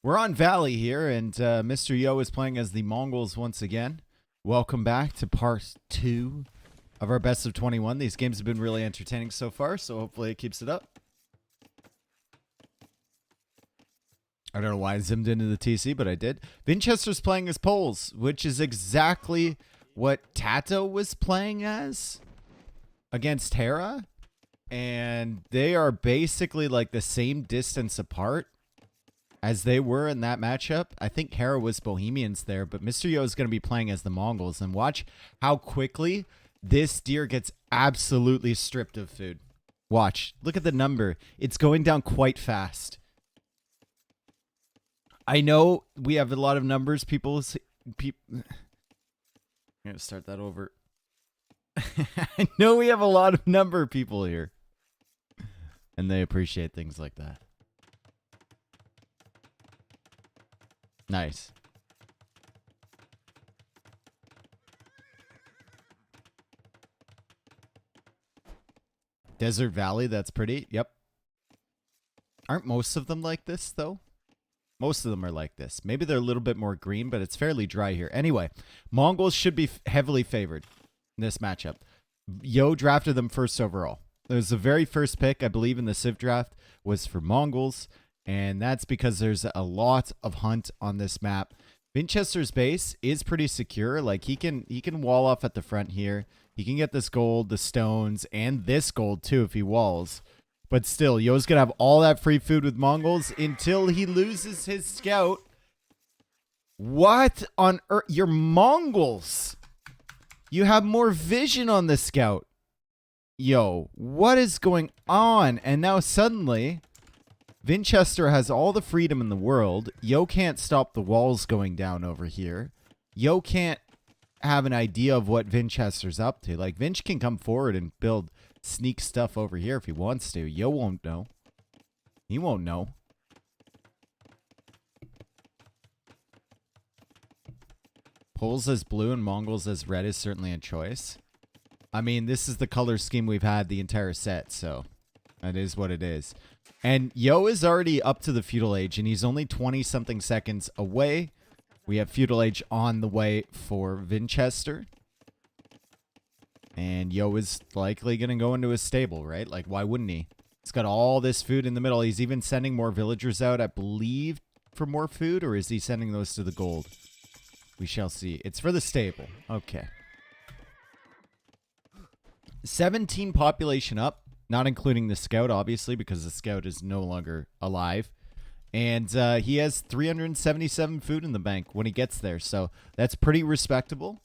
We're on Valley here, and Mr. Yo is playing as the Mongols once again. Welcome back to part 2 of our best of 21. These games have been really entertaining so far, so hopefully it keeps it up. I don't know why I zoomed into the TC, but I did. Vinchester's playing as Poles, which is exactly what Tato was playing as against Hera. And they are basically like the same distance apart as they were in that matchup. I think Hera was Bohemians there, but Mr. Yo is going to be playing as the Mongols. And watch how quickly this deer gets absolutely stripped of food. Watch. Look at the number. It's going down quite fast. I know we have a lot of numbers. I'm going to start that over. I know we have a lot of number people here. And they appreciate things like that. Nice. Desert Valley, that's pretty. Yep. Aren't most of them like this, though? Most of them are like this. Maybe they're a little bit more green, but it's fairly dry here. Anyway, Mongols should be heavily favored in this matchup. Yo drafted them first overall. It was the very first pick, I believe, in the Civ draft was for Mongols. And that's because there's a lot of hunt on this map. Vinchester's base is pretty secure. Like he can wall off at the front here. He can get this gold, the stones, and this gold too if he walls. But still, Yo's gonna have all that free food with Mongols until he loses his scout. What on earth? You're Mongols. You have more vision on the scout. Yo, what is going on? And now suddenly Vinchester has all the freedom in the world. Yo can't stop the walls going down over here. Yo can't have an idea of what Vinchester's up to. Like, Vinch can come forward and build sneak stuff over here if he wants to. Yo won't know. He won't know. Poles as blue and Mongols as red is certainly a choice. I mean, this is the color scheme we've had the entire set, so that is what it is. And Yo is already up to the feudal age, and he's only 20-something seconds away. We have feudal age on the way for Vinchester. And Yo is likely going to go into his stable, right? Like, why wouldn't he? He's got all this food in the middle. He's even sending more villagers out, I believe, for more food, or is he sending those to the gold? We shall see. It's for the stable. Okay. 17 population up. Not including the scout, obviously, because the scout is no longer alive. And he has 377 food in the bank when he gets there. So that's pretty respectable.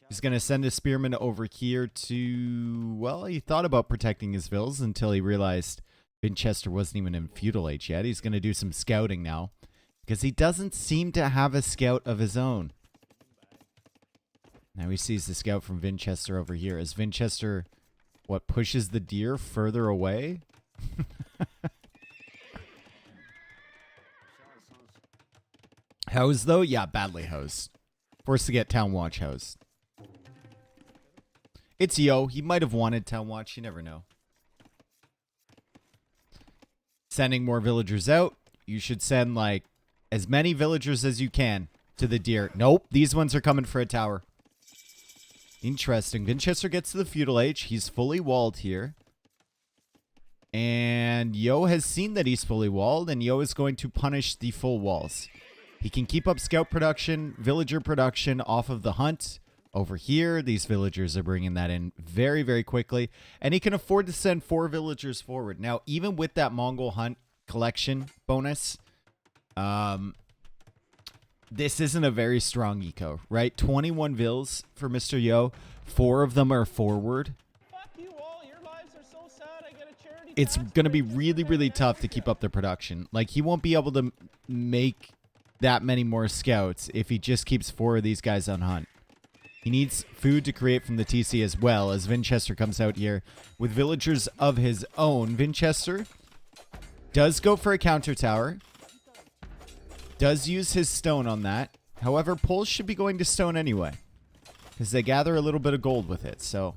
He's going to send a spearman over here to... Well, he thought about protecting his villas until he realized Vinchester wasn't even in feudal age yet. He's going to do some scouting now. Because he doesn't seem to have a scout of his own. Now he sees the scout from Vinchester over here. Is Vinchester... What, pushes the deer further away? House, though? Yeah, badly house. Forced to get Town Watch house. It's Yo. He might have wanted Town Watch. You never know. Sending more villagers out. You should send, like, as many villagers as you can to the deer. Nope, these ones are coming for a tower. Interesting. Vinchester gets to the feudal age. He's fully walled here. And Yo has seen that he's fully walled, and Yo is going to punish the full walls. He can keep up scout production, villager production off of the hunt. Over here, these villagers are bringing that in very, very quickly. And he can afford to send 4 villagers forward. Now, even with that Mongol hunt collection bonus, this isn't a very strong eco, right? 21 vills for Mr. Yo. 4 of them are forward. Fuck you all. Your lives are so sad. I get a charity. It's going to be really, really tough to keep up the production. Like, he won't be able to make that many more scouts if he just keeps 4 of these guys on hunt. He needs food to create from the TC as well, as Vinchester comes out here with villagers of his own. Vinchester does go for a counter tower. Does use his stone on that. However, Poles should be going to stone anyway, because they gather a little bit of gold with it. So,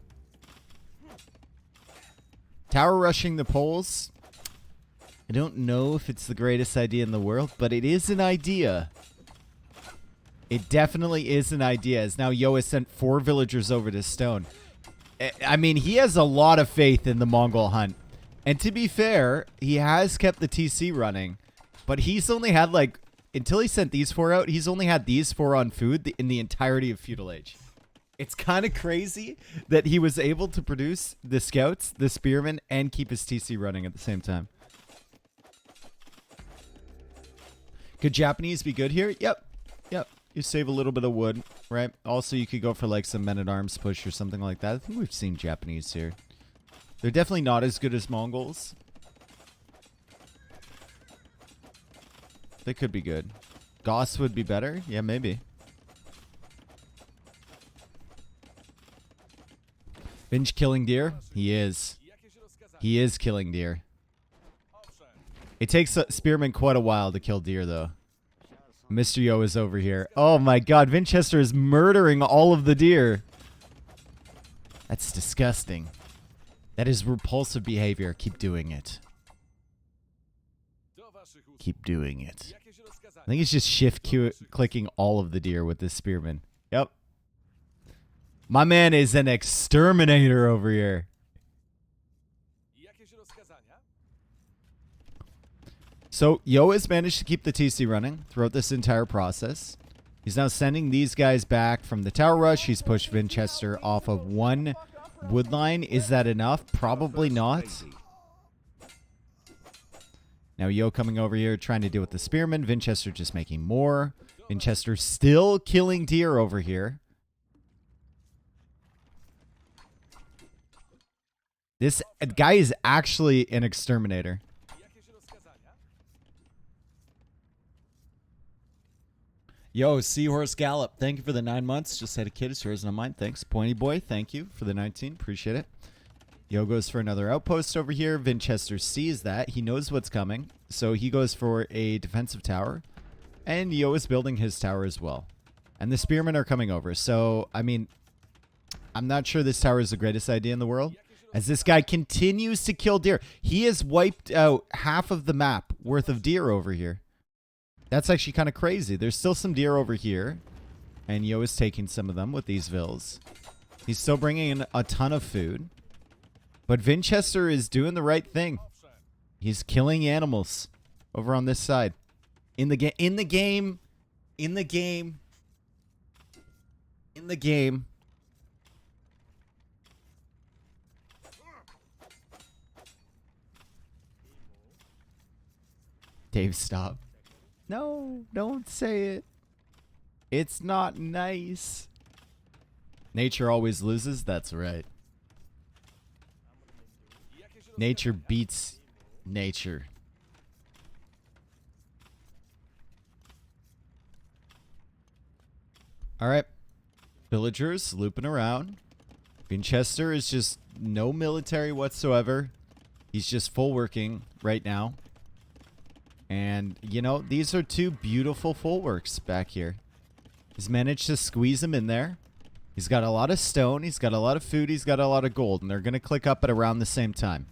tower rushing the Poles. I don't know if it's the greatest idea in the world, but it is an idea. It definitely is an idea. As now Yo has sent 4 villagers over to Stone. I mean, he has a lot of faith in the Mongol hunt. And to be fair, he has kept the TC running. But he's only had like, until he sent these 4 out, he's only had these 4 on food in the entirety of Feudal Age. It's kind of crazy that he was able to produce the scouts, the spearmen, and keep his TC running at the same time. Could Japanese be good here? Yep. Yep. You save a little bit of wood, right? Also, you could go for like some men-at-arms push or something like that. I think we've seen Japanese here. They're definitely not as good as Mongols. They could be good. Goss would be better? Yeah, maybe. Vinch killing deer? He is. He is killing deer. It takes a spearman quite a while to kill deer, though. Mr. Yo is over here. Oh my god, Vinchester is murdering all of the deer. That's disgusting. That is repulsive behavior. Keep doing it. Keep doing it. I think he's just clicking all of the deer with this spearman. Yep. My man is an exterminator over here. So, Yo has managed to keep the TC running throughout this entire process. He's now sending these guys back from the tower rush. He's pushed Vinchester off of 1 wood line. Is that enough? Probably not. Now, Yo coming over here trying to deal with the spearmen. Vinchester just making more. Vinchester still killing deer over here. This guy is actually an exterminator. Yo, Seahorse Gallop, thank you for the 9 months. Just had a kid, it's yours and mine. Thanks. Pointy Boy, thank you for the 19. Appreciate it. Yo goes for another outpost over here. Vinchester sees that. He knows what's coming. So he goes for a defensive tower. And Yo is building his tower as well. And the spearmen are coming over. So, I mean, I'm not sure this tower is the greatest idea in the world. As this guy continues to kill deer. He has wiped out half of the map worth of deer over here. That's actually kind of crazy. There's still some deer over here. And Yo is taking some of them with these vills. He's still bringing in a ton of food. But Vinchester is doing the right thing. He's killing animals over on this side. In the game. In the game. In the game. In the game. Dave, stop. No, don't say it. It's not nice. Nature always loses. That's right. Nature beats nature. All right. Villagers looping around. Vinchester is just no military whatsoever. He's just full working right now. And, you know, these are 2 beautiful full works back here. He's managed to squeeze them in there. He's got a lot of stone. He's got a lot of food. He's got a lot of gold. And they're going to click up at around the same time.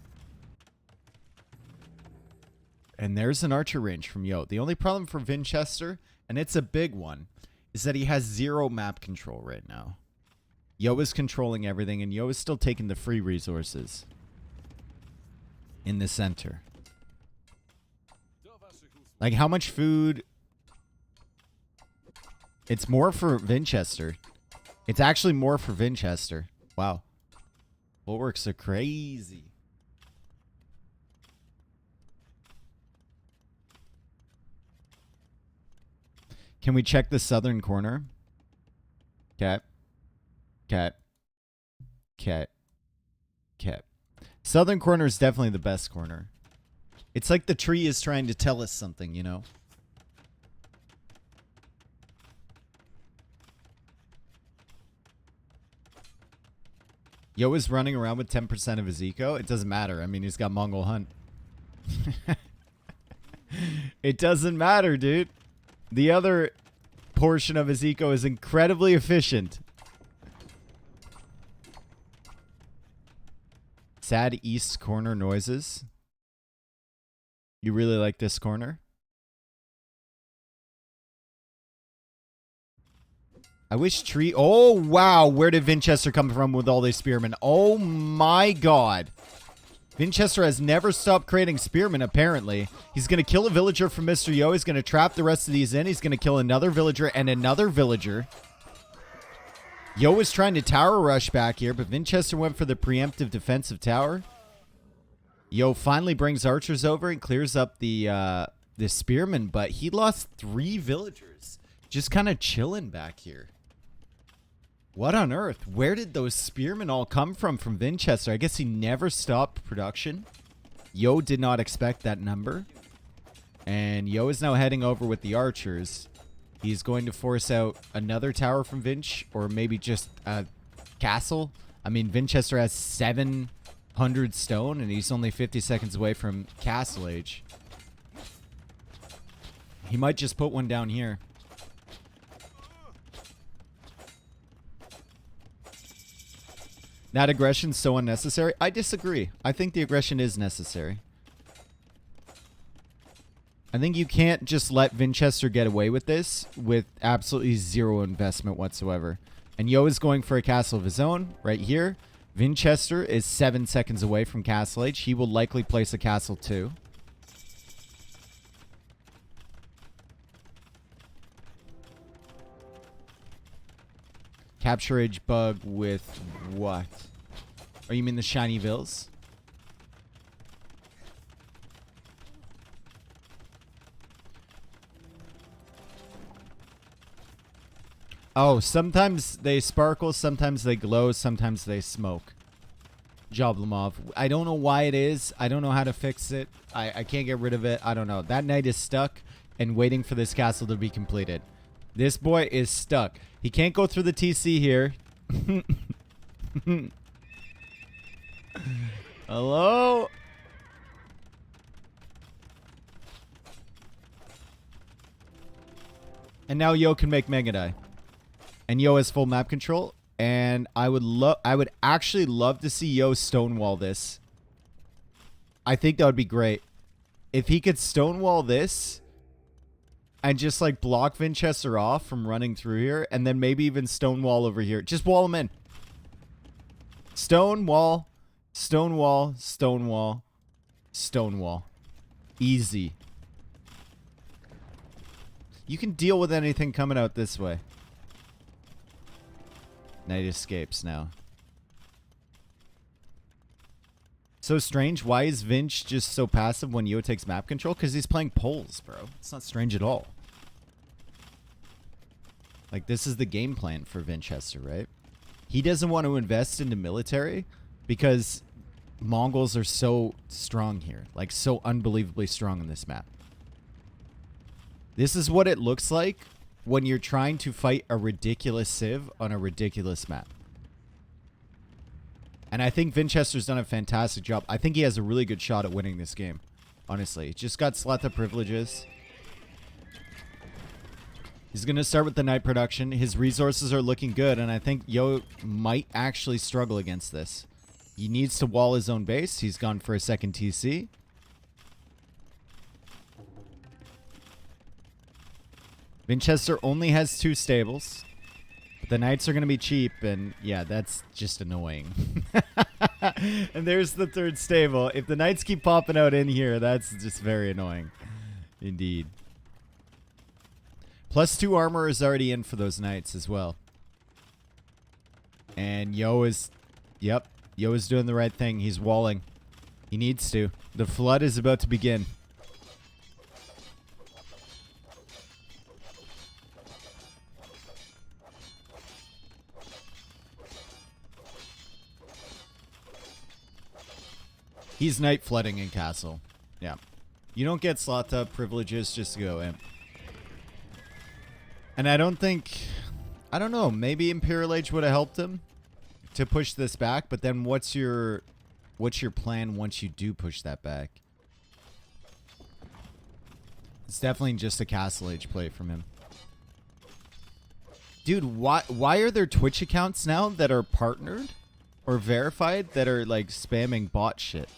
And there's an archer range from Yo. The only problem for Vinchester, and it's a big one, is that he has 0 map control right now. Yo is controlling everything, and Yo is still taking the free resources in the center. Like, how much food? It's more for Vinchester. It's actually more for Vinchester. Wow. Bulwarks are crazy. Can we check the southern corner? Okay. Okay. Okay. Okay. Southern corner is definitely the best corner. It's like the tree is trying to tell us something, you know? Yo is running around with 10% of his eco. It doesn't matter. I mean, he's got Mongol hunt. It doesn't matter, dude. The other portion of his eco is incredibly efficient. Sad east corner noises. You really like this corner? I wish tree... Oh, wow. Where did Vinchester come from with all these spearmen? Oh, my God. Vinchester has never stopped creating spearmen, apparently. He's going to kill a villager from Mr. Yo. He's going to trap the rest of these in. He's going to kill another villager and another villager. Yo was trying to tower rush back here, but Vinchester went for the preemptive defensive tower. Yo finally brings archers over and clears up the spearmen, but he lost 3 villagers. Just kind of chilling back here. What on earth? Where did those spearmen all come from Vinchester? I guess he never stopped production. Yo did not expect that number. And Yo is now heading over with the archers. He's going to force out another tower from Vinch, or maybe just a castle. I mean, Vinchester has 700 stone, and he's only 50 seconds away from castle age. He might just put one down here. That aggression's so unnecessary. I disagree. I think the aggression is necessary. I think you can't just let Vinchester get away with this with absolutely zero investment whatsoever. And Yo is going for a castle of his own right here. Vinchester is 7 seconds away from castle age. He will likely place a castle too. Capture age bug with what? Oh, you mean the shiny vills? Oh, sometimes they sparkle, sometimes they glow, sometimes they smoke. Joblamov. I don't know why it is. I don't know how to fix it. I can't get rid of it. I don't know. That knight is stuck and waiting for this castle to be completed. This boy is stuck. He can't go through the TC here. Hello? And now Yo can make Megadai. And Yo has full map control. And I would actually love to see Yo stonewall this. I think that would be great. If he could stonewall this and just like block Vinchester off from running through here, and then maybe even stonewall over here. Just wall him in. Stonewall, stonewall, stonewall, stonewall. Easy. You can deal with anything coming out this way. Knight escapes now. So strange. Why is Vinch just so passive when Yo takes map control? Because he's playing poles, bro. It's not strange at all. Like, this is the game plan for Vinchester, right? He doesn't want to invest into military because Mongols are so strong here. Like, so unbelievably strong on this map. This is what it looks like when you're trying to fight a ridiculous civ on a ridiculous map. And I think Vinchester's done a fantastic job. I think he has a really good shot at winning this game. Honestly. Just got Slatha privileges. He's going to start with the knight production. His resources are looking good. And I think Yo might actually struggle against this. He needs to wall his own base. He's gone for a second TC. Vinchester only has 2 stables. The knights are going to be cheap, and yeah, that's just annoying. And there's the 3rd stable. If the knights keep popping out in here, that's just very annoying. Indeed. +2 armor is already in for those knights as well. And Yo is... Yep, Yo is doing the right thing. He's walling. He needs to. The flood is about to begin. He's night flooding in castle. Yeah. You don't get slot up privileges just to go in. And I don't think... I don't know. Maybe Imperial Age would have helped him to push this back. But then what's your plan once you do push that back? It's definitely just a Castle Age play from him. Dude, why are there Twitch accounts now that are partnered or verified that are like spamming bot shit?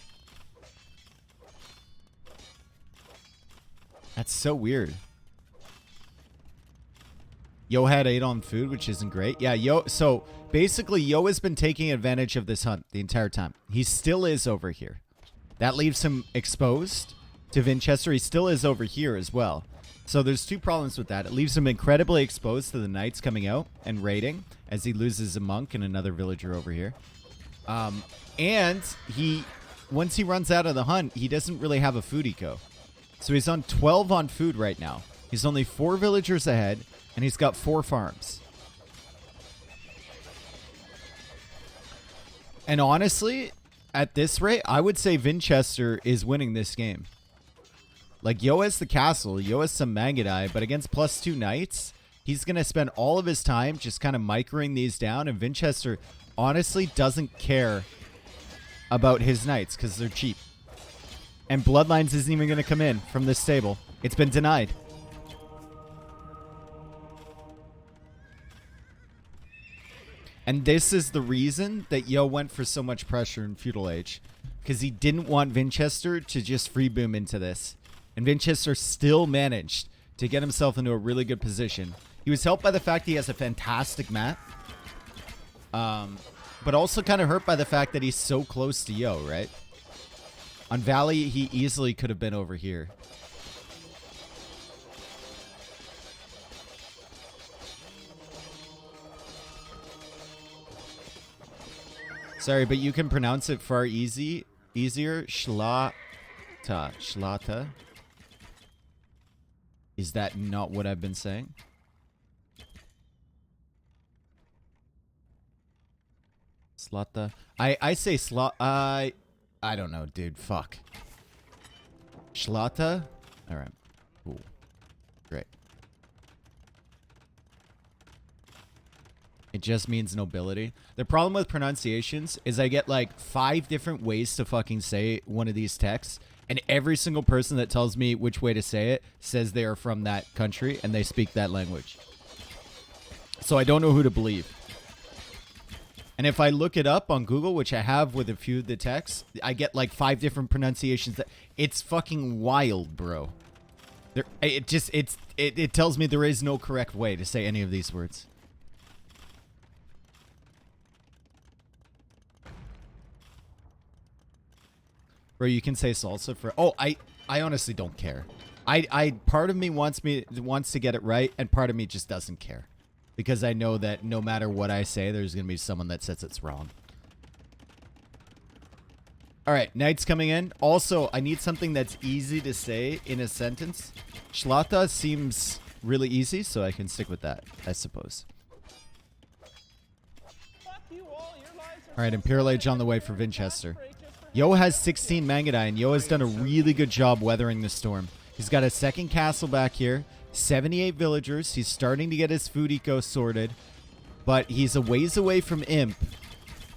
That's so weird. Yo had 8 on food, which isn't great. Yeah, Yo. So basically, Yo has been taking advantage of this hunt the entire time. He still is over here. That leaves him exposed to Vinchester. He still is over here as well. So there's 2 problems with that. It leaves him incredibly exposed to the knights coming out and raiding as he loses a monk and another villager over here. And once he runs out of the hunt, he doesn't really have a food eco. So he's on 12 on food right now. He's only 4 villagers ahead, and he's got 4 farms. And honestly, at this rate, I would say Vinchester is winning this game. Like, Yo has the castle, Yo has some Magadai, but against +2 knights, he's going to spend all of his time just kind of microing these down, and Vinchester honestly doesn't care about his knights because they're cheap. And Bloodlines isn't even going to come in from this stable. It's been denied. And this is the reason that Yo went for so much pressure in Feudal Age. Because he didn't want Vinchester to just free boom into this. And Vinchester still managed to get himself into a really good position. He was helped by the fact he has a fantastic map. But also kind of hurt by the fact that he's so close to Yo, right? On Valley, he easily could have been over here. Sorry, but you can pronounce it far easier. Schlata. Schlata. Is that not what I've been saying? Slata. I say slot. I don't know, dude. Fuck. Schlata. All right. Cool. Great. It just means nobility. The problem with pronunciations is I get like 5 different ways to fucking say one of these texts, and every single person that tells me which way to say it says they are from that country and they speak that language. So I don't know who to believe. And if I look it up on Google, which I have with a few of the texts, I get like 5 different pronunciations. It's fucking wild, bro. It tells me there is no correct way to say any of these words. Bro, you can say salsa for... Oh, I honestly don't care. Part of me wants to get it right, and part of me just doesn't care. Because I know that no matter what I say, there's going to be someone that says it's wrong. Alright, knights coming in. Also, I need something that's easy to say in a sentence. Schlata seems really easy, so I can stick with that, I suppose. Alright, Imperial Age on the way for Vinchester. Yo has 16 Mangadai, and Yo has done a really good job weathering the storm. He's got a second castle back here, 78 villagers. He's starting to get his food eco sorted, but he's a ways away from Imp,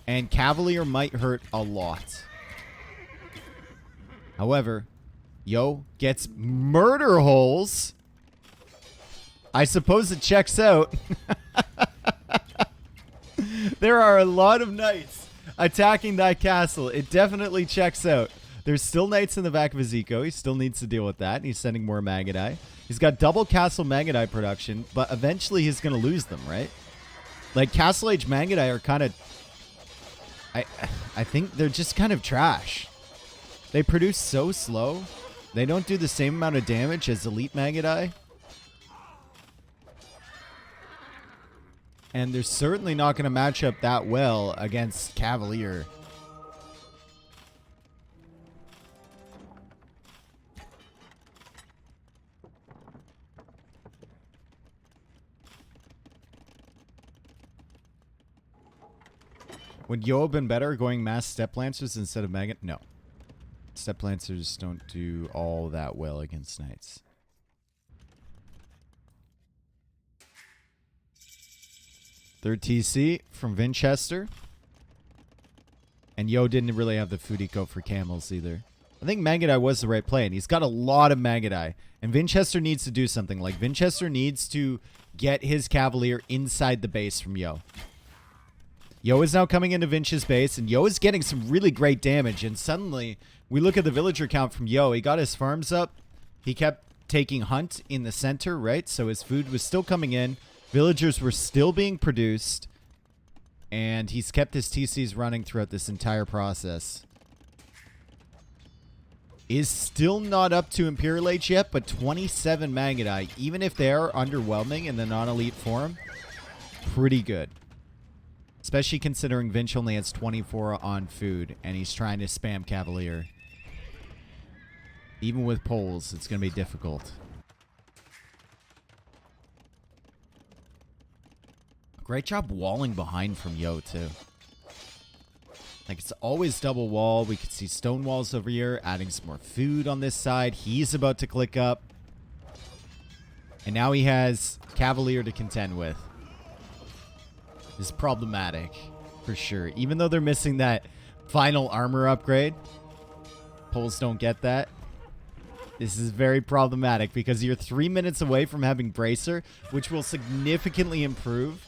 and Cavalier might hurt a lot. However, Yo gets murder holes. I suppose it checks out. There are a lot of knights attacking that castle. It definitely checks out. There's still knights in the back of his eco. He still needs to deal with that, and he's sending more Magadai. He's got double castle Magadai production, but eventually he's going to lose them, right? Like, Castle Age Magadai are kind of... I think they're just kind of trash. They produce so slow. They don't do the same amount of damage as Elite Magadai. And they're certainly not going to match up that well against Cavalier. Would Yo have been better going mass Step Lancers instead of Maggot? No. Step Lancers don't do all that well against Knights. Third TC from Vinchester. And Yo didn't really have the food eco for camels either. I think Magadai was the right play, and he's got a lot of Magadai. And Vinchester needs to do something. Like, Vinchester needs to get his Cavalier inside the base from Yo. Yo is now coming into Vinch's base, and Yo is getting some really great damage. And suddenly, we look at the villager count from Yo. He got his farms up. He kept taking Hunt in the center, right? So his food was still coming in. Villagers were still being produced. And he's kept his TCs running throughout this entire process. Is still not up to Imperial Age yet, but 27 Mangudai, even if they are underwhelming in the non-elite form, pretty good. Especially considering Vinch only has 24 on food, and he's trying to spam Cavalier. Even with poles, it's going to be difficult. Great job walling behind from Yo, too. Like, it's always double wall. We could see stone walls over here, adding some more food on this side. He's about to click up. And now he has Cavalier to contend with. This is problematic, for sure. Even though they're missing that final armor upgrade. Poles don't get that. This is very problematic because you're 3 minutes away from having Bracer, which will significantly improve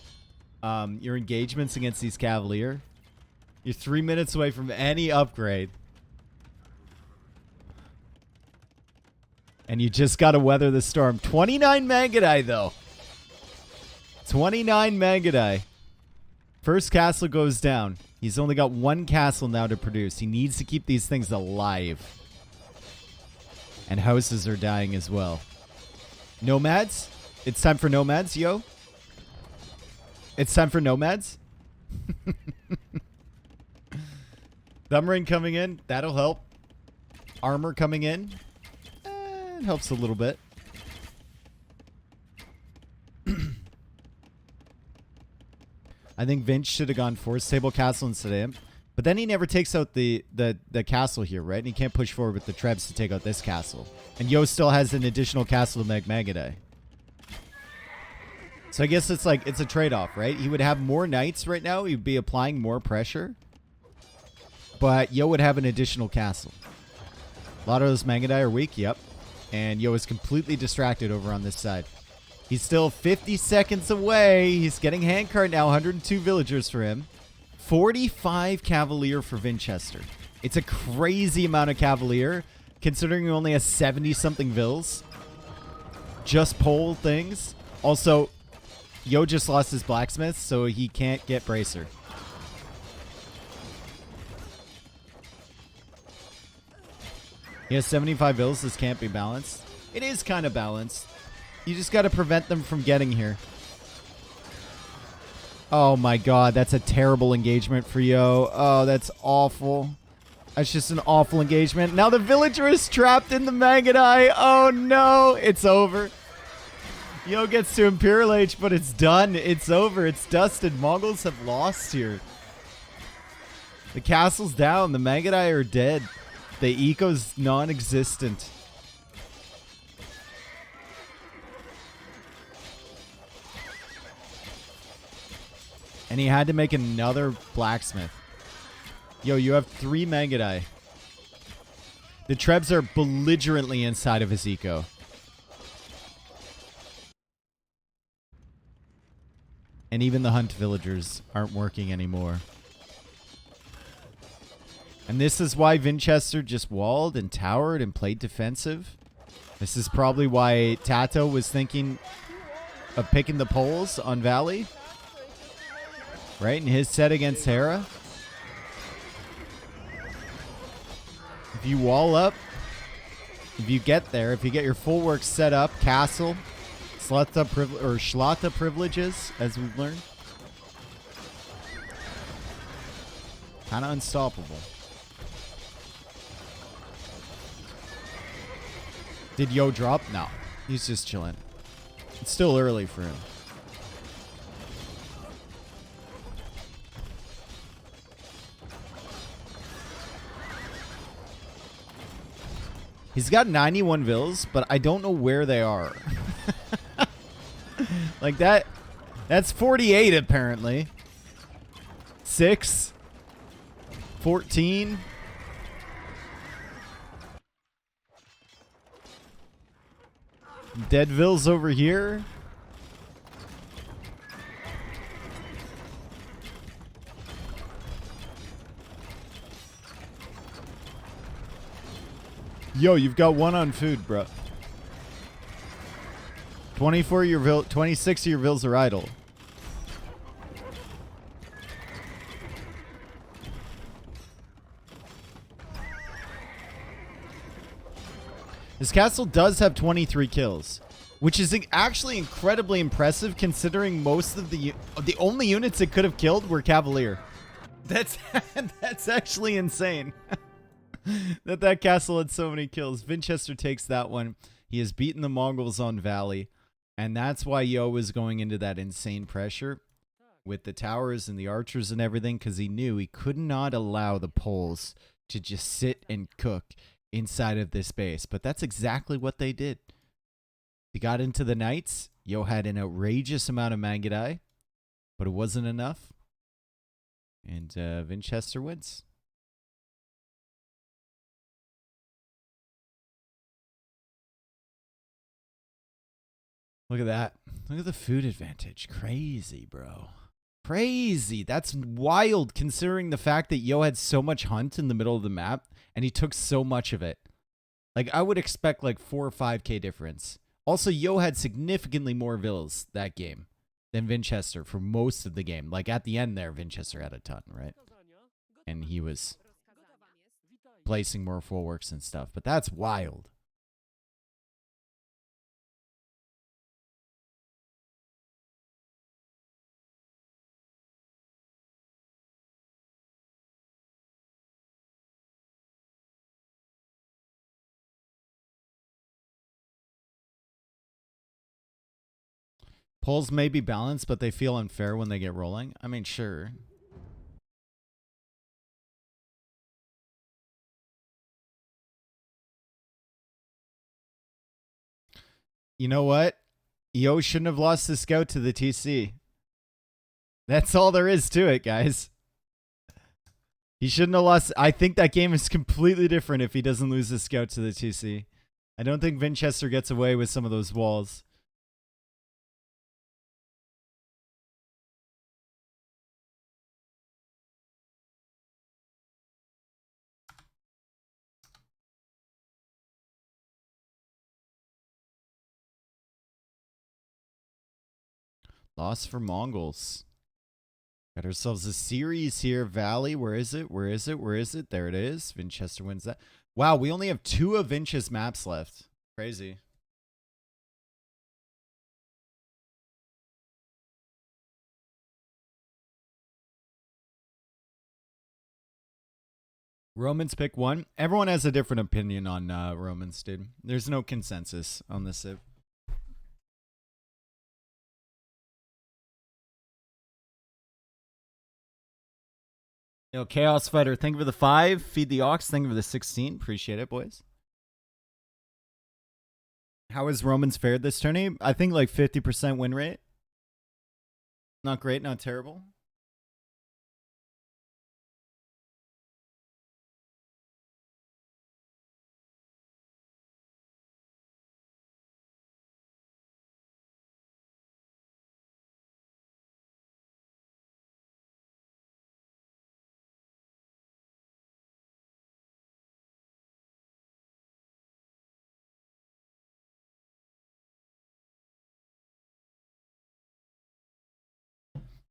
your engagements against these Cavalier. You're 3 minutes away from any upgrade. And you just got to weather the storm. 29 Mangudai, though. 29 Mangudai. First castle goes down. He's only got one castle now to produce. He needs to keep these things alive. And houses are dying as well. Nomads? It's time for nomads, yo. It's time for nomads. Thumbring coming in. That'll help. Armor coming in. It helps a little bit. I think Vinch should have gone for stable castle instead of him. But then he never takes out the castle here, right? And he can't push forward with the Trebs to take out this castle. And Yo still has an additional castle to make Mangudai. So I guess it's like, it's a trade-off, right? He would have more knights right now. He'd be applying more pressure. But Yo would have an additional castle. A lot of those Mangudai are weak, yep. And Yo is completely distracted over on this side. He's still 50 seconds away. He's getting handcart now. 102 villagers for him. 45 Cavalier for Vinchester. It's a crazy amount of Cavalier, considering he only has 70-something vills. Just pole things. Also, Yo just lost his blacksmith, so he can't get Bracer. He has 75 vills. This can't be balanced. It is kind of balanced. You just got to prevent them from getting here. Oh my god, that's a terrible engagement for Yo. Oh, that's awful. That's just an awful engagement. Now the villager is trapped in the Mangudai. Oh no, it's over. Yo gets to Imperial Age, but it's done. It's over. It's dusted. Mongols have lost here. The castle's down. The Mangudai are dead. The eco's non-existent. And he had to make another blacksmith. Yo, you have 3 Mangudai. The Trebs are belligerently inside of his eco. And even the Hunt villagers aren't working anymore. And this is why Vinchester just walled and towered and played defensive. This is probably why Tato was thinking of picking the poles on Valley. Right, in his set against Hera. If you wall up, if you get there, if you get your full work set up, castle, Schlata privileges, as we've learned. Kind of unstoppable. Did Yo drop? No. He's just chilling. It's still early for him. He's got 91 vills, but I don't know where they are. Like that. That's 48 apparently. 6. 14. Dead vills over here. Yo, you've got 1 on food, bro. 24 of your 26 of your vills are idle. His castle does have 23 kills, which is actually incredibly impressive considering most of the only units it could have killed were Cavalier. That's that's actually insane. that castle had so many kills. Vinchester takes that one. He has beaten the Mongols on Valley, and that's why Yo was going into that insane pressure with the towers and the archers and everything, because he knew he could not allow the Poles to just sit and cook inside of this base. But that's exactly what they did. He got into the knights. Yo had an outrageous amount of Mangudai, but it wasn't enough. And Vinchester wins. Look at that. Look at the food advantage. Crazy, bro. Crazy. That's wild considering the fact that Yo had so much hunt in the middle of the map and he took so much of it. Like, I would expect like 4 or 5k difference. Also, Yo had significantly more villas that game than Vinchester for most of the game. Like, at the end there, Vinchester had a ton, right? And he was placing more full-works and stuff. But that's wild. Polls may be balanced, but they feel unfair when they get rolling. I mean, sure. You know what? Yo shouldn't have lost the scout to the TC. That's all there is to it, guys. He shouldn't have lost. I think that game is completely different if he doesn't lose the scout to the TC. I don't think Vinchester gets away with some of those walls. Loss for Mongols. Got ourselves a series here. Valley, where is it? Where is it? Where is it? There it is. Vinchester wins that. Wow, we only have 2 of Vinch's maps left. Crazy. Romans pick 1. Everyone has a different opinion on Romans, dude. There's no consensus on this civ. Yo, Chaos Fighter, thank you for the 5. Feed the Ox, thank you for the 16. Appreciate it, boys. How has Romans fared this tourney? I think like 50% win rate. Not great, not terrible.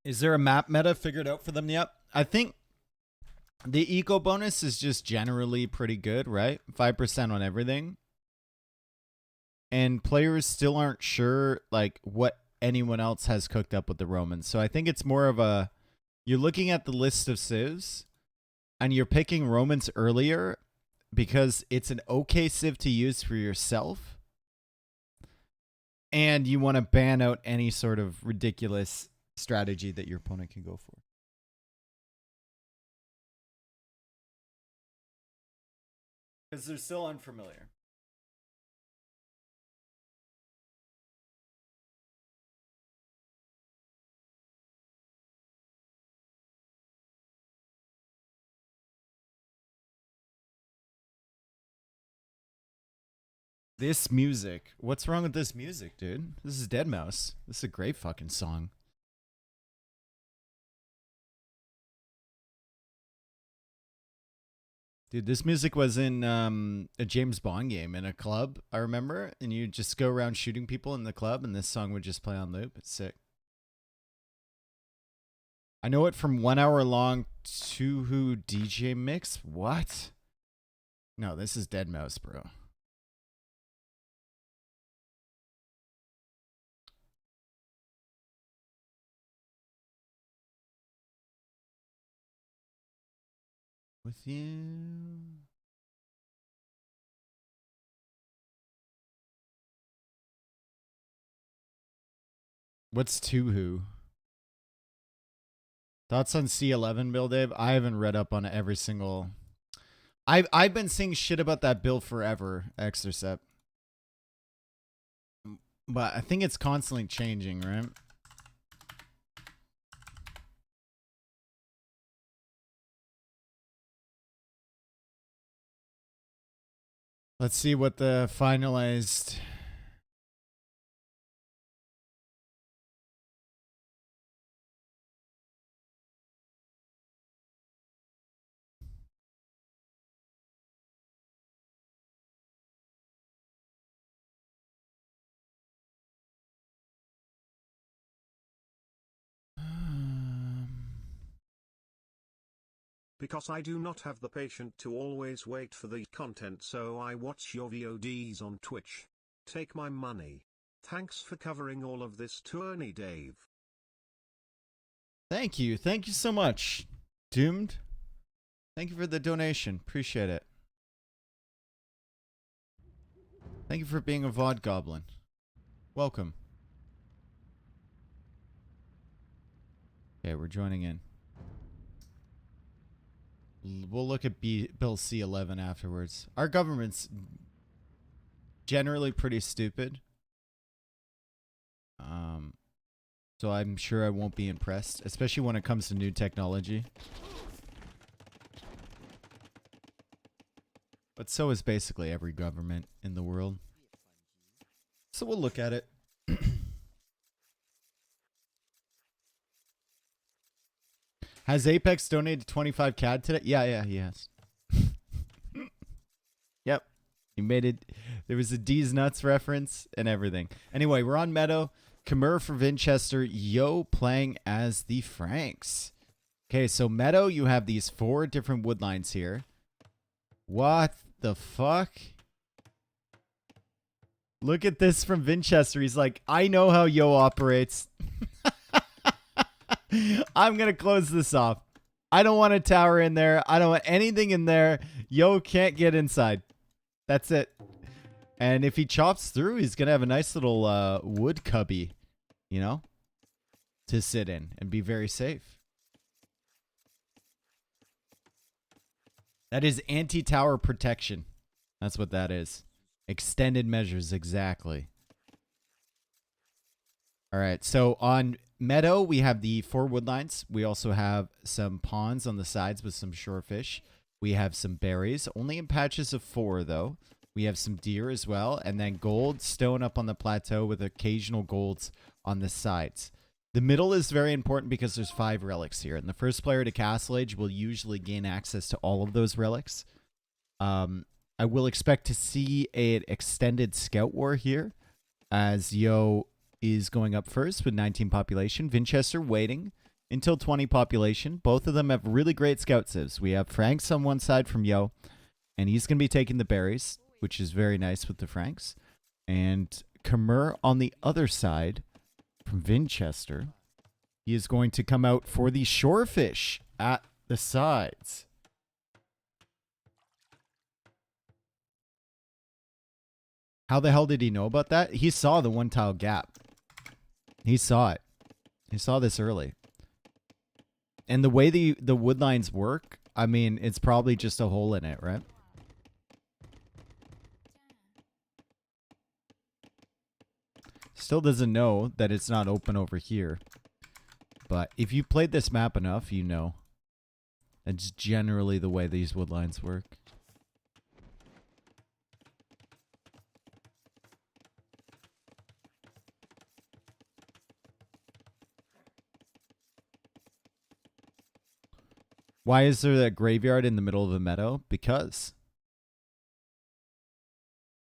Is there a map meta figured out for them yet? I think the eco bonus is just generally pretty good, right? 5% on everything. And players still aren't sure like what anyone else has cooked up with the Romans. So I think it's more of a, you're looking at the list of civs and you're picking Romans earlier because it's an okay civ to use for yourself. And you want to ban out any sort of ridiculous strategy that your opponent can go for. Because they're still unfamiliar. This music. What's wrong with this music, dude? This is Deadmau5. This is a great fucking song. Dude, this music was in a James Bond game in a club, I remember. And you just go around shooting people in the club, and this song would just play on loop. It's sick. I know it from 1 hour long to who DJ mix. What? No, this is Deadmau5, bro. With you. What's Tuhu? Thoughts on C11 bill, Dave? I haven't read up on every single. I've been seeing shit about that bill forever, Extercept. But I think it's constantly changing, right? Let's see what the finalized. Because I do not have the patience to always wait for the content, so I watch your VODs on Twitch. Take my money. Thanks for covering all of this tourney, Dave. Thank you. Thank you so much, Doomed. Thank you for the donation. Appreciate it. Thank you for being a VOD goblin. Welcome. Okay, we're joining in. We'll look at Bill C11 afterwards. Our government's generally pretty stupid. So I'm sure I won't be impressed, especially when it comes to new technology. But so is basically every government in the world. So we'll look at it. Has Apex donated 25 CAD today? Yeah, he has. Yep. He made it. There was a D's Nuts reference and everything. Anyway, we're on Meadow. Khmer for Vinchester. Yo playing as the Franks. Okay, so Meadow, you have these 4 different wood lines here. What the fuck? Look at this from Vinchester. He's like, I know how Yo operates. I'm going to close this off. I don't want a tower in there. I don't want anything in there. Yo can't get inside. That's it. And if he chops through, he's going to have a nice little wood cubby, you know, to sit in and be very safe. That is anti-tower protection. That's what that is. Extended measures, exactly. All right, so on Meadow, we have the 4 wood lines. We also have some ponds on the sides with some shorefish. We have some berries, only in patches of 4, though. We have some deer as well, and then gold stone up on the plateau with occasional golds on the sides. The middle is very important because there's 5 relics here, and the first player to Castle Age will usually gain access to all of those relics. I will expect to see an extended scout war here, as Yo is going up first with 19 population. Vinchester waiting until 20 population. Both of them have really great scout civs. We have Franks on one side from Yo, and he's going to be taking the berries, which is very nice with the Franks. And Khmer on the other side from Vinchester. He is going to come out for the shorefish at the sides. How the hell did he know about that? He saw the 1 tile gap. He saw it. He saw this early. And the way the wood lines work, I mean, it's probably just a hole in it, right? Still doesn't know that it's not open over here. But if you played this map enough, you know. That's generally the way these wood lines work. Why is there that graveyard in the middle of a meadow? Because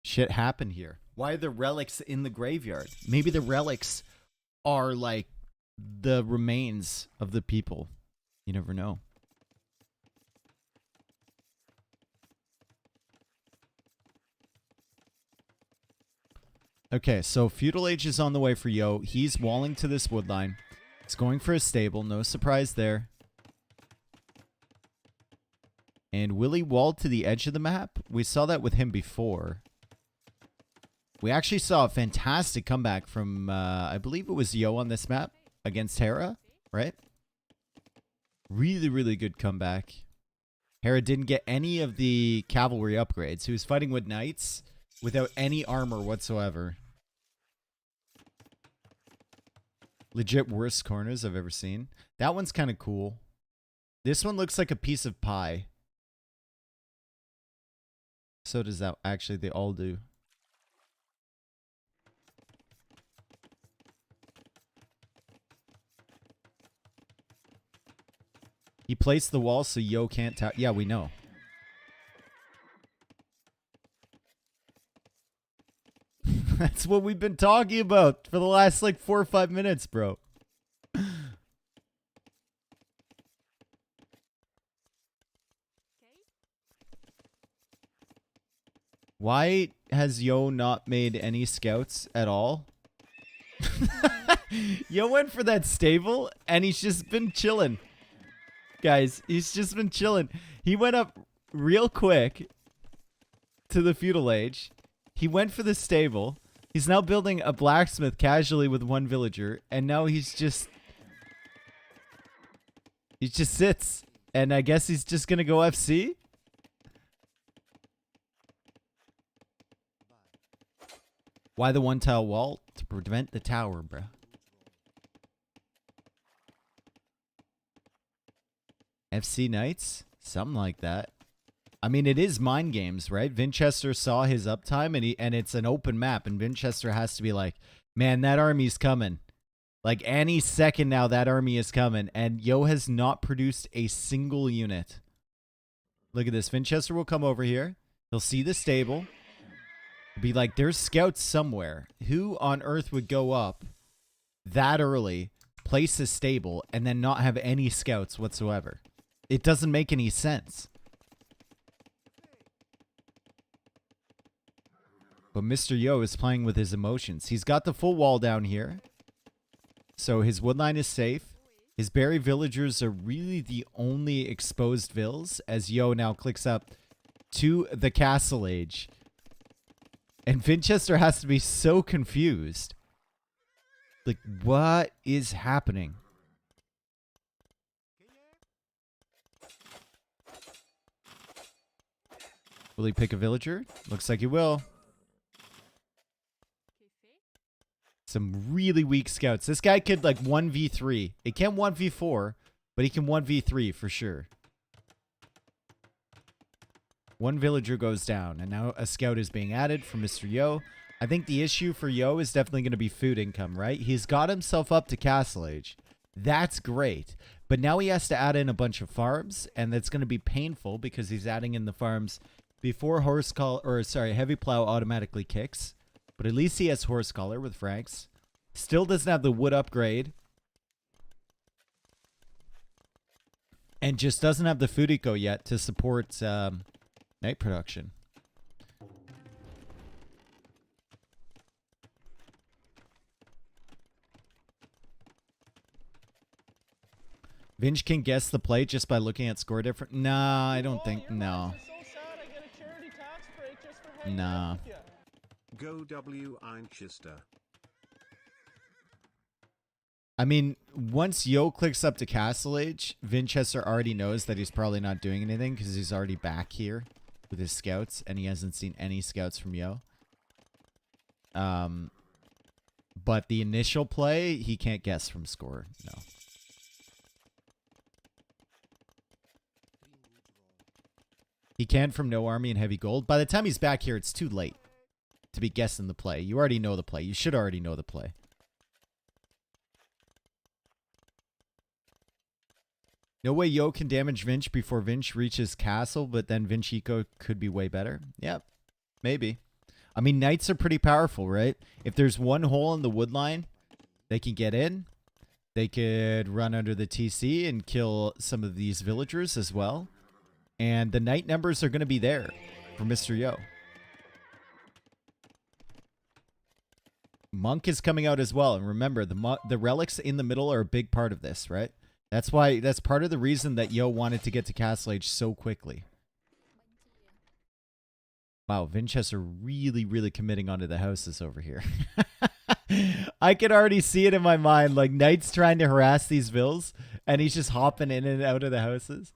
shit happened here. Why are the relics in the graveyard? Maybe the relics are like the remains of the people. You never know. Okay, so Feudal Age is on the way for Yo. He's walling to this wood line. He's going for a stable. No surprise there. And will he wall to the edge of the map? We saw that with him before. We actually saw a fantastic comeback from, I believe it was Yo on this map against Hera, right? Really, really good comeback. Hera didn't get any of the cavalry upgrades. He was fighting with knights without any armor whatsoever. Legit worst corners I've ever seen. That one's kind of cool. This one looks like a piece of pie. So does that. Actually, they all do. He placed the wall so Yo can't tap. Yeah, we know. That's what we've been talking about for the last like 4 or 5 minutes, bro. Why has Yo not made any scouts at all? Yo went for that stable and he's just been chilling. Guys, he's just been chilling. He went up real quick to the feudal age. He went for the stable. He's now building a blacksmith casually with one villager. And now he's just... He just sits. And I guess he's just going to go FC? Why the one tile wall? To prevent the tower, bro. FC Knights? Something like that. I mean, it is mind games, right? Vinchester saw his uptime, and it's an open map, and Vinchester has to be like, man, that army's coming. Like, any second now, that army is coming, and Yo has not produced a single unit. Look at this. Vinchester will come over here. He'll see the stable. Be like, there's scouts somewhere. Who on earth would go up that early, place a stable, and then not have any scouts whatsoever? It doesn't make any sense. But Mr. Yo is playing with his emotions. He's got the full wall down here. So his woodline is safe. His berry villagers are really the only exposed vills, as Yo now clicks up to the castle age. And Vinchester has to be so confused. Like, what is happening? Will he pick a villager? Looks like he will. Some really weak scouts. This guy could like 1v3. It can't 1v4, but he can 1v3 for sure. One villager goes down, and now a scout is being added for Mr. Yo. I think the issue for Yo is definitely going to be food income, right? He's got himself up to Castle Age. That's great. But now he has to add in a bunch of farms, and that's going to be painful because he's adding in the farms before heavy plow automatically kicks. But at least he has horse collar with Franks. Still doesn't have the wood upgrade. And just doesn't have the food eco yet to support night production. Vinch can guess the play just by looking at score difference. Nah, I don't think. No. Nah. Go Winchester. I mean, once Yo clicks up to Castle Age, Vinchester already knows that he's probably not doing anything because he's already back here with his scouts, and he hasn't seen any scouts from Yo. But the initial play, he can't guess from score. No. He can from no army and heavy gold. By the time he's back here, it's too late to be guessing the play. You already know the play. You should already know the play. No way Yo can damage Vinch before Vinch reaches castle, but then Vinch Eco could be way better. Yep, maybe. I mean, knights are pretty powerful, right? If there's one hole in the wood line, they can get in. They could run under the TC and kill some of these villagers as well. And the knight numbers are going to be there for Mr. Yo. Monk is coming out as well. And remember, the relics in the middle are a big part of this, right? That's part of the reason that Yo wanted to get to Castle Age so quickly. Wow, Vinchester really, really committing onto the houses over here. I can already see it in my mind, like knights trying to harass these vills, and he's just hopping in and out of the houses.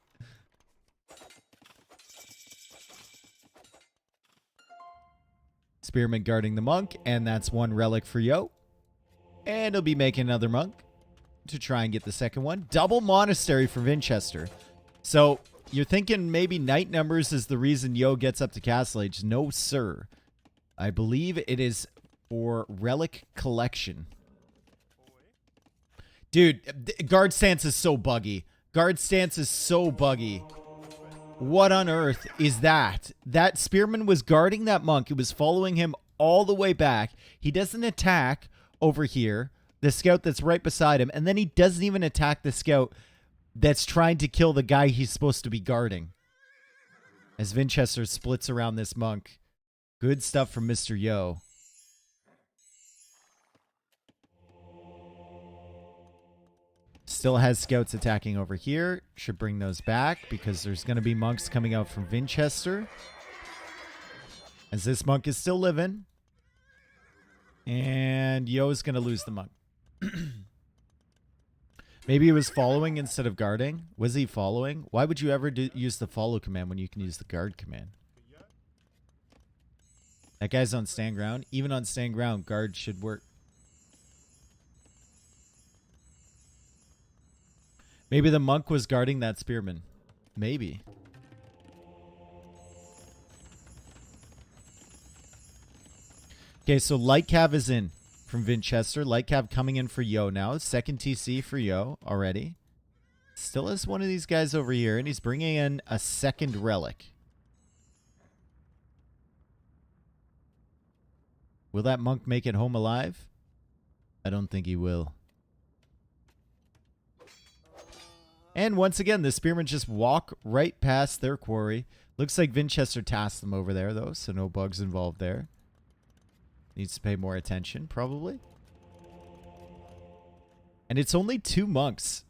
Spearman guarding the monk, and that's one relic for Yo. And he'll be making another monk to try and get the second one. Double monastery for Vinchester. So you're thinking maybe knight numbers is the reason Yo gets up to Castle Age. No, sir. I believe it is for relic collection. Dude, guard stance is so buggy. Guard stance is so buggy. What on earth is that? That spearman was guarding that monk. It was following him all the way back. He doesn't attack over here, the scout that's right beside him, and then he doesn't even attack the scout that's trying to kill the guy he's supposed to be guarding. As Vinchester splits around this monk. Good stuff from Mr. Yo. Still has scouts attacking over here. Should bring those back because there's going to be monks coming out from Vinchester. As this monk is still living. And Yo is going to lose the monk. Maybe he was following instead of guarding. Was he following? Why would you ever use the follow command when you can use the guard command? That guy's on stand ground. Even on stand ground, guard should work. Maybe the monk was guarding that spearman. Maybe. Okay, so Light Cav is in from Vinchester. Light Cav coming in for Yo now. Second TC for Yo already. Still has one of these guys over here, and he's bringing in a second relic. Will that monk make it home alive? I don't think he will. And once again, the spearmen just walk right past their quarry. Looks like Vinchester tasked them over there, though, so no bugs involved there. Needs to pay more attention, probably. And it's only 2 monks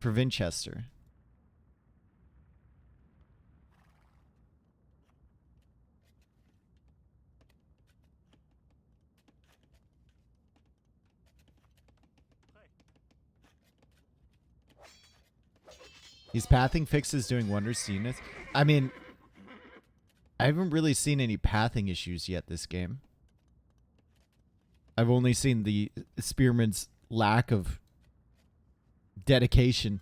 for Vinchester. These pathing fixes doing wonders to units. I mean, I haven't really seen any pathing issues yet this game. I've only seen the spearman's lack of dedication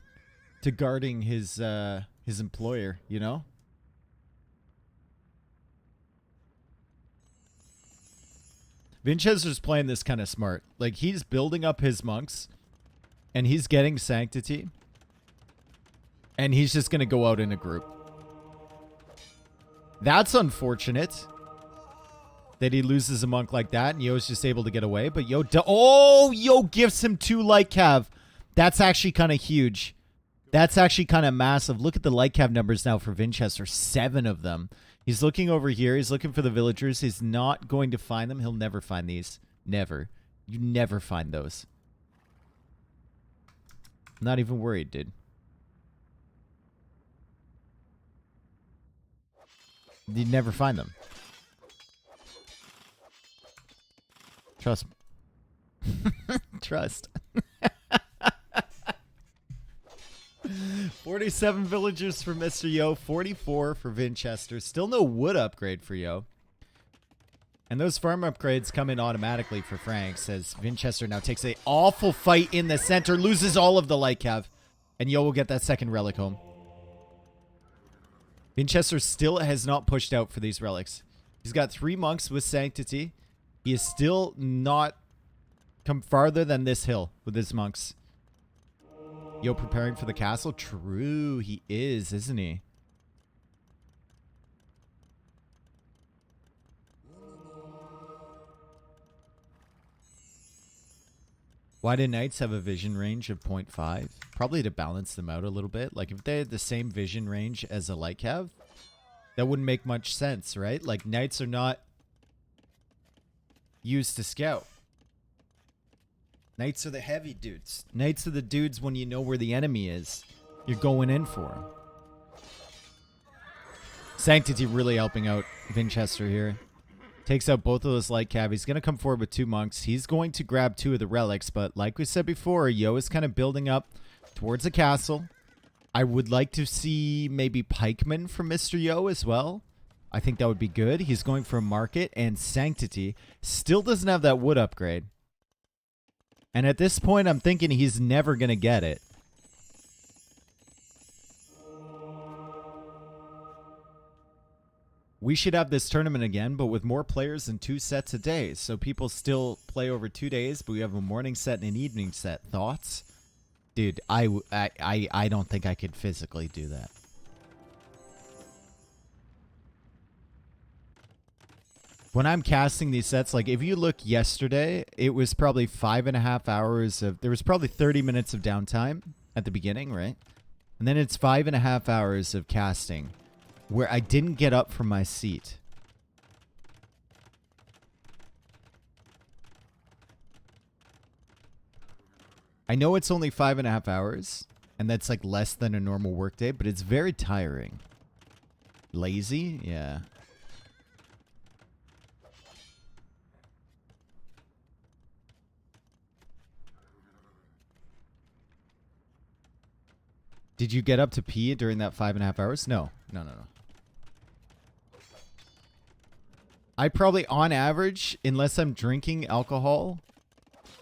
to guarding his employer, you know? Vinchester's playing this kind of smart. Like, he's building up his monks, and he's getting sanctity. And he's just going to go out in a group. That's unfortunate that he loses a monk like that and Yo's just able to get away. But Yo... Yo gives him 2 Light Cav. That's actually kind of huge. That's actually kind of massive. Look at the Light Cav numbers now for Vinchester. 7 of them. He's looking over here. He's looking for the villagers. He's not going to find them. He'll never find these. Never. You never find those. I'm not even worried, dude. You'd never find them. Trust me. Trust. 47 villagers for Mr. Yo. 44 for Vinchester. Still no wood upgrade for Yo. And those farm upgrades come in automatically for Franks as Vinchester now takes an awful fight in the center. Loses all of the Light Cav. And Yo will get that second relic home. Vinchester still has not pushed out for these relics. He's got 3 monks with sanctity. He has still not come farther than this hill with his monks. Yo, preparing for the castle? True, he is, isn't he? Why do knights have a vision range of 0.5? Probably to balance them out a little bit. Like, if they had the same vision range as a light cav, that wouldn't make much sense, right? Like, knights are not used to scout. Knights are the heavy dudes. Knights are the dudes when you know where the enemy is. You're going in for them. Sanctity really helping out Vinchester here. Takes out both of those light cav. He's going to come forward with 2 monks. He's going to grab 2 of the relics, but like we said before, Yo is kind of building up towards the castle. I would like to see maybe pikemen from Mr. Yo as well. I think that would be good. He's going for a market, and Sanctity still doesn't have that wood upgrade. And at this point, I'm thinking he's never going to get it. We should have this tournament again, but with more players and 2 sets a day. So people still play over 2 days, but we have a morning set and an evening set. Thoughts? Dude, I don't think I could physically do that. When I'm casting these sets, like if you look yesterday, it was probably 5.5 hours of... There was probably 30 minutes of downtime at the beginning, right? And then it's 5.5 hours of casting where I didn't get up from my seat. I know it's only 5.5 hours, and that's like less than a normal workday, but it's very tiring. Lazy? Yeah. Did you get up to pee during that 5.5 hours? No. No. I probably, on average, unless I'm drinking alcohol,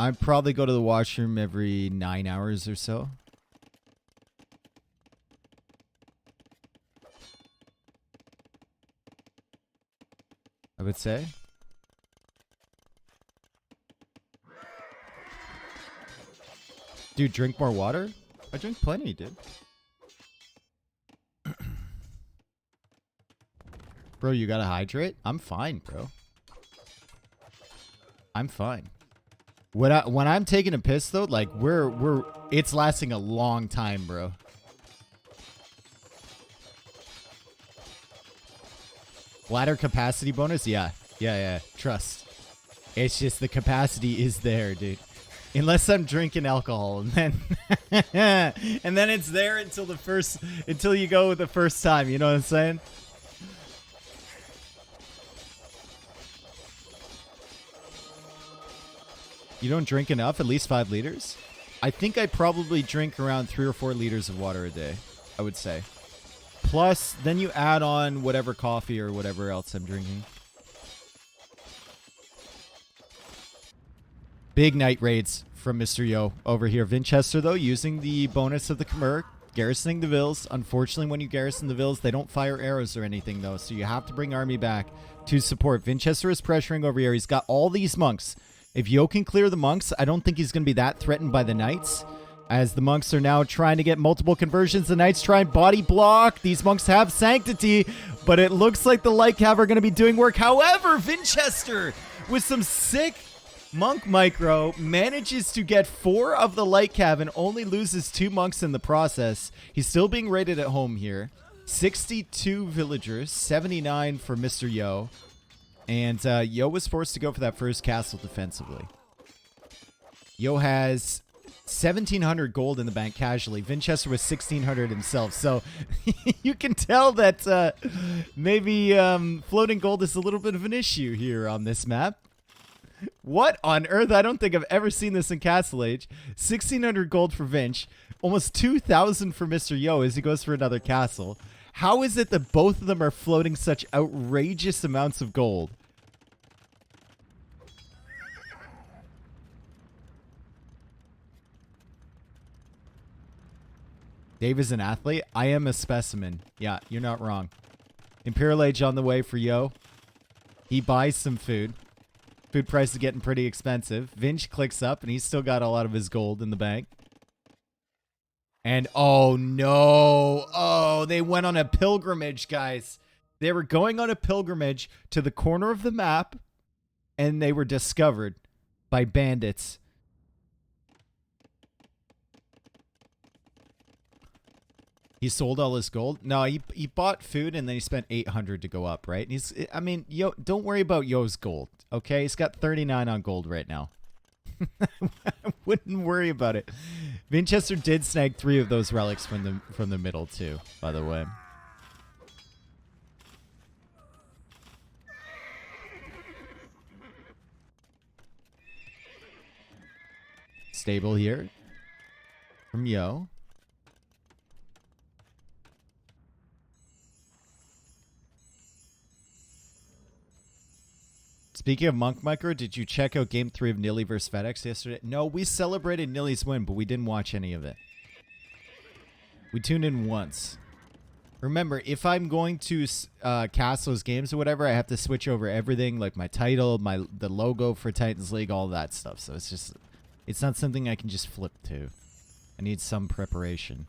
I'd probably go to the washroom every 9 hours or so. I would say. Dude, drink more water? I drink plenty, dude. Bro, you gotta hydrate? I'm fine, bro. I'm fine. When I'm taking a piss though, like it's lasting a long time, bro. Bladder capacity bonus? Yeah. Trust. It's just the capacity is there, dude. Unless I'm drinking alcohol, and then and then it's there until you go the first time, you know what I'm saying? You don't drink enough? At least 5 liters? I think I probably drink around 3 or 4 liters of water a day, I would say. Plus, then you add on whatever coffee or whatever else I'm drinking. Big night raids from Mr. Yo over here. Vinchester, though, using the bonus of the Khmer, garrisoning the vills. Unfortunately, when you garrison the vills, they don't fire arrows or anything, though, so you have to bring army back to support. Vinchester is pressuring over here. He's got all these monks. If Yo can clear the monks, I don't think he's going to be that threatened by the knights, as the monks are now trying to get multiple conversions. The knights try and body block. These monks have sanctity, but it looks like the light cav are going to be doing work. However, Vinchester, with some sick monk micro, manages to get 4 of the light cav and only loses 2 monks in the process. He's still being raided at home here. 62 villagers, 79 for Mr. Yo. And Yo was forced to go for that first castle defensively. Yo has 1,700 gold in the bank casually. Vinchester was 1,600 himself. So you can tell that maybe floating gold is a little bit of an issue here on this map. What on earth? I don't think I've ever seen this in Castle Age. 1,600 gold for Vinch. Almost 2,000 for Mr. Yo as he goes for another castle. How is it that both of them are floating such outrageous amounts of gold? Dave is an athlete. I am a specimen. Yeah, you're not wrong. Imperial Age on the way for Yo. He buys some food. Food price is getting pretty expensive. Vinch clicks up, and he's still got a lot of his gold in the bank. And oh no. Oh, they went on a pilgrimage, guys. They were going on a pilgrimage to the corner of the map, and they were discovered by bandits. He sold all his gold? No, he bought food and then he spent 800 to go up, right? And I mean, Yo, don't worry about Yo's gold, okay? He's got 39 on gold right now. I wouldn't worry about it. Vinchester did snag 3 of those relics from the middle too, by the way. Stable here from Yo. Speaking of Monk Micro, did you check out Game 3 of Nilly vs. FedEx yesterday? No, we celebrated Nilly's win, but we didn't watch any of it. We tuned in once. Remember, if I'm going to cast those games or whatever, I have to switch over everything, like my title, the logo for Titans League, all that stuff. So it's not something I can just flip to. I need some preparation.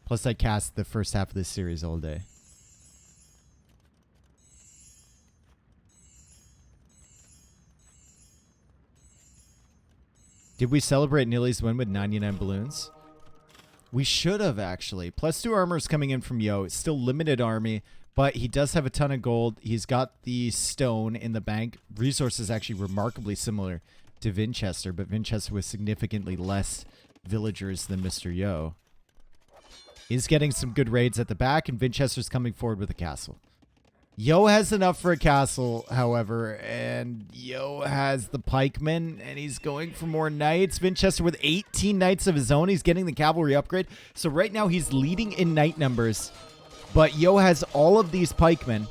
Plus, I cast the first half of this series all day. Did we celebrate Nilly's win with 99 balloons? We should have, actually. +2 armor is coming in from Yo. It's still limited army, but he does have a ton of gold. He's got the stone in the bank. Resources actually remarkably similar to Vinchester, but Vinchester with significantly less villagers than Mr. Yo. He's getting some good raids at the back, and Vinchester's coming forward with a castle. Yo has enough for a castle, however, and Yo has the pikemen, and he's going for more knights. Vinchester with 18 knights of his own. He's getting the cavalry upgrade. So right now he's leading in knight numbers, but Yo has all of these pikemen.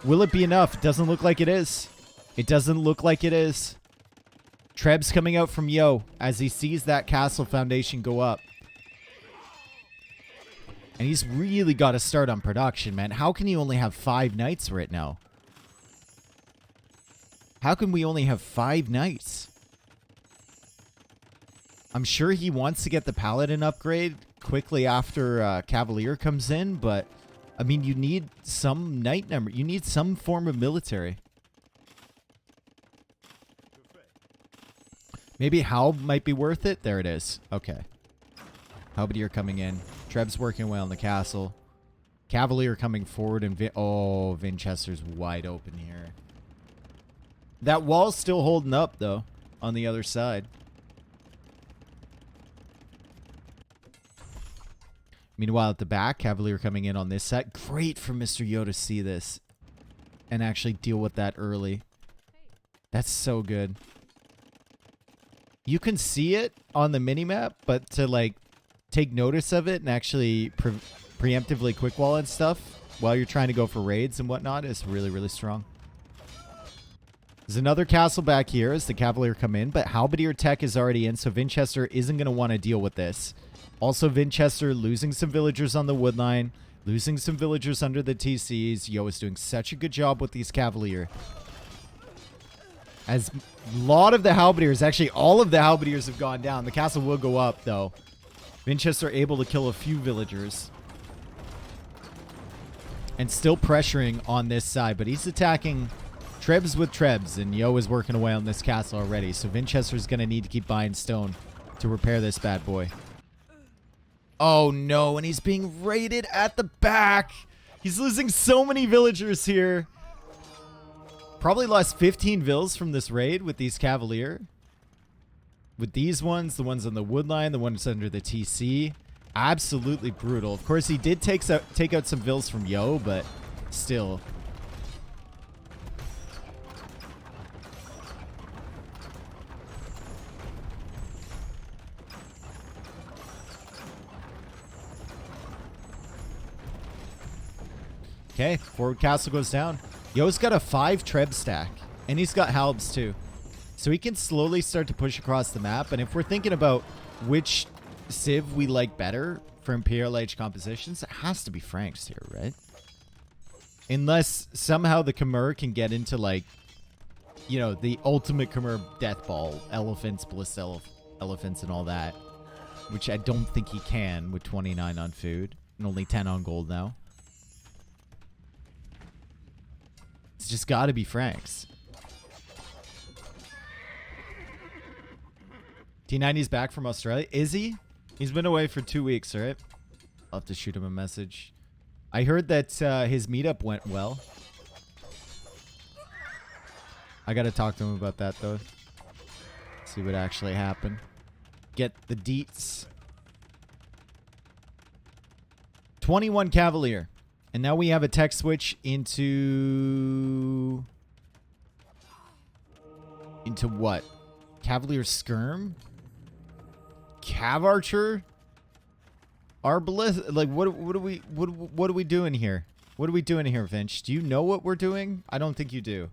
Will it be enough? It doesn't look like it is. It doesn't look like it is. Treb's coming out from Yo as he sees that castle foundation go up. And he's really got to start on production, man. How can he only have 5 knights right now? How can we only have 5 knights? I'm sure he wants to get the paladin upgrade quickly after Cavalier comes in, but I mean, you need some knight number. You need some form of military. Maybe Hal might be worth it. There it is. Okay. Halberdier coming in. Treb's working well in the castle. Cavalier coming forward, and Vinchester's wide open here. That wall's still holding up, though, on the other side. Meanwhile, at the back, Cavalier coming in on this set. Great for Mr. Yo to see this and actually deal with that early. That's so good. You can see it on the minimap, but to, like, take notice of it and actually preemptively quick wall and stuff while you're trying to go for raids and whatnot is really, really strong. There's another castle back here as the Cavalier come in, but Halberdier tech is already in, so Vinchester isn't going to want to deal with this. Also, Vinchester losing some villagers on the wood line, losing some villagers under the TCs. Yo is doing such a good job with these Cavalier. As a lot of the Halberdiers, actually all of the Halberdiers have gone down. The castle will go up, though. Vinchester able to kill a few villagers. And still pressuring on this side, but he's attacking Trebs with Trebs, and Yo is working away on this castle already, so Vinchester's going to need to keep buying stone to repair this bad boy. Oh no, and he's being raided at the back. He's losing so many villagers here. Probably lost 15 vills from this raid with these Cavalier. With these ones, the ones on the wood line, the ones under the TC. Absolutely brutal. Of course, he did take out some vills from Yo, but still. Okay, forward castle goes down. Yo's got a 5 Treb stack, and he's got Halbs too. So he can slowly start to push across the map, and if we're thinking about which Civ we like better for Imperial Age compositions, it has to be Franks here, right? Unless somehow the Khmer can get into, like, you know, the ultimate Khmer death ball, elephants, bliss elephants and all that. Which I don't think he can with 29 on food. And only 10 on gold now. It's just gotta be Franks. T90's back from Australia. Is he? He's been away for 2 weeks, right? I'll have to shoot him a message. I heard that his meetup went well. I gotta talk to him about that, though. See what actually happened. Get the deets. 21 Cavalier. And now we have a tech switch into... Into what? Cavalier Skirm? Cav Archer? Arbalist? Like, what are we doing here? What are we doing here, Vinch? Do you know what we're doing? I don't think you do.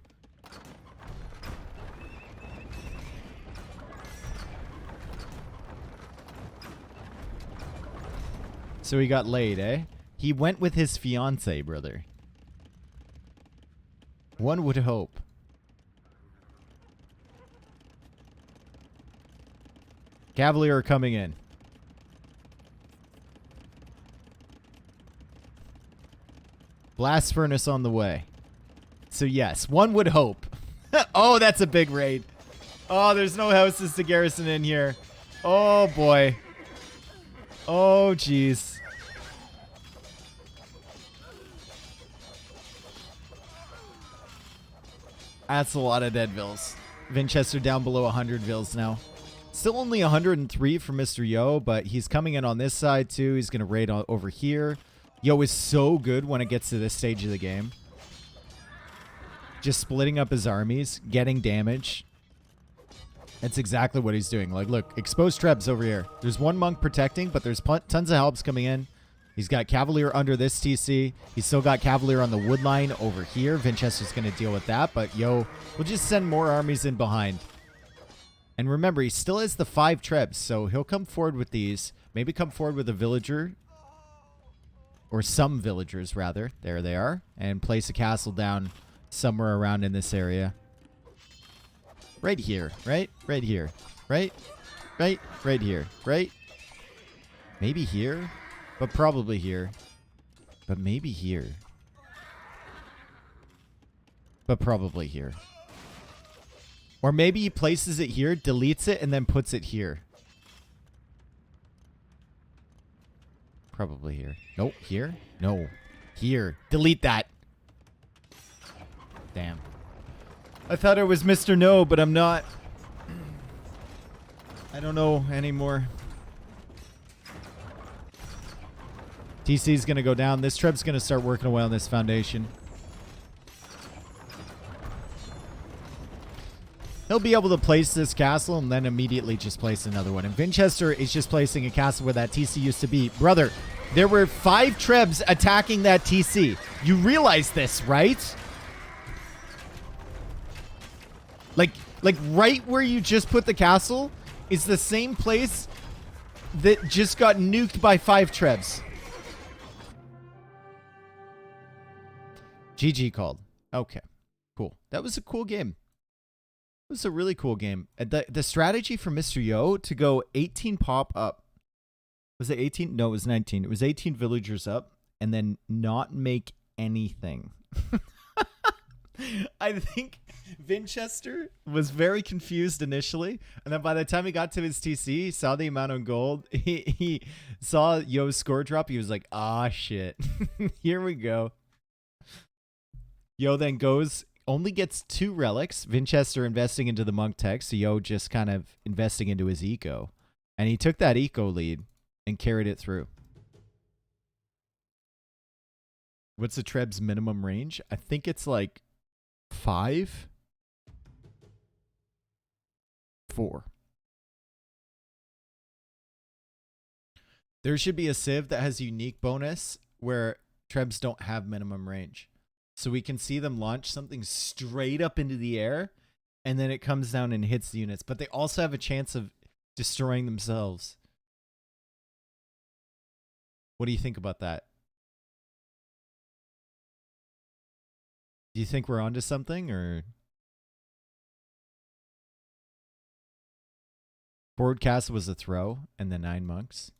So he got laid, eh? He went with his fiance, brother. One would hope. Cavalier are coming in. Blast furnace on the way. So yes, one would hope. Oh, that's a big raid. Oh, there's no houses to garrison in here. Oh, boy. Oh, jeez. That's a lot of dead vills. Vinchester down below 100 vills now. Still only 103 for Mr. Yo, but he's coming in on this side too. He's going to raid over here. Yo is so good when it gets to this stage of the game. Just splitting up his armies, getting damage. That's exactly what he's doing. Like, look, exposed Trebs over here. There's one monk protecting, but there's tons of helps coming in. He's got Cavalier under this TC. He's still got Cavalier on the wood line over here. Vinchester's going to deal with that, but Yo, we'll just send more armies in behind. And remember, he still has the 5 Trebs, so he'll come forward with these. Maybe come forward with a villager. Or some villagers, rather. There they are. And place a castle down somewhere around in this area. Right here, right? Right here. Right? Right? Right here. Right? Maybe here? But probably here. But maybe here. But probably here. Or maybe he places it here, deletes it, and then puts it here. Probably here. Nope. Here? No. Here. Delete that. Damn. I thought it was Mr. No, but I'm not. I don't know anymore. TC's going to go down. This Treb's going to start working away on this foundation. He'll be able to place this castle and then immediately just place another one. And Vinchester is just placing a castle where that TC used to be. Brother, there were 5 Trebs attacking that TC. You realize this, right? Like right where you just put the castle is the same place that just got nuked by 5 Trebs. GG called. Okay, cool. That was a cool game. It was a really cool game. The strategy for Mr. Yo to go 18 pop up. Was it 18? No, it was 19. It was 18 villagers up and then not make anything. I think Vinchester was very confused initially. And then by the time he got to his TC, he saw the amount of gold. He saw Yo's score drop. He was like, ah, shit. Here we go. Yo then goes... Only gets 2 relics. Vinchester investing into the monk tech. So Yo just kind of investing into his eco. And he took that eco lead and carried it through. What's the Treb's minimum range? I think it's like 5? 4. There should be a civ that has unique bonus where Trebs don't have minimum range. So we can see them launch something straight up into the air, and then it comes down and hits the units. But they also have a chance of destroying themselves. What do you think about that? Do you think we're onto something, or... Board castle was a throw, and the 9 monks.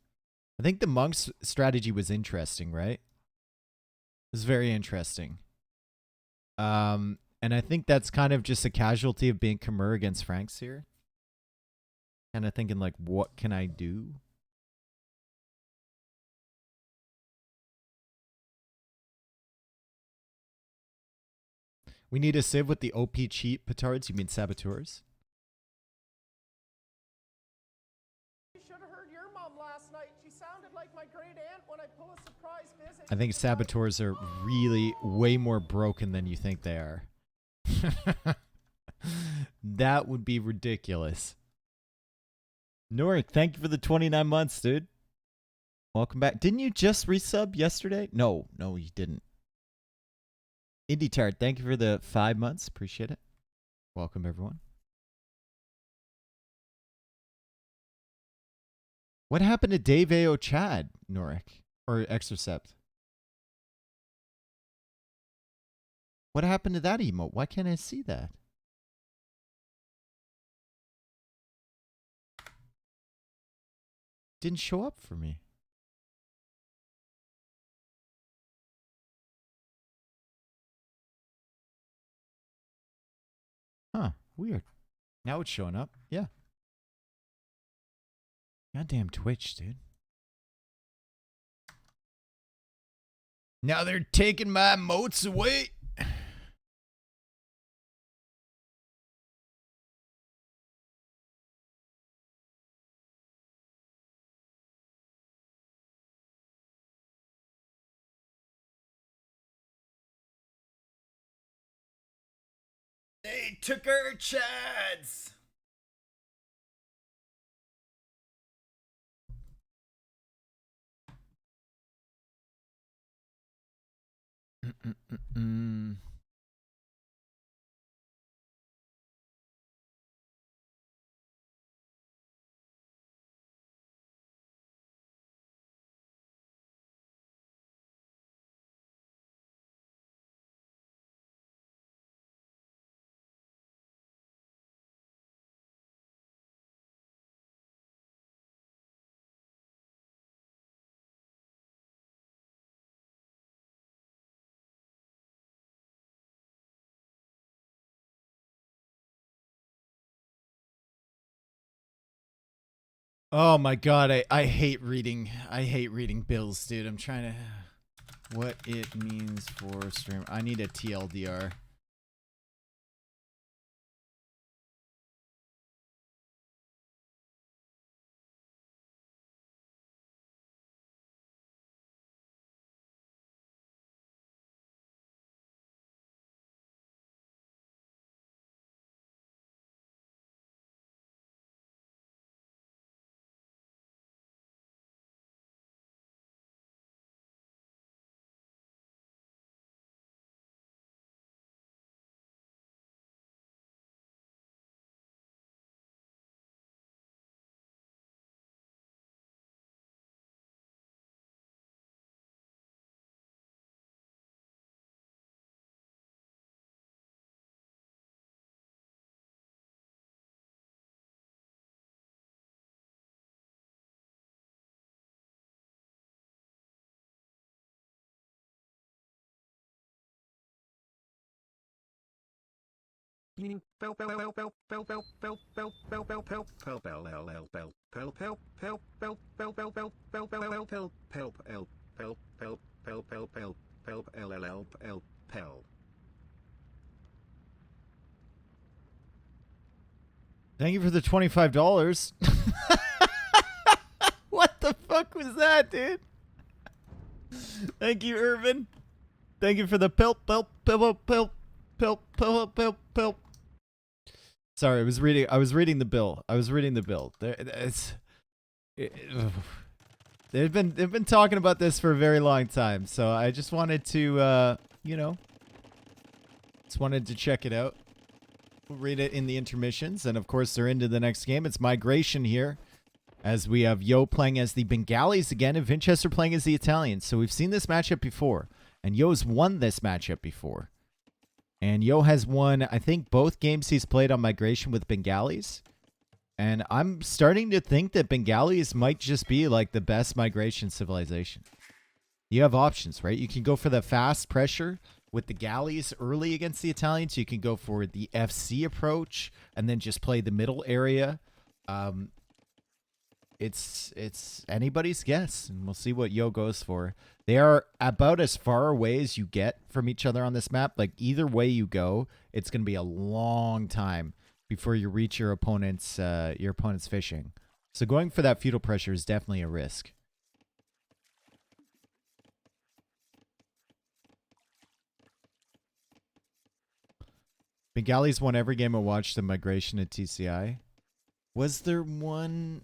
I think the monks strategy was interesting, right? It was very interesting. And I think that's kind of just a casualty of being Khmer against Franks here. Kind of thinking like, what can I do? We need a civ with the OP cheat petards. You mean saboteurs? You should have heard your mom last night. She sounded like my great aunt when I pull a surprise visit. I think saboteurs are really way more broken than you think they are. That would be ridiculous. Norik, thank you for the 29 months, dude. Welcome back. Didn't you just resub yesterday? No, you didn't. Indie Tart, thank you for the 5 months. Appreciate it. Welcome, everyone. What happened to Dave A.O. Chad, Norik? Or Exorcept? What happened to that emote? Why can't I see that? Didn't show up for me. Huh, weird. Now it's showing up. Yeah. Goddamn Twitch, dude. Now they're taking my moats away. They took our chads. Oh my god, I hate reading. I hate reading bills, dude. I'm trying to... What it means for stream. I need a TLDR. Thank you for the $25. What the fuck was that, dude? Thank you, Irvin. Thank you for the pelp. Sorry, I was reading the bill. They've been talking about this for a very long time, so I just wanted to just wanted to check it out. We'll read it in the intermissions, and of course they're into the next game. It's migration here, as we have Yo playing as the Bengalis again, and Vinchester playing as the Italians. So we've seen this matchup before, and Yo's won this matchup before. And Yo has won, I think, both games he's played on migration with Bengalis. And I'm starting to think that Bengalis might just be like the best migration civilization. You have options, right? You can go for the fast pressure with the galleys early against the Italians. You can go for the FC approach and then just play the middle area. It's anybody's guess, and we'll see what Yo goes for. They are about as far away as you get from each other on this map. Like, either way you go, it's going to be a long time before you reach your opponent's fishing. So going for that feudal pressure is definitely a risk. Bengalis won every game I watched the migration at TCI. Was there one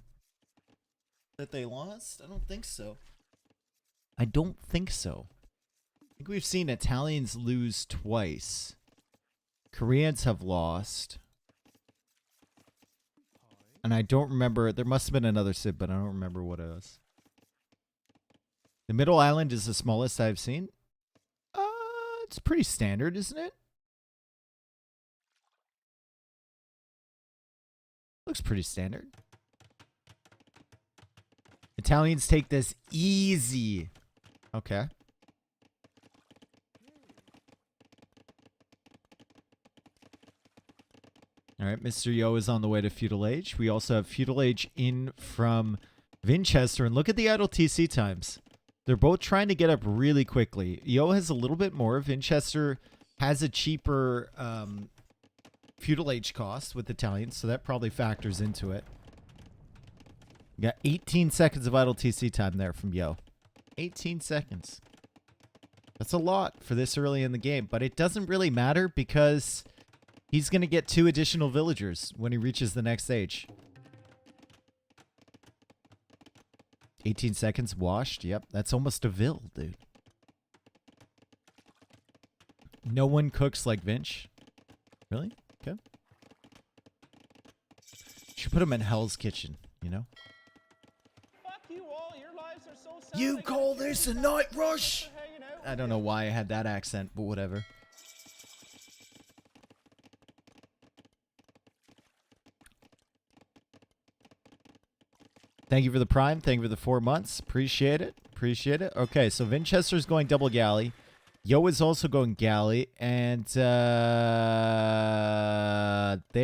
that they lost? I don't think so. I don't think so. I think we've seen Italians lose twice. Koreans have lost. And I don't remember. There must have been another Civ, but I don't remember what it was. The middle island is the smallest I've seen. It's pretty standard, isn't it? Looks pretty standard. Italians take this easy. Okay. All right, Mr. Yo is on the way to Feudal Age. We also have Feudal Age in from Vinchester. And look at the idle TC times. They're both trying to get up really quickly. Yo has a little bit more. Vinchester has a cheaper Feudal Age cost with Italians, so that probably factors into it. You got 18 seconds of idle TC time there from Yo. 18 seconds. That's a lot for this early in the game, but it doesn't really matter because he's going to get 2 additional villagers when he reaches the next stage. 18 seconds washed. Yep, that's almost a vill, dude. No one cooks like Vinch. Really? Okay. Should put him in Hell's Kitchen, you know? Fuck you all. Your lives are so sad. You call this a night rush? I don't know why I had that accent, but whatever. Thank you for the prime. Thank you for the 4 months. Appreciate it. Appreciate it. Okay, so Vinchester's going double galley. Yo is also going galley. And they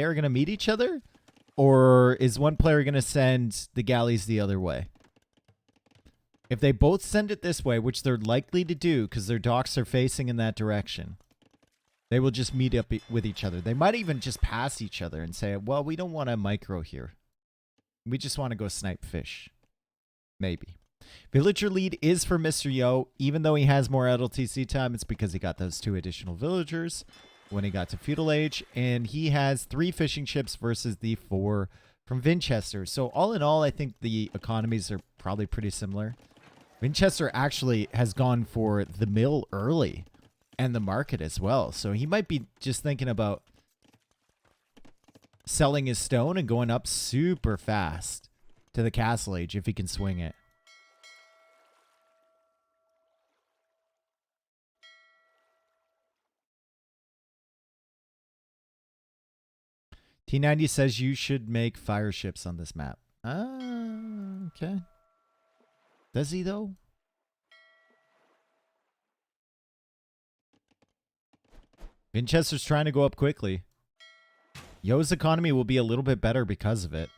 are going to meet each other? Or is one player going to send the galleys the other way? If they both send it this way, which they're likely to do because their docks are facing in that direction, they will just meet up with each other. They might even just pass each other and say, well, we don't want a micro here. We just want to go snipe fish. Maybe. Villager lead is for Mr. Yo. Even though he has more LTC time, it's because he got those 2 additional villagers when he got to Feudal Age. And he has 3 fishing ships versus the 4 from Vinchester. So all in all, I think the economies are probably pretty similar. Vinchester actually has gone for the mill early and the market as well. So he might be just thinking about selling his stone and going up super fast to the Castle Age if he can swing it. T90 says you should make fire ships on this map. Okay. Does he though? Vinchester's trying to go up quickly. Yo's economy will be a little bit better because of it.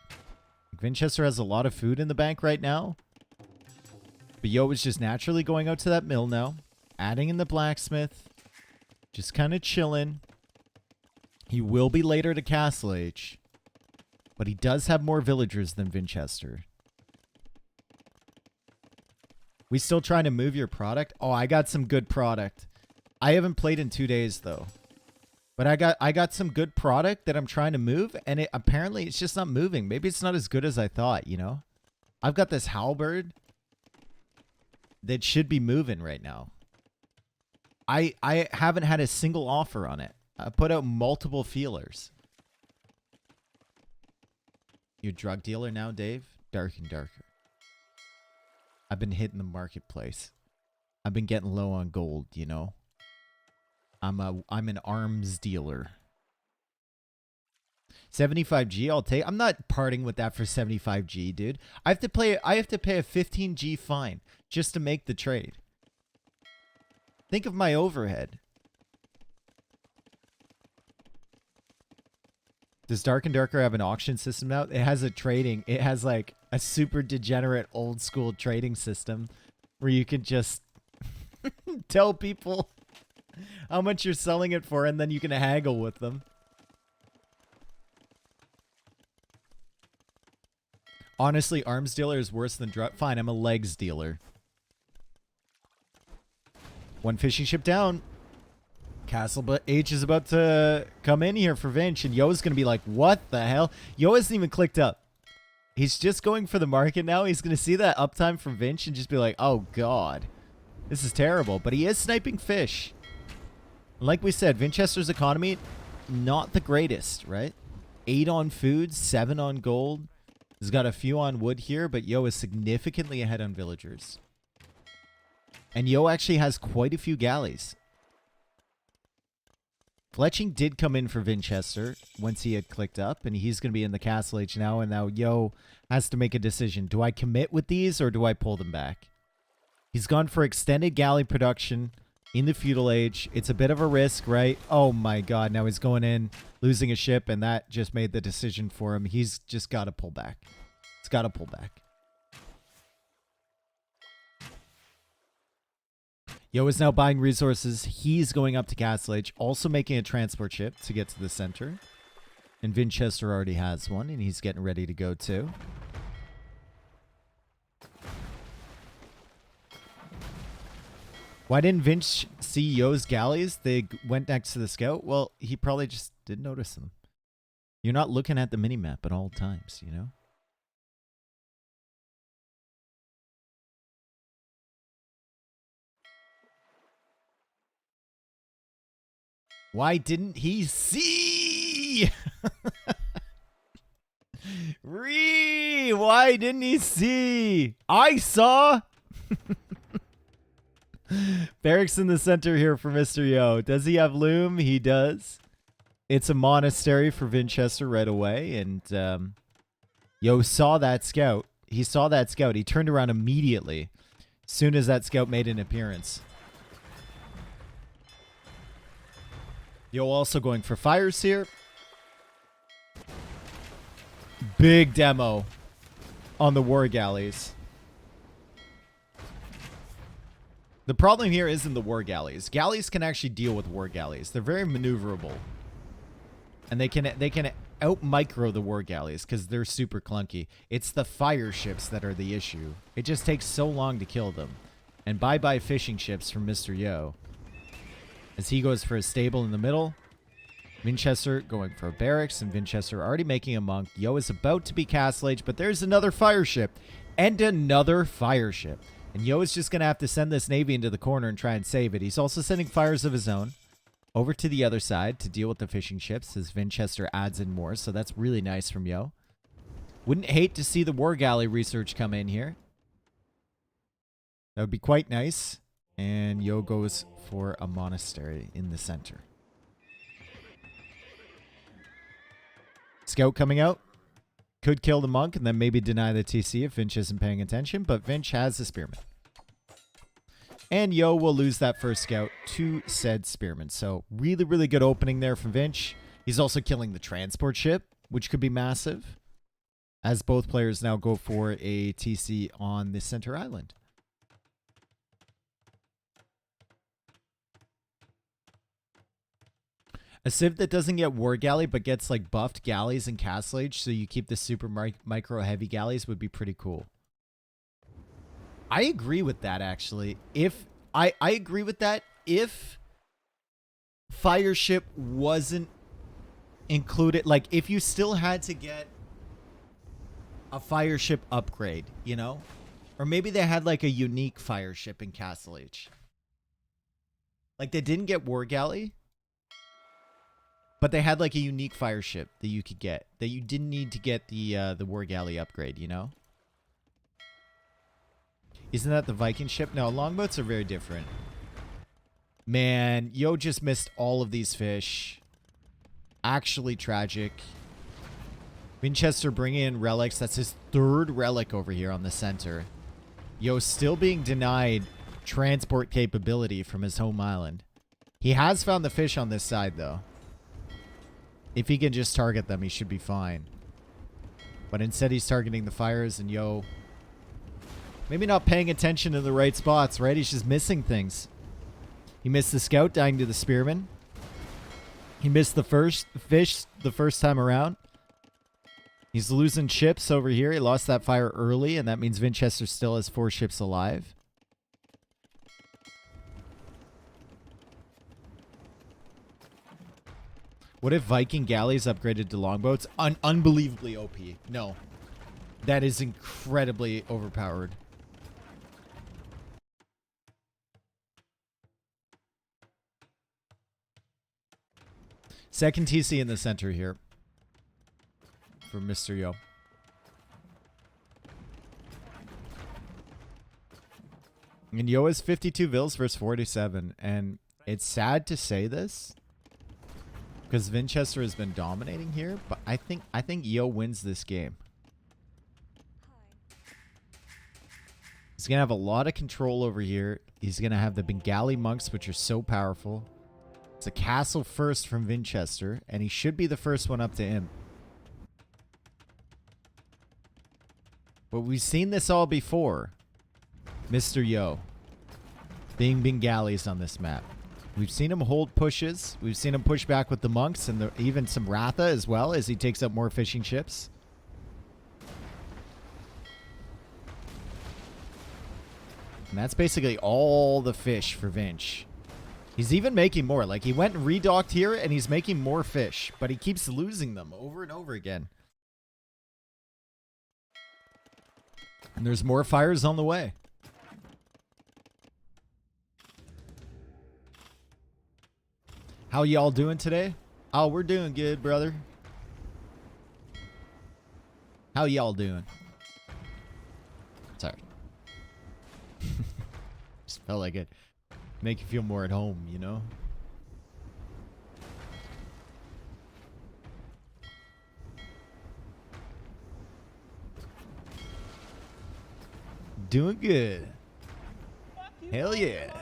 Vinchester has a lot of food in the bank right now. But Yo is just naturally going out to that mill now. Adding in the blacksmith. Just kind of chilling. He will be later to Castle Age. But he does have more villagers than Vinchester. We still trying to move your product? Oh, I got some good product. I haven't played in 2 days though. But I got some good product that I'm trying to move, and apparently it's just not moving. Maybe it's not as good as I thought, you know? I've got this halberd that should be moving right now. I haven't had a single offer on it. I put out multiple feelers. You a drug dealer now, Dave? Dark and darker. I've been hitting the marketplace. I've been getting low on gold, you know? I'm an arms dealer. 75G, I'll take. I'm not parting with that for 75G, dude. I have to pay a 15G fine just to make the trade. Think of my overhead. Does Dark and Darker have an auction system now? It has a trading. It has like a super degenerate old school trading system where you can just tell people how much you're selling it for and then you can haggle with them. Honestly, arms dealer is worse than drug. Fine, I'm a legs dealer. One fishing ship down. Castle but H is about to come in here for Vinch, and Yo's going to be like, what the hell? Yo hasn't even clicked up. He's just going for the market now. He's going to see that uptime from Vinch and just be like, oh, God. This is terrible. But he is sniping fish. Like we said, Vinchester's economy, not the greatest, right? 8 on food, 7 on gold. He's got a few on wood here, but Yo is significantly ahead on villagers. And Yo actually has quite a few galleys. Fletching did come in for Vinchester once he had clicked up, and he's going to be in the Castle Age now, and now Yo has to make a decision. Do I commit with these, or do I pull them back? He's gone for extended galley production in the feudal age. It's a bit of a risk, right? Oh my god, now he's going in, losing a ship, and that just made the decision for him. He's just got to pull back. He's got to pull back. Yo is now buying resources. He's going up to Castle Age, also making a transport ship to get to the center. And Vinchester already has one, and he's getting ready to go too. Why didn't Vinch see Yo's galleys? They went next to the scout? Well, he probably just didn't notice them. You're not looking at the minimap at all times, you know? Why didn't he see? Why didn't he see? I saw. Barracks in the center here for Mr. Yo. Does he have loom? He does. It's a monastery for Vinchester right away. And Yo saw that scout. He saw that scout. He turned around immediately as soon as that scout made an appearance. Yo also going for fires here. Big demo on the war galleys. The problem here isn't the war galleys. Galleys can actually deal with war galleys. They're very maneuverable. And they can out micro the war galleys because they're super clunky. It's the fire ships that are the issue. It just takes so long to kill them. And bye-bye fishing ships from Mr. Yo. As he goes for a stable in the middle. Vinchester going for a barracks, and Vinchester already making a monk. Yo is about to be Castle Age, but there's another fire ship. And another fire ship. And Yo is just going to have to send this navy into the corner and try and save it. He's also sending fires of his own over to the other side to deal with the fishing ships as Vinchester adds in more. So that's really nice from Yo. Wouldn't hate to see the war galley research come in here. That would be quite nice. And Yo goes for a monastery in the center. Scout coming out. Could kill the monk and then maybe deny the TC if Vinch isn't paying attention. But Vinch has the spearman. And Yo will lose that first scout to said spearman. So really, really good opening there from Vinch. He's also killing the transport ship, which could be massive. As both players now go for a TC on the center island. A civ that doesn't get war galley but gets like buffed galleys and Castle Age, so you keep the super micro heavy galleys would be pretty cool. I agree with that actually. If I agree with that if fire ship wasn't included, like if you still had to get a fire ship upgrade, you know? Or maybe they had like a unique fire ship in Castle Age. Like they didn't get war galley. But they had like a unique fire ship that you could get. That you didn't need to get the war galley upgrade, you know? Isn't that the Viking ship? No, longboats are very different. Man, Yo just missed all of these fish. Actually tragic. Vinchester bringing in relics. That's his third relic over here on the center. Yo, still being denied transport capability from his home island. He has found the fish on this side, though. If he can just target them, he should be fine. But instead, he's targeting the fires, and yo, maybe not paying attention to the right spots, right? He's just missing things. He missed the scout dying to the spearman. He missed the first fish the first time around. He's losing ships over here. He lost that fire early, and that means Vinchester still has 4 ships alive. What if Viking galleys upgraded to longboats? Unbelievably OP. No. That is incredibly overpowered. Second TC in the center here for Mr. Yo. And Yo is 52 vills versus 47. And it's sad to say this, because Vinchester has been dominating here, but I think Yo wins this game. He's going to have a lot of control over here. He's going to have the Bengali monks, which are so powerful. It's a castle first from Vinchester, and he should be the first one up to him. But we've seen this all before. Mr. Yo being Bengalis on this map. We've seen him hold pushes. We've seen him push back with the monks and even some Ratha as well as he takes up more fishing ships. And that's basically all the fish for Vinch. He's even making more. Like, he went and redocked here, and he's making more fish. But he keeps losing them over and over again. And there's more fires on the way. How y'all doing today? Oh, we're doing good, brother. How y'all doing? Sorry. Just felt like it. Make you feel more at home, you know? Doing good. Hell yeah.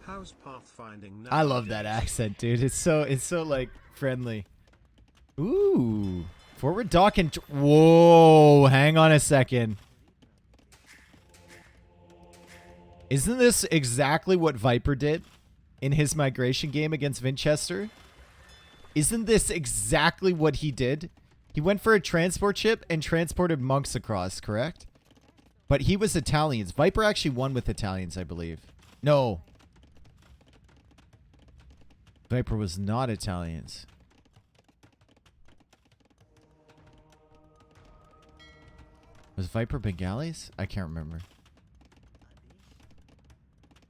How's pathfinding now? I love that accent, dude. It's so like friendly. Ooh. Forward dock and whoa, hang on a second. Isn't this exactly what Viper did in his migration game against Vinchester? Isn't this exactly what he did? He went for a transport ship and transported monks across, correct? But he was Italians. Viper actually won with Italians, I believe. No. Viper was not Italians. Was Viper Bengalis? I can't remember.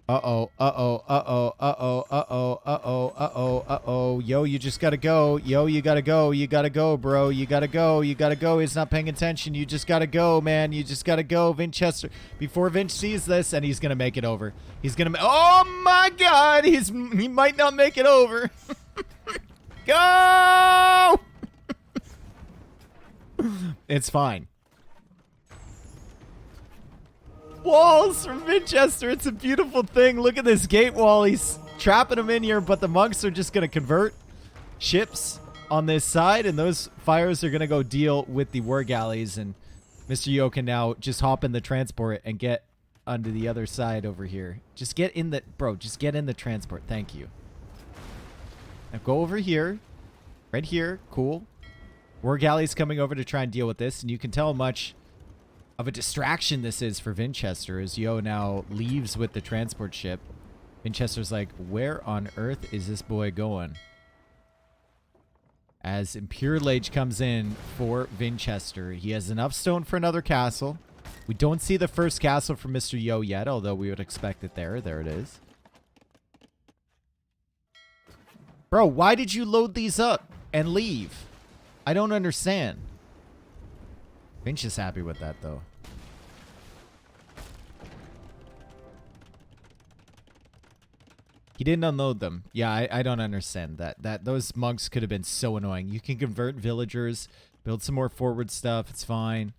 Uh-oh, uh-oh, uh-oh, uh-oh, uh-oh, uh-oh, uh-oh, uh-oh. Yo, you just gotta go. Yo, you gotta go. You gotta go, bro. You gotta go. You gotta go. He's not paying attention. You just gotta go, man. You just gotta go. Vinchester. Before Vinch sees this, and he's gonna make it over. He's gonna... Oh, my God! He might not make it over. Go! It's fine. Walls from Vinchester. It's a beautiful thing. Look at this gate wall. He's trapping them in here, but the monks are just going to convert ships on this side, and those fires are going to go deal with the war galleys, and Mr. Yo can now just hop in the transport and get onto the other side over here. Just get in the... Bro, just get in the transport. Thank you. Now go over here. Right here. Cool. War galleys coming over to try and deal with this, and you can tell how much of a distraction this is for Vinchester as Yo now leaves with the transport ship. Vinchester's like, where on earth is this boy going? As Imperial Age comes in for Vinchester. He has enough stone for another castle. We don't see the first castle from Mr. Yo yet, although we would expect it there. There it is. Bro, why did you load these up and leave? I don't understand. Vinch is happy with that, though. He didn't unload them. Yeah, I don't understand that. Those monks could have been so annoying. You can convert villagers, build some more forward stuff. It's fine.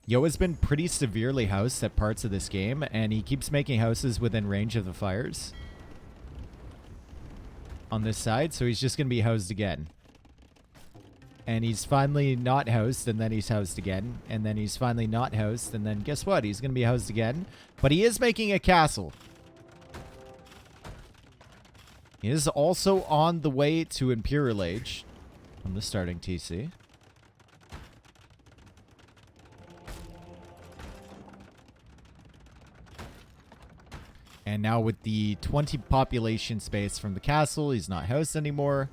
Yo has been pretty severely housed at parts of this game, and he keeps making houses within range of the fires on this side, so he's just going to be housed again. And he's finally not housed, and then he's housed again, and then he's finally not housed, and then guess what? He's going to be housed again, but he is making a castle. He is also on the way to Imperial Age from the starting TC. And now with the 20 population space from the castle, he's not housed anymore.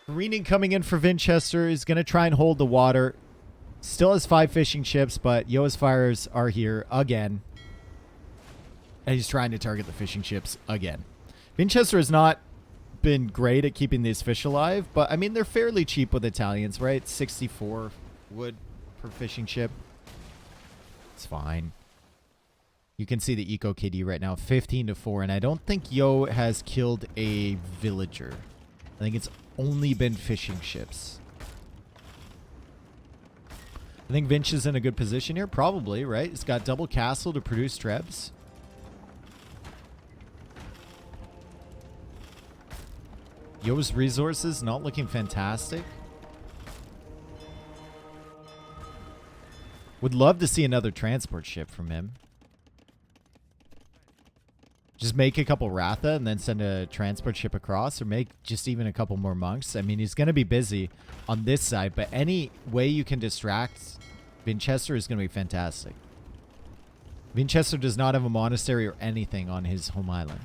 Marine coming in for Vinchester is going to try and hold the water. Still has 5 fishing ships, but Yoa's fires are here again. And he's trying to target the fishing ships again. Vinchester has not been great at keeping these fish alive, but I mean, they're fairly cheap with Italians, right? 64 wood per fishing ship. It's fine. You can see the Eco KD right now, 15-4, and I don't think Yo has killed a villager. I think it's only been fishing ships. I think Vinch is in a good position here, probably, right? He's got double castle to produce trebs. Yo's resources not looking fantastic. Would love to see another transport ship from him. Just make a couple Ratha and then send a transport ship across, or make just even a couple more monks. I mean, he's going to be busy on this side, but any way you can distract Vinchester is going to be fantastic. Vinchester does not have a monastery or anything on his home island.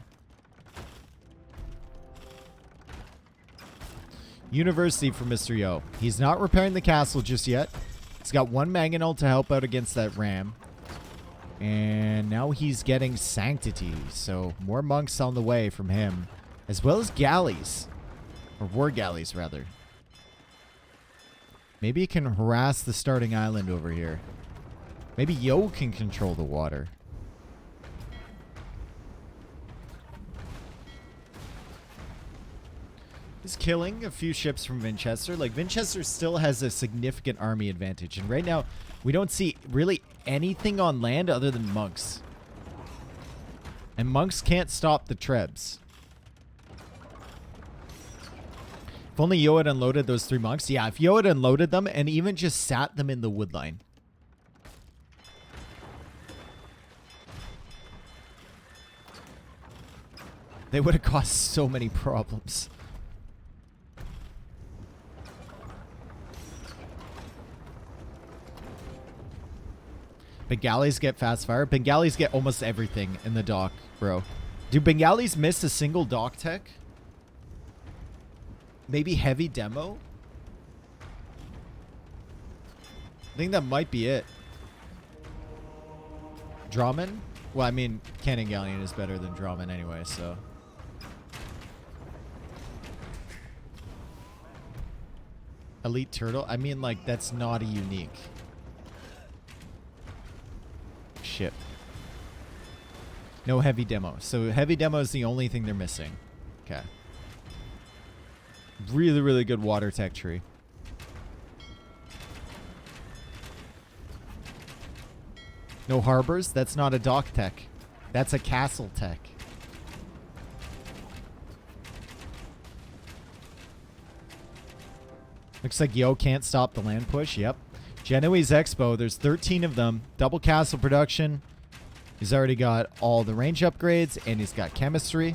University for Mr. Yo. He's not repairing the castle just yet. He's got one mangonel to help out against that ram. And now he's getting sanctity. So more monks on the way from him. As well as galleys. Or war galleys, rather. Maybe he can harass the starting island over here. Maybe Yo can control the water. He's killing a few ships from Vinchester. Like, Vinchester still has a significant army advantage. And right now, we don't see really anything on land other than monks. And monks can't stop the trebs. If only Yo had unloaded those 3 monks. Yeah, if Yo had unloaded them and even just sat them in the wood line. They would have caused so many problems. Bengalis get fast fire. Bengalis get almost everything in the dock, bro. Do Bengalis miss a single dock tech? Maybe heavy demo? I think that might be it. Drawman? Well, I mean, Cannon Galleon is better than Drawman anyway, so. Elite Turtle? I mean, like, that's not a unique ship. No heavy demo. So heavy demo is the only thing they're missing. Okay. Really, really good water tech tree. No harbors? That's not a dock tech. That's a castle tech. Looks like Yo can't stop the land push. Yep. Genoese Expo. There's 13 of them. Double castle production. He's already got all the range upgrades, and he's got chemistry.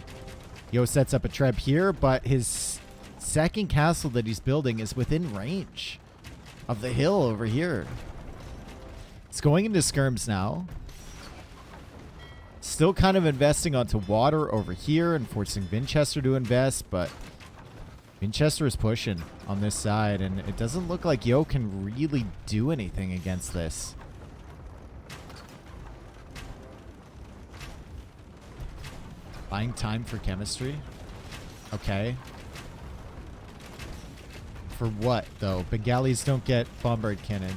Yo sets up a treb here, but his second castle that he's building is within range of the hill over here. It's going into skirms now. Still kind of investing onto water over here and forcing Vinchester to invest, but Vinchester is pushing on this side, and it doesn't look like Yo can really do anything against this. Buying time for chemistry? Okay. For what, though? Bengalis don't get bombard cannon.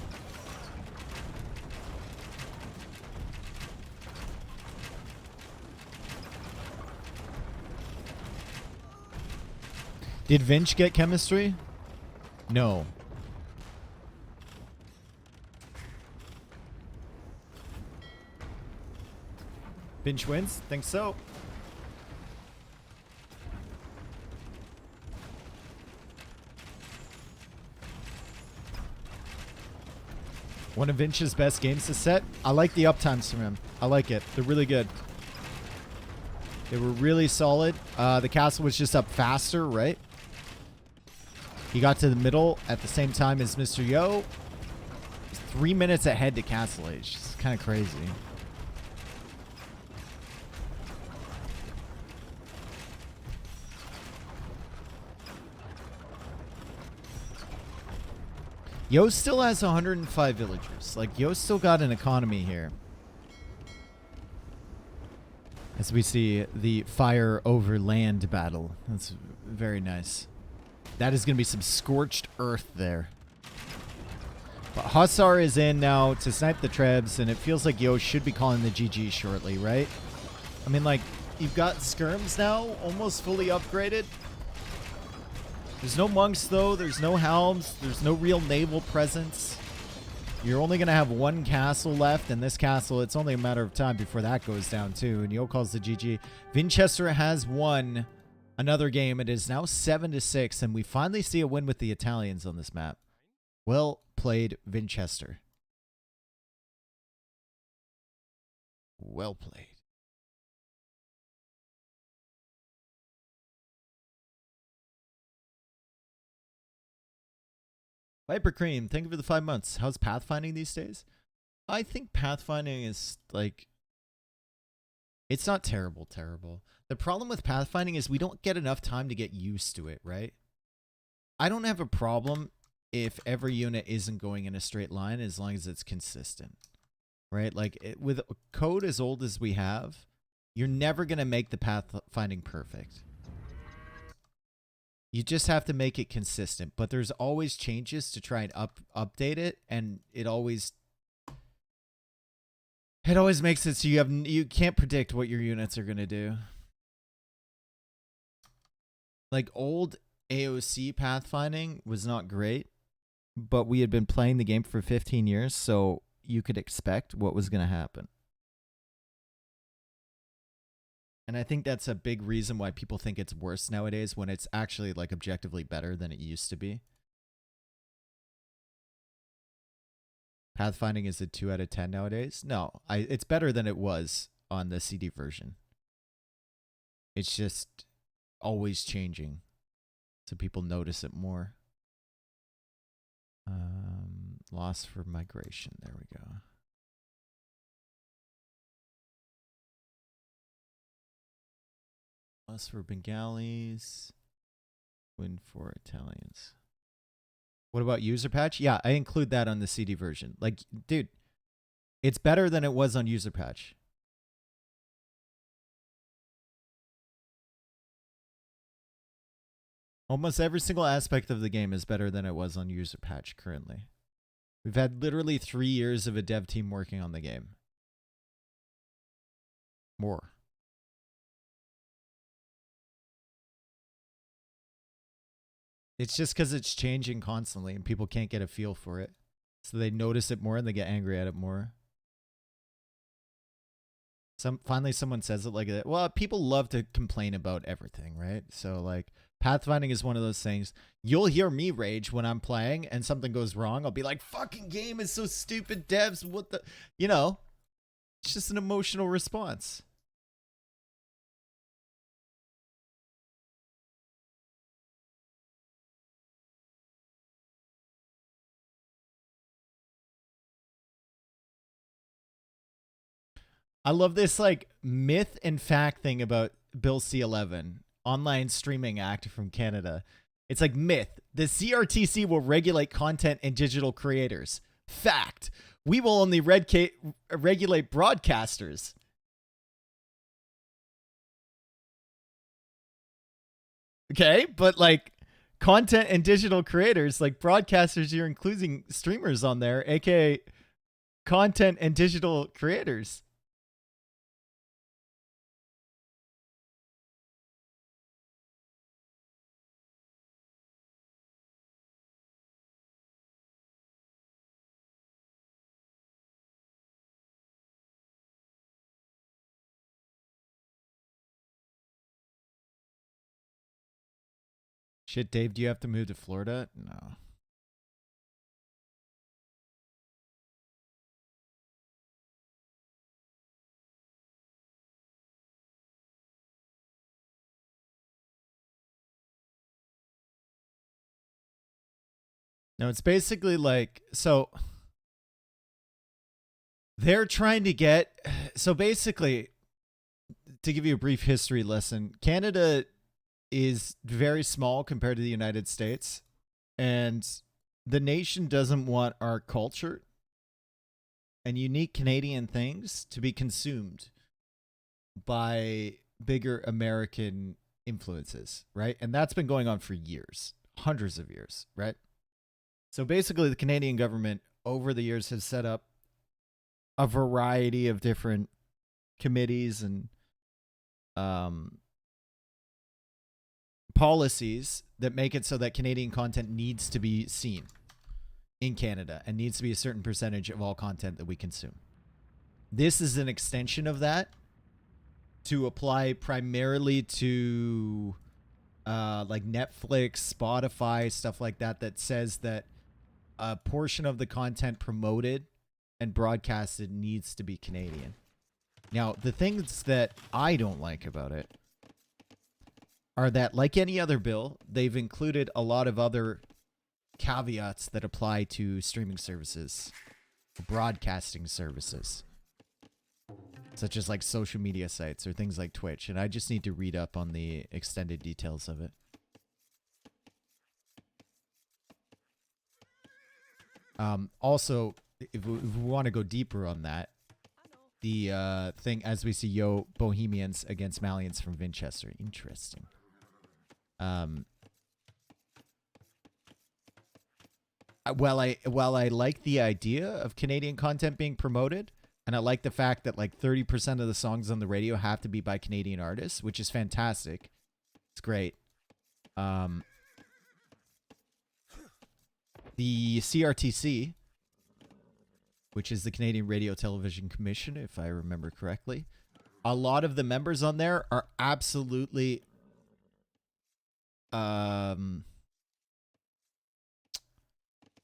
Did Vinch get chemistry? No. Vinch wins? Think so. One of Vinch's best games to set. I like the uptimes from him. I like it. They're really good. They were really solid. The castle was just up faster, right? He got to the middle at the same time as Mr. Yo. He's 3 minutes ahead to castle age. It's kind of crazy. Yo still has 105 villagers. Like, Yo still got an economy here. As we see the fire over land battle. That's very nice. That is going to be some scorched earth there. But Hussar is in now to snipe the trebs, and it feels like Yo should be calling the GG shortly, right? I mean, like, you've got skirms now, almost fully upgraded. There's no monks, though. There's no helms. There's no real naval presence. You're only going to have one castle left, and this castle, it's only a matter of time before that goes down, too. And Yo calls the GG. Vinchester has won another game. It is now 7-6, and we finally see a win with the Italians on this map. Well played, Vinchester. Well played. Viper Cream, thank you for the 5 months. How's pathfinding these days? I think pathfinding is, like, it's not terrible. The problem with pathfinding is we don't get enough time to get used to it, right? I don't have a problem if every unit isn't going in a straight line as long as it's consistent, right? Like, with code as old as we have, you're never going to make the pathfinding perfect. You just have to make it consistent, but there's always changes to try and update it, and it always makes it so you can't predict what your units are going to do. Like, old AOC pathfinding was not great, but we had been playing the game for 15 years, so you could expect what was going to happen. And I think that's a big reason why people think it's worse nowadays when it's actually, like, objectively better than it used to be. Pathfinding is a 2 out of 10 nowadays. No, it's better than it was on the CD version. It's just always changing, so people notice it more. Loss for migration. There we go. Loss for Bengalis. Win for Italians. What about user patch? Yeah, I include that on the CD version. Like, dude, it's better than it was on user patch. Almost every single aspect of the game is better than it was on user patch currently. We've had literally 3 years of a dev team working on the game. More. It's just because it's changing constantly and people can't get a feel for it. So they notice it more and they get angry at it more. Finally someone says it like that. Well, people love to complain about everything, right? So, like, pathfinding is one of those things. You'll hear me rage when I'm playing and something goes wrong. I'll be like, fucking game is so stupid, devs. What the... You know, it's just an emotional response. I love this, like, myth and fact thing about Bill C-11, online streaming act from Canada. It's like, myth, the CRTC will regulate content and digital creators. Fact, we will only regulate broadcasters. Okay, but, like, content and digital creators, like broadcasters, you're including streamers on there, aka content and digital creators. Shit, Dave, do you have to move to Florida? No. No, it's basically like, so they're trying to get, so basically, to give you a brief history lesson, Canada is very small compared to the United States, and the nation doesn't want our culture and unique Canadian things to be consumed by bigger American influences, right? And that's been going on for years, hundreds of years, right? So basically, the Canadian government over the years has set up a variety of different committees and policies that make it so that Canadian content needs to be seen in Canada and needs to be a certain percentage of all content that we consume. This is an extension of that to apply primarily to like Netflix, Spotify, stuff like that, that says that a portion of the content promoted and broadcasted needs to be Canadian. Now, the things that I don't like about it are that, like any other bill, they've included a lot of other caveats that apply to streaming services, broadcasting services, such as like social media sites or things like Twitch. And I just need to read up on the extended details of it. Also, if we want to go deeper on that, the thing, as we see, Bohemians against Malians from Vinchester. Interesting. While I like the idea of Canadian content being promoted, and I like the fact that like 30% of the songs on the radio have to be by Canadian artists, which is fantastic. It's great. The CRTC, which is the Canadian Radio Television Commission, if I remember correctly, a lot of the members on there are absolutely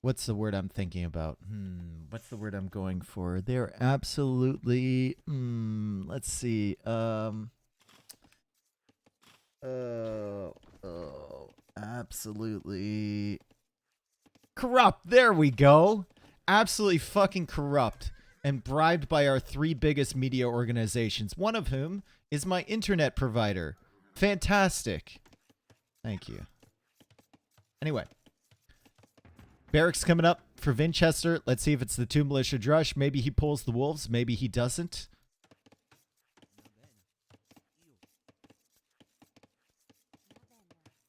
what's the word I'm thinking about? What's the word I'm going for? They're absolutely let's see. Absolutely corrupt. There we go. Absolutely fucking corrupt and bribed by our three biggest media organizations, one of whom is my internet provider. Fantastic. Thank you. Anyway, barracks coming up for Vinchester. Let's see if it's the two militia drush. Maybe he pulls the wolves. Maybe he doesn't.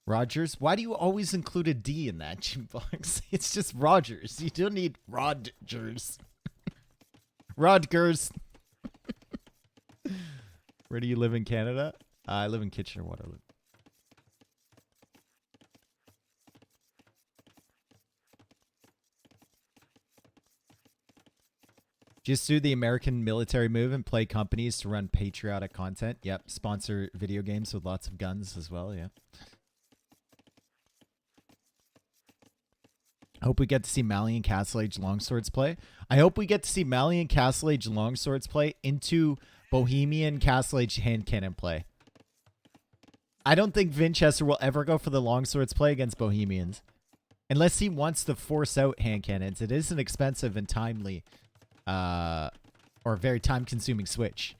Rogers. Why do you always include a D in that, Jimbox? It's just Rogers. You don't need Rodgers. Rodgers. Where do you live in Canada? I live in Kitchener-Waterloo. Just do the American military move and play companies to run patriotic content. Yep. Sponsor video games with lots of guns as well. Yeah. I hope we get to see Malian Castle Age longswords play. I hope we get to see Malian Castle Age longswords play into Bohemian Castle Age hand cannon play. I don't think Vinchester will ever go for the longswords play against Bohemians. Unless he wants to force out hand cannons. It is an expensive and timely or very time-consuming switch.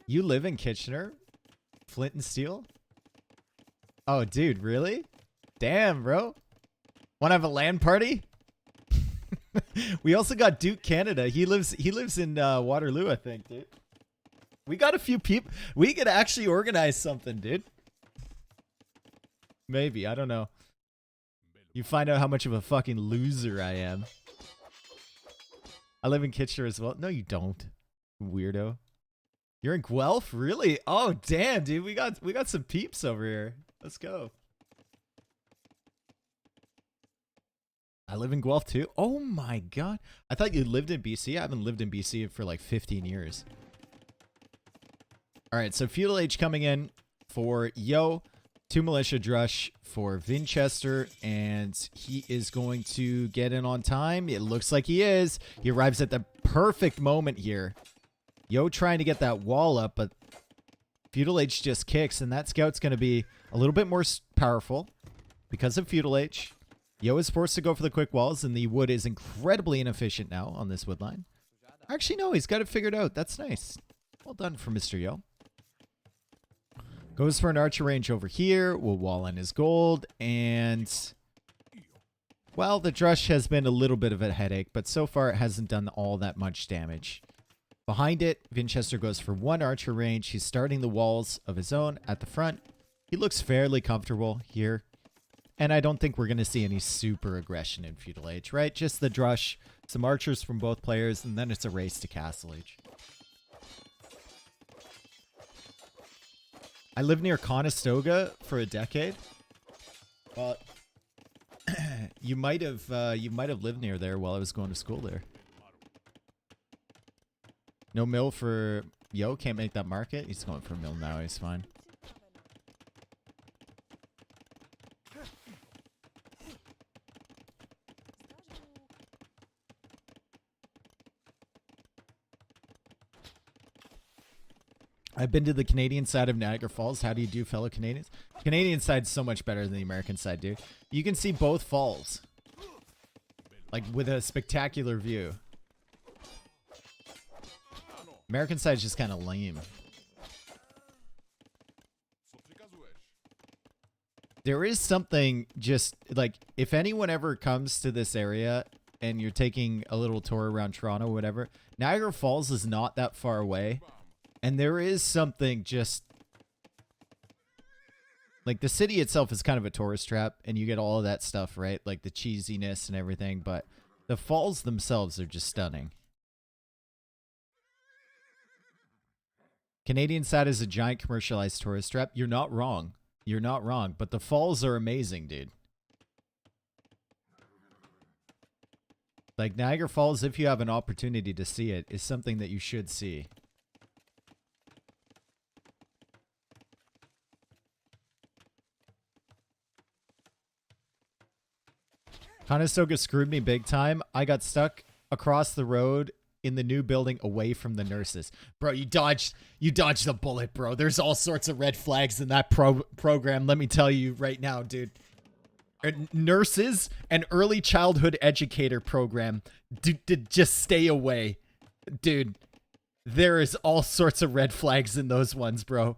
You live in Kitchener? Flint and Steel? Oh, dude, really? Damn, bro. Want to have a LAN party? We also got Duke Canada. He lives in Waterloo, I think, dude. We got a few people. We could actually organize something, dude. Maybe. I don't know. You find out how much of a fucking loser I am. I live in Kitchener as well. No, you don't. Weirdo. You're in Guelph? Really? Oh, damn, dude. We got some peeps over here. Let's go. I live in Guelph too. Oh my god. I thought you lived in BC. I haven't lived in BC for like 15 years. All right, so Feudal Age coming in for Yo, 2 Militia Drush for Vinchester, and he is going to get in on time. It looks like he is. He arrives at the perfect moment here. Yo trying to get that wall up, but Feudal Age just kicks, and that scout's going to be a little bit more powerful because of Feudal Age. Yo is forced to go for the quick walls, and the wood is incredibly inefficient now on this wood line. Actually, no, he's got it figured out. That's nice. Well done for Mr. Yo. Goes for an archer range over here. We'll wall in his gold. And, well, the Drush has been a little bit of a headache, but so far it hasn't done all that much damage. Behind it, Vinchester goes for 1 archer range. He's starting the walls of his own at the front. He looks fairly comfortable here. And I don't think we're going to see any super aggression in Feudal Age, right? Just the Drush, some archers from both players, and then it's a race to Castle Age. I lived near Conestoga for a decade. Well, you might have lived near there while I was going to school there. No mill for Yo, can't make that market. He's going for a mill now. He's fine. I've been to the Canadian side of Niagara Falls. How do you do, fellow Canadians? Canadian side's so much better than the American side, dude. You can see both falls. Like, with a spectacular view. American side's just kind of lame. There is something just, like, if anyone ever comes to this area and you're taking a little tour around Toronto or whatever, Niagara Falls is not that far away. And there is something just... Like, the city itself is kind of a tourist trap, and you get all of that stuff, right? Like, the cheesiness and everything, but the falls themselves are just stunning. Canadian side is a giant commercialized tourist trap. You're not wrong. You're not wrong, but the falls are amazing, dude. Like, Niagara Falls, if you have an opportunity to see it, is something that you should see. Conestoga screwed me big time. I got stuck across the road in the new building away from the nurses. Bro, you dodged the bullet, bro. There's all sorts of red flags in that program. Let me tell you right now, dude. Nurses and early childhood educator program. Just stay away. Dude, there is all sorts of red flags in those ones, bro.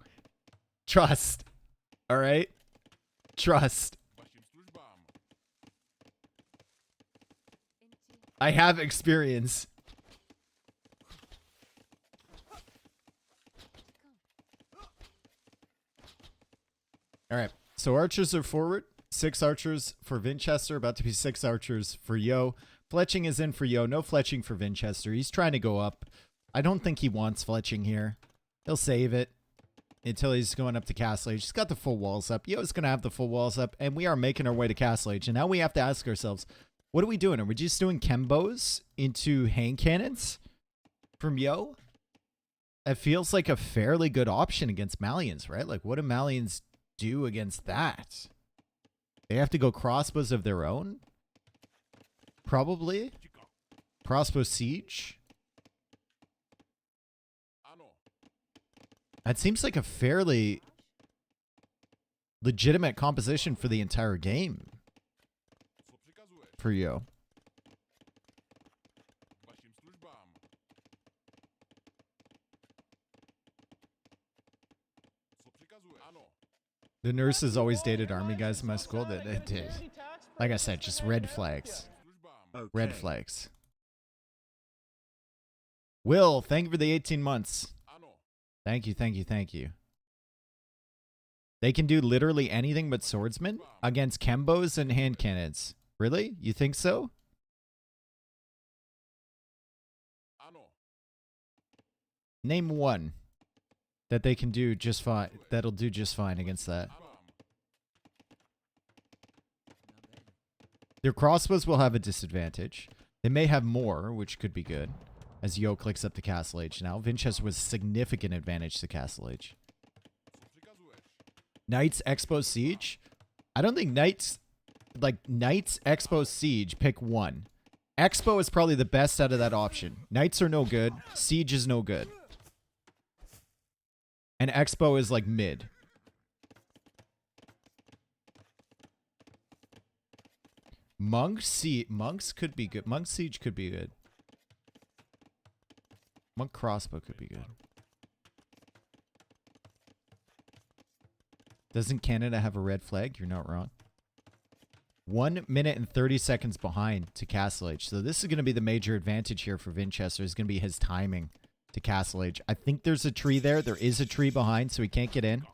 Trust. All right? Trust. I have experience. Alright, so archers are forward. 6 archers for Vinchester, about to be 6 archers for Yo. Fletching is in for Yo, no fletching for Vinchester. He's trying to go up. I don't think he wants fletching here. He'll save it until he's going up to Castle Age. He's got the full walls up. Yo's going to have the full walls up, and we are making our way to Castle Age. And now we have to ask ourselves, what are we doing? Are we just doing Kembos into hand cannons from Yo? It feels like a fairly good option against Malians, right? Like, what do Malians do against that? They have to go crossbows of their own? Probably. Crossbow siege? That seems like a fairly legitimate composition for the entire game. For you. The nurses always dated army guys in my school. That they did. Like I said, just red flags. Okay. Red flags. Will, thank you for the 18 months. Thank you, thank you, thank you. They can do literally anything but swordsmen against Kembos and hand cannons. Really? You think so? Name one that they can do just fine. That'll do just fine against that. Their crossbows will have a disadvantage. They may have more, which could be good. As Yo clicks up to Castle Age now. Vinchester was a significant advantage to Castle Age. Knights Expo Siege? I don't think Knights... Like, Knights Expo Siege, pick one. Expo is probably the best out of that option. Knights are no good. Siege is no good. And Expo is like mid. Monks could be good. Monk Siege could be good. Monk Crossbow could be good. Doesn't Canada have a red flag? You're not wrong. 1 minute and 30 seconds behind to Castle Age. So this is going to be the major advantage here for Vinchester. Is going to be his timing to Castle Age. I think there's a tree there. There is a tree behind, so he can't get in.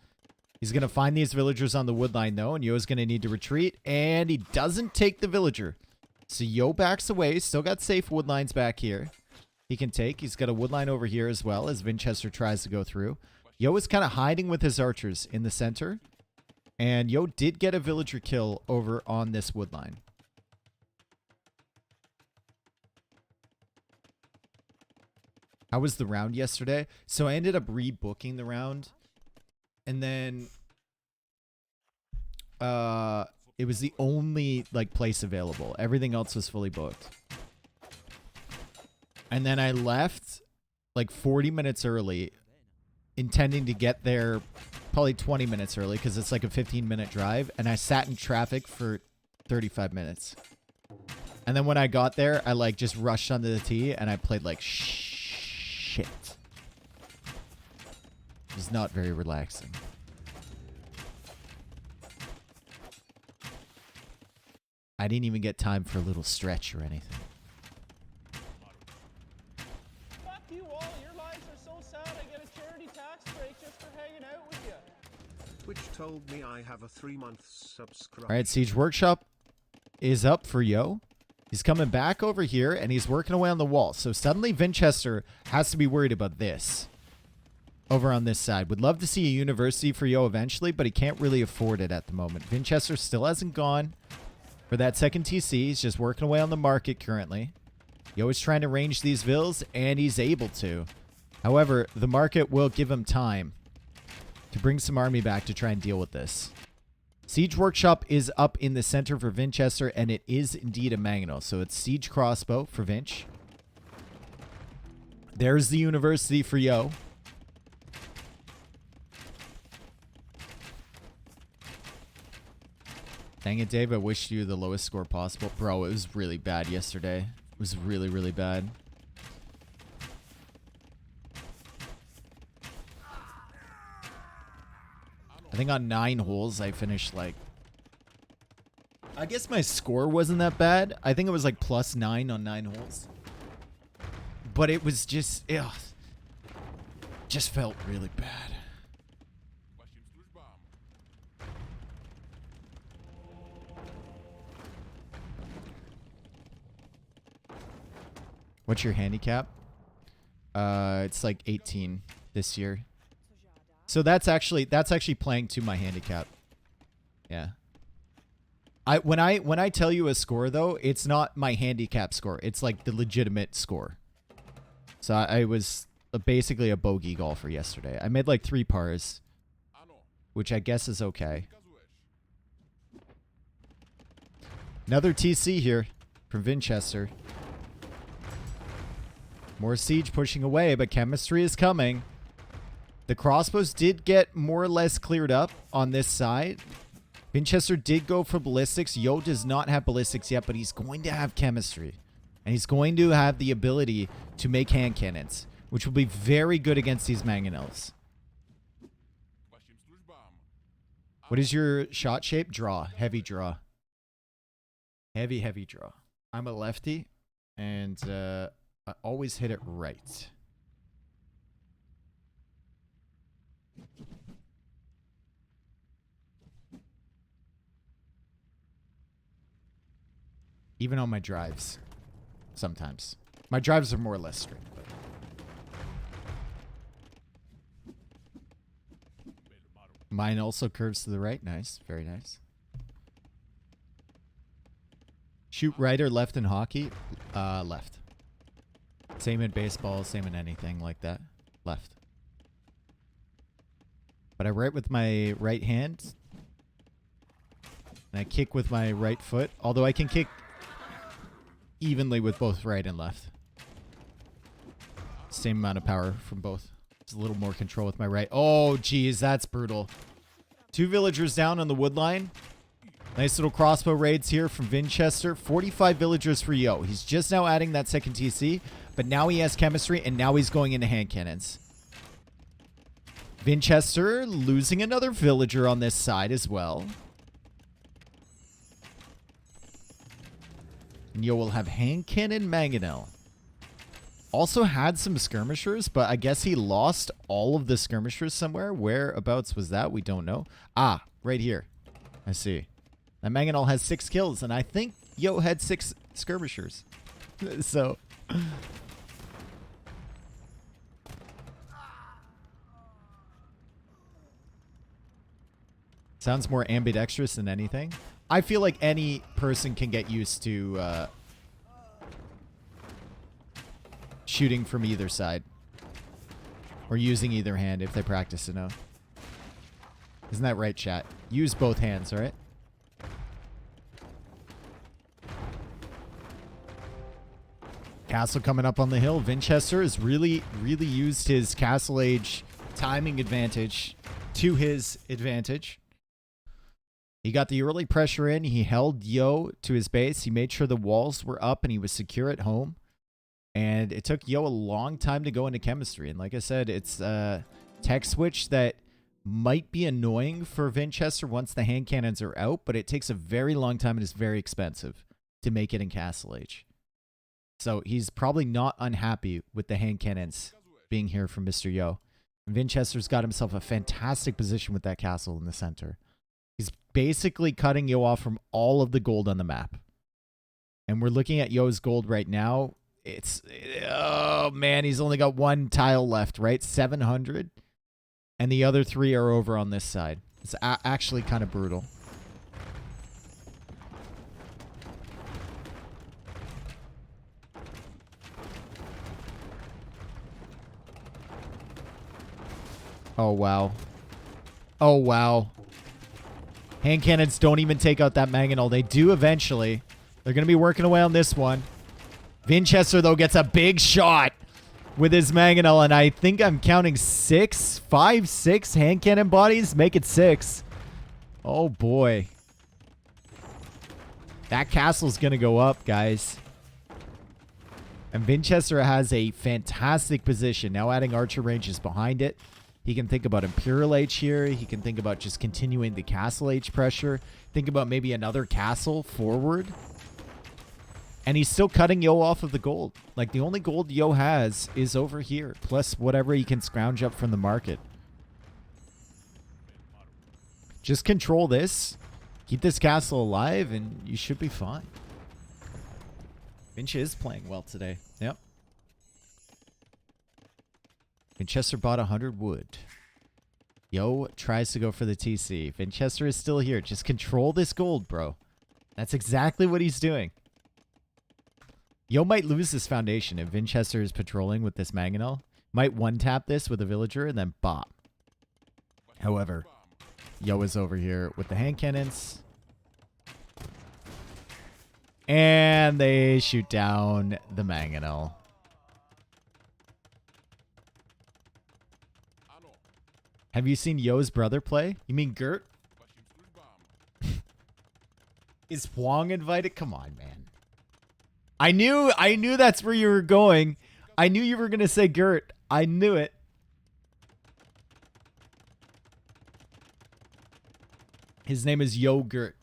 He's going to find these villagers on the wood line, though, and Yo's going to need to retreat, and he doesn't take the villager. So Yo backs away. Still got safe wood lines back here. He can take. He's got a wood line over here as well as Vinchester tries to go through. Yo is kind of hiding with his archers in the center. And Yo did get a villager kill over on this wood line. How was the round yesterday? So I ended up rebooking the round. And then it was the only like place available. Everything else was fully booked. And then I left like 40 minutes early, intending to get there probably 20 minutes early because it's like a 15-minute drive. And I sat in traffic for 35 minutes. And then when I got there, I like just rushed onto the tee and I played like shit. It was not very relaxing. I didn't even get time for a little stretch or anything. Fuck you all. Your lives are so sad I get a charity tax break just for hanging out with you. Twitch told me I have a 3-month subscribe. All right, Siege Workshop is up for Yo. He's coming back over here, and he's working away on the wall. So suddenly Vinchester has to be worried about this. Over on this side. Would love to see a university for Yo eventually, but he can't really afford it at the moment. Vinchester still hasn't gone for that second TC. He's just working away on the market currently. Yo is trying to range these vills, and he's able to. However, the market will give him time to bring some army back to try and deal with this. Siege Workshop is up in the center for Vinchester, and it is indeed a Mangonel. So it's Siege Crossbow for Vinch. There's the university for Yo. Dang it, Dave. I wish you the lowest score possible. Bro, it was really bad yesterday. It was really, really bad. I think on 9 holes, I finished like... I guess my score wasn't that bad. I think it was like +9 on 9 holes. But it was just... Ugh, just felt really bad. What's your handicap? It's like 18 this year. So that's actually playing to my handicap. Yeah. When I tell you a score though, it's not my handicap score. It's like the legitimate score. So I was basically a bogey golfer yesterday. I made like 3 pars, which I guess is okay. Another TC here from Vinchester. More siege pushing away, but chemistry is coming. The crossbows did get more or less cleared up on this side. Vinchester did go for ballistics. Yo does not have ballistics yet, but he's going to have chemistry. And he's going to have the ability to make hand cannons, which will be very good against these mangonels. What is your shot shape? Draw. Heavy draw. Heavy, heavy draw. I'm a lefty, and I always hit it right. Even on my drives. Sometimes. My drives are more or less straight. But. Mine also curves to the right. Nice. Very nice. Shoot right or left in hockey? Left. Same in baseball, same in anything like that. Left. But I write with my right hand. And I kick with my right foot. Although I can kick evenly with both right and left. Same amount of power from both. Just a little more control with my right. Oh, geez, that's brutal. 2 villagers down on the wood line. Nice little crossbow raids here from Vinchester. 45 villagers for Yo. He's just now adding that second TC, but now he has chemistry, and now he's going into hand cannons. Vinchester losing another villager on this side as well. And Yo will have hand cannon mangonel. Also had some skirmishers, but I guess he lost all of the skirmishers somewhere. Whereabouts was that? We don't know. Ah, right here. I see. And mangonel has 6 kills, and I think Yo had 6 skirmishers. So... sounds more ambidextrous than anything. I feel like any person can get used to shooting from either side. Or using either hand if they practice enough. Isn't that right, chat? Use both hands, alright? Castle coming up on the hill. Vinchester has really used his Castle Age timing advantage to his advantage. He got the early pressure in. He held Yo to his base. He made sure the walls were up and he was secure at home. And it took Yo a long time to go into chemistry. And like I said, it's a tech switch that might be annoying for Vinchester once the hand cannons are out, but it takes a very long time and is very expensive to make it in Castle Age. So he's probably not unhappy with the hand cannons being here from Mr. Yo. Vinchester's got himself a fantastic position with that castle in the center. He's basically cutting Yo off from all of the gold on the map. And we're looking at Yo's gold right now. It's... oh, man, he's only got 1 tile left, right? 700. And the other 3 are over on this side. It's actually kind of brutal. Oh, wow. Oh, wow. Hand cannons don't even take out that mangonel. They do eventually. They're going to be working away on this one. Vinchester, though, gets a big shot with his mangonel, and I think I'm counting 6, 5, 6 hand cannon bodies. Make it 6. Oh, boy. That castle's going to go up, guys. And Vinchester has a fantastic position. Now adding archer ranges behind it. He can think about Imperial Age here. He can think about just continuing the Castle Age pressure. Think about maybe another castle forward. And he's still cutting Yo off of the gold. Like, the only gold Yo has is over here, plus whatever he can scrounge up from the market. Just control this. Keep this castle alive, and you should be fine. Vinch is playing well today. Yep. Vinchester bought 100 wood. Yo tries to go for the TC. Vinchester is still here. Just control this gold, bro. That's exactly what he's doing. Yo might lose this foundation if Vinchester is patrolling with this mangonel. Might one-tap this with a villager and then bop. However, Yo is over here with the hand cannons. And they shoot down the mangonel. Have you seen Yo's brother play? You mean Gert? Is Huang invited? Come on, man. I knew that's where you were going. I knew you were going to say Gert. I knew it. His name is Yo Gert.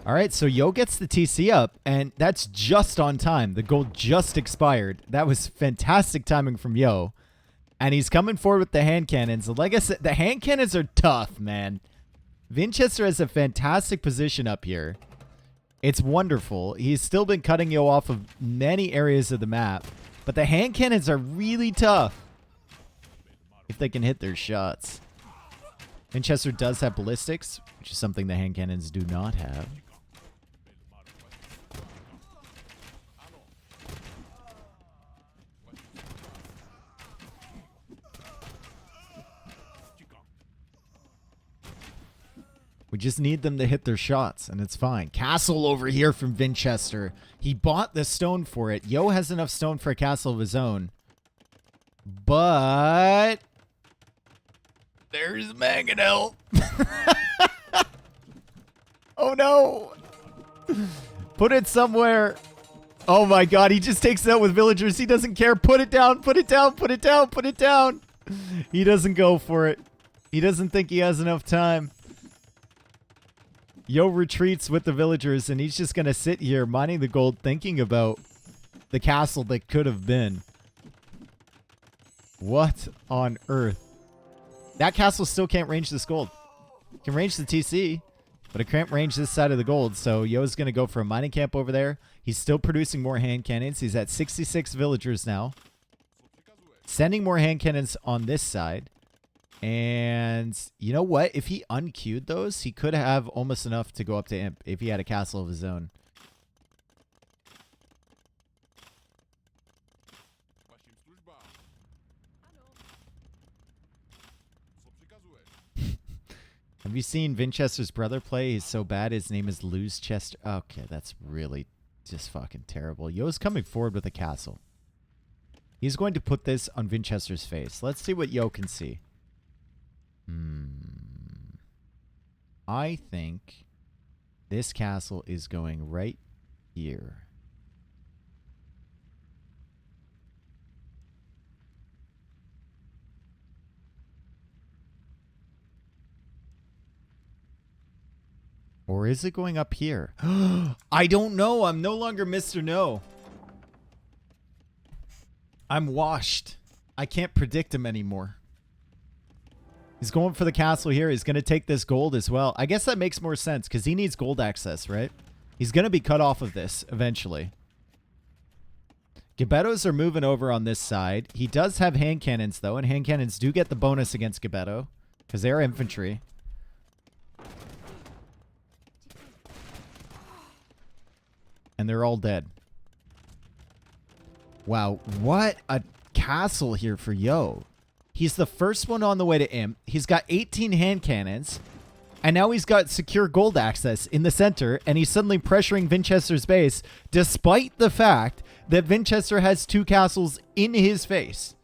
All right, so Yo gets the TC up, and that's just on time. The gold just expired. That was fantastic timing from Yo. And he's coming forward with the hand cannons. Like I said, the hand cannons are tough, man. Vinchester has a fantastic position up here. It's wonderful. He's still been cutting Yo off of many areas of the map. But the hand cannons are really tough. If they can hit their shots. Vinchester does have ballistics, which is something the hand cannons do not have. We just need them to hit their shots, and it's fine. Castle over here from Vinchester. He bought the stone for it. Yo has enough stone for a castle of his own. But there's Mangonel. Oh, no. Put it somewhere. Oh, my God. He just takes it out with villagers. He doesn't care. Put it down. Put it down. Put it down. Put it down. He doesn't go for it. He doesn't think he has enough time. Yo retreats with the villagers, and he's just going to sit here mining the gold, thinking about the castle that could have been. What on earth? That castle still can't range this gold. It can range the TC, but it can't range this side of the gold. So Yo's going to go for a mining camp over there. He's still producing more hand cannons. He's at 66 villagers now. Sending more hand cannons on this side. And you know what? If he unqueued those, he could have almost enough to go up to Imp if he had a castle of his own. Have you seen Vinchester's brother play? He's so bad. His name is Chester. Okay, that's really just fucking terrible. Yo's coming forward with a castle. He's going to put this on Vinchester's face. Let's see what Yo can see. I think this castle is going right here. Or is it going up here? I don't know. I'm no longer Mr. No. I'm washed. I can't predict him anymore. He's going for the castle here. He's going to take this gold as well. I guess that makes more sense because he needs gold access, right? He's going to be cut off of this eventually. Gebettos are moving over on this side. He does have hand cannons, though, and hand cannons do get the bonus against Gebetto because they are infantry. And they're all dead. Wow, what a castle here for Yo. He's the first one on the way to Imp. He's got 18 hand cannons. And now he's got secure gold access in the center. And he's suddenly pressuring Vinchester's base, despite the fact that Vinchester has 2 castles in his face.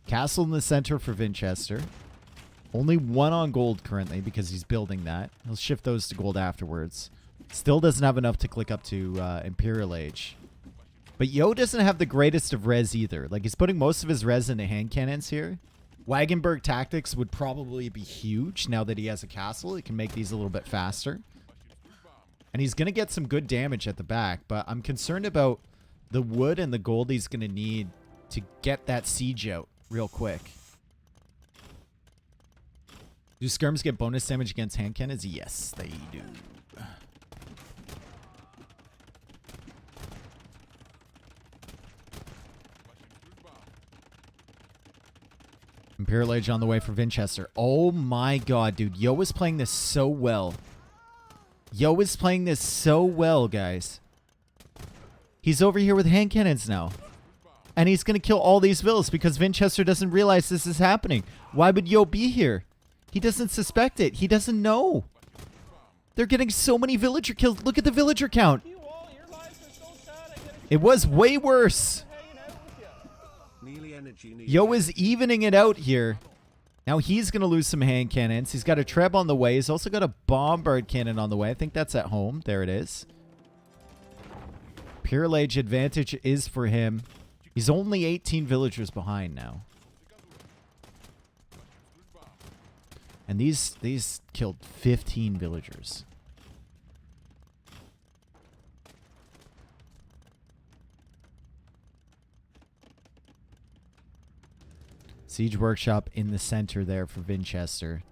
Castle in the center for Vinchester. Only 1 on gold currently because he's building that. He'll shift those to gold afterwards. Still doesn't have enough to click up to Imperial Age. But Yo doesn't have the greatest of res either. Like, he's putting most of his res into hand cannons here. Wagenburg tactics would probably be huge now that he has a castle. He can make these a little bit faster. And he's going to get some good damage at the back. But I'm concerned about the wood and the gold he's going to need to get that siege out real quick. Do skirms get bonus damage against hand cannons? Yes, they do. Imperial Age on the way for Vinchester. Oh my god, dude. Yo is playing this so well. Yo is playing this so well, guys. He's over here with hand cannons now. And he's going to kill all these villas because Vinchester doesn't realize this is happening. Why would Yo be here? He doesn't suspect it. He doesn't know. They're getting so many villager kills. Look at the villager count. It was way worse. Yo is evening it out here. Now he's going to lose some hand cannons. He's got a Treb on the way. He's also got a bombard cannon on the way. I think that's at home. There it is. Imperial Age advantage is for him. He's only 18 villagers behind now. And these killed 15 villagers. Siege Workshop in the center there for Vinchester.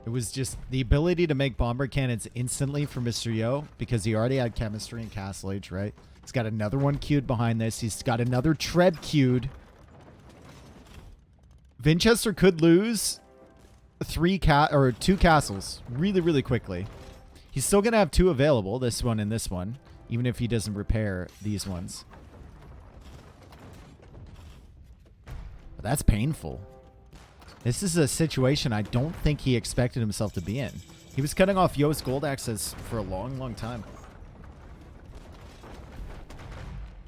It was just the ability to make bomber cannons instantly for Mr. Yo because he already had chemistry and Castle Age, right? He's got another one queued behind this. He's got another Treb queued. Vinchester could lose 2 castles really, really quickly. He's still going to have 2 available, this one and this one, even if he doesn't repair these ones. that's painful. This is a situation I don't think he expected himself to be in. He was cutting off Yo's gold access for a long, long time.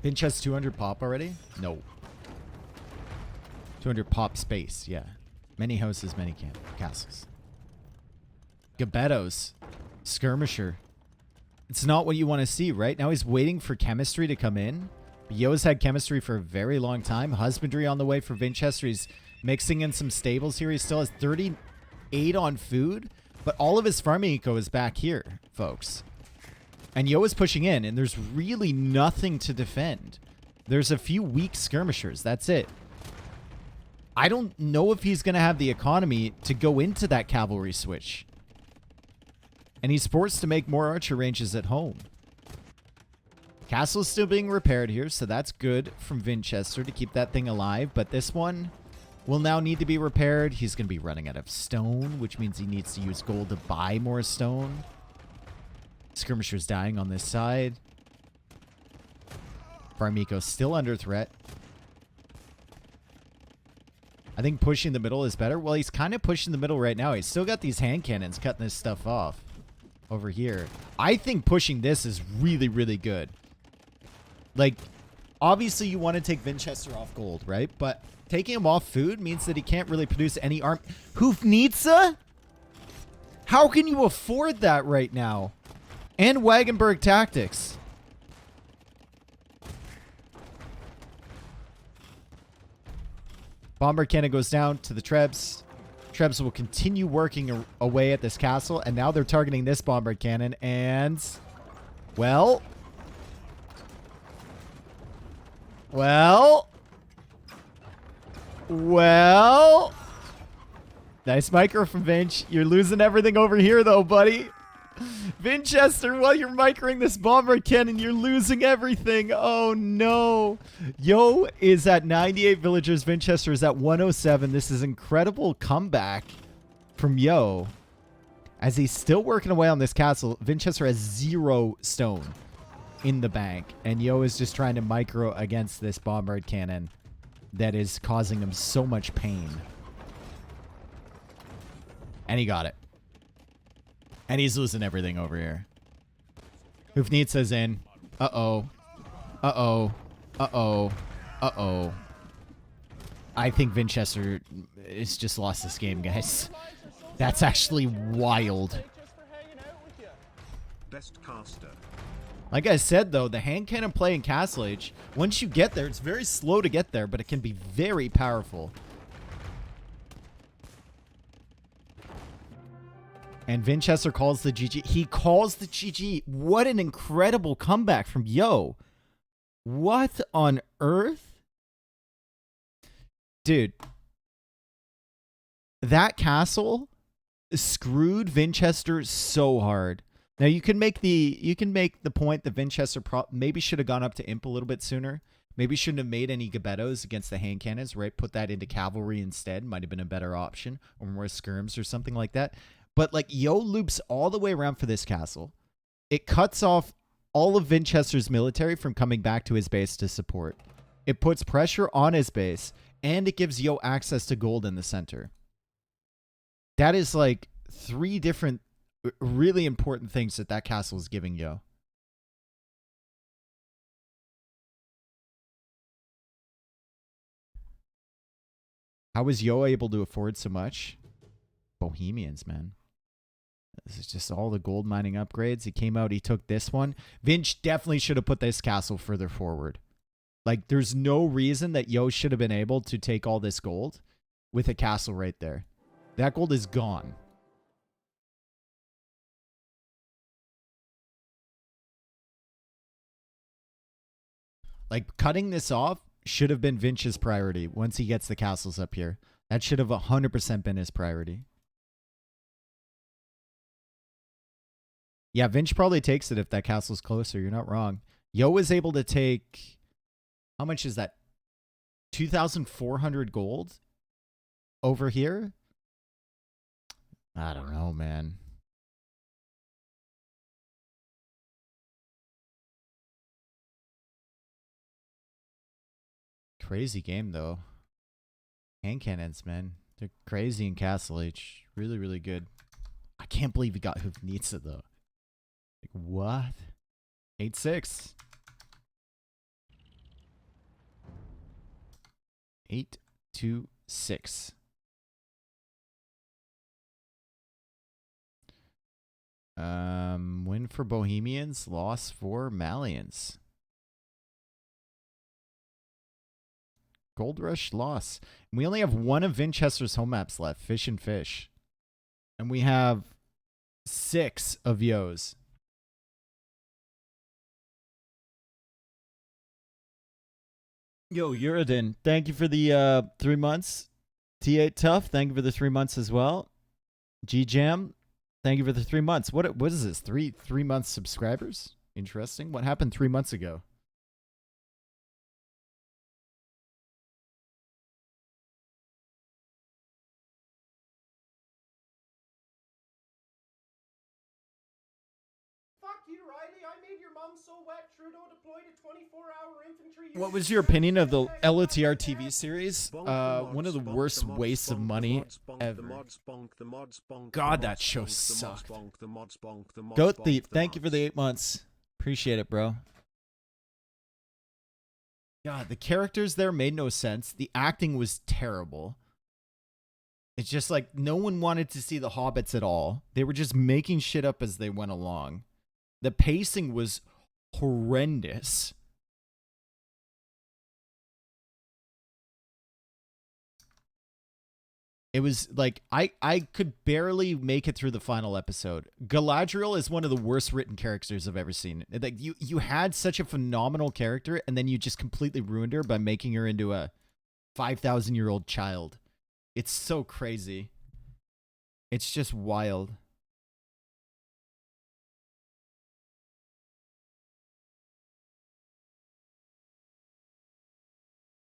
Vinch has 200 pop already? No. 200 pop space, yeah. Many houses, many castles. Gebettos. Skirmisher. It's not what you want to see, right? Now he's waiting for chemistry to come in. Yo's had chemistry for a very long time. Husbandry on the way for Vinchester. He's mixing in some stables here. He still has 38 on food, but all of his farming eco is back here, folks. And Yo is pushing in, and there's really nothing to defend. There's a few weak skirmishers. That's it. I don't know if he's going to have the economy to go into that cavalry switch. And he's forced to make more archer ranges at home. Castle's still being repaired here, so that's good from Vinchester to keep that thing alive. But this one will now need to be repaired. He's going to be running out of stone, which means he needs to use gold to buy more stone. Skirmisher's dying on this side. Farmiko's still under threat. I think pushing the middle is better. Well, he's kind of pushing the middle right now. He's still got these hand cannons cutting this stuff off over here. I think pushing this is really, really good. Like, obviously you want to take Vinchester off gold, right? But taking him off food means that he can't really produce any arm. Hoofnitsa? How can you afford that right now? And Wagenburg tactics. Bomber cannon goes down to the Trebs. Trebs will continue working away at this castle. And now they're targeting this bomber cannon. And, well. Nice micro from Vinch. You're losing everything over here, though, buddy. Vinchester, while you're microing this bomber cannon, you're losing everything. Oh, no. Yo is at 98 villagers. Vinchester is at 107. This is incredible comeback from Yo. As he's still working away on this castle, Vinchester has 0 stone in the bank. And Yo is just trying to micro against this bombard cannon that is causing him so much pain. And he got it. And he's losing everything over here. Hoofnitsa's in. Uh-oh. Uh-oh. Uh-oh. Uh-oh. I think Vinchester has just lost this game, guys. That's actually wild. Best caster. Like I said, though, the hand cannon play in Castle Age, once you get there, it's very slow to get there, but it can be very powerful. And Vinchester calls the GG. He calls the GG. What an incredible comeback from Yo. What on earth? Dude. That castle screwed Vinchester so hard. Now you can make the point that Vinchester maybe should have gone up to Imp a little bit sooner. Maybe shouldn't have made any Gebettos against the hand cannons, right? Put that into cavalry instead. Might have been a better option. Or more skirms or something like that. But, like, Yo loops all the way around for this castle. It cuts off all of Vinchester's military from coming back to his base to support. It puts pressure on his base, and it gives Yo access to gold in the center. That is, like, 3 different really important things that castle is giving Yo. How was Yo able to afford so much? Bohemians, man. This is just all the gold mining upgrades. He came out, he took this one. Vinch definitely should have put this castle further forward. Like, there's no reason that Yo should have been able to take all this gold with a castle right there. That gold is gone. Like, cutting this off should have been Vinch's priority once he gets the castles up here. That should have 100% been his priority. Yeah, Vinch probably takes it if that castle's closer. You're not wrong. Yo was able to take... How much is that? 2,400 gold over here? I don't know, man. Crazy game, though. Hand cannons, man. They're crazy in Castle Age. Really, really good. I can't believe he got Hufnitsa, though. Like, what? 8-6. 8-6. Win for Bohemians, loss for Malians. Gold Rush, loss. We only have one of Vinchester's home maps left, Fish and Fish. And we have 6 of Yo's. Yo, Uridin, thank you for the 3 months. T8 Tough, thank you for the 3 months as well. G-Jam, thank you for the 3 months. What is this? 3 month subscribers? Interesting. What happened 3 months ago? Fuck you, Riley. I made your mom so wet Trudeau deployed a 24-hour infantry unit. What was your opinion of the LOTR TV series? One of the worst wastes of money ever. God, that show sucked. Goat Thief, thank you for the 8 months. Appreciate it, bro. God, the characters there made no sense. The acting was terrible. It's just like no one wanted to see the Hobbits at all. They were just making shit up as they went along. The pacing was horrendous. It was like I could barely make it through the final episode. Galadriel is one of the worst written characters I've ever seen. Like you had such a phenomenal character and then you just completely ruined her by making her into a 5,000-year-old child. It's so crazy. It's just wild.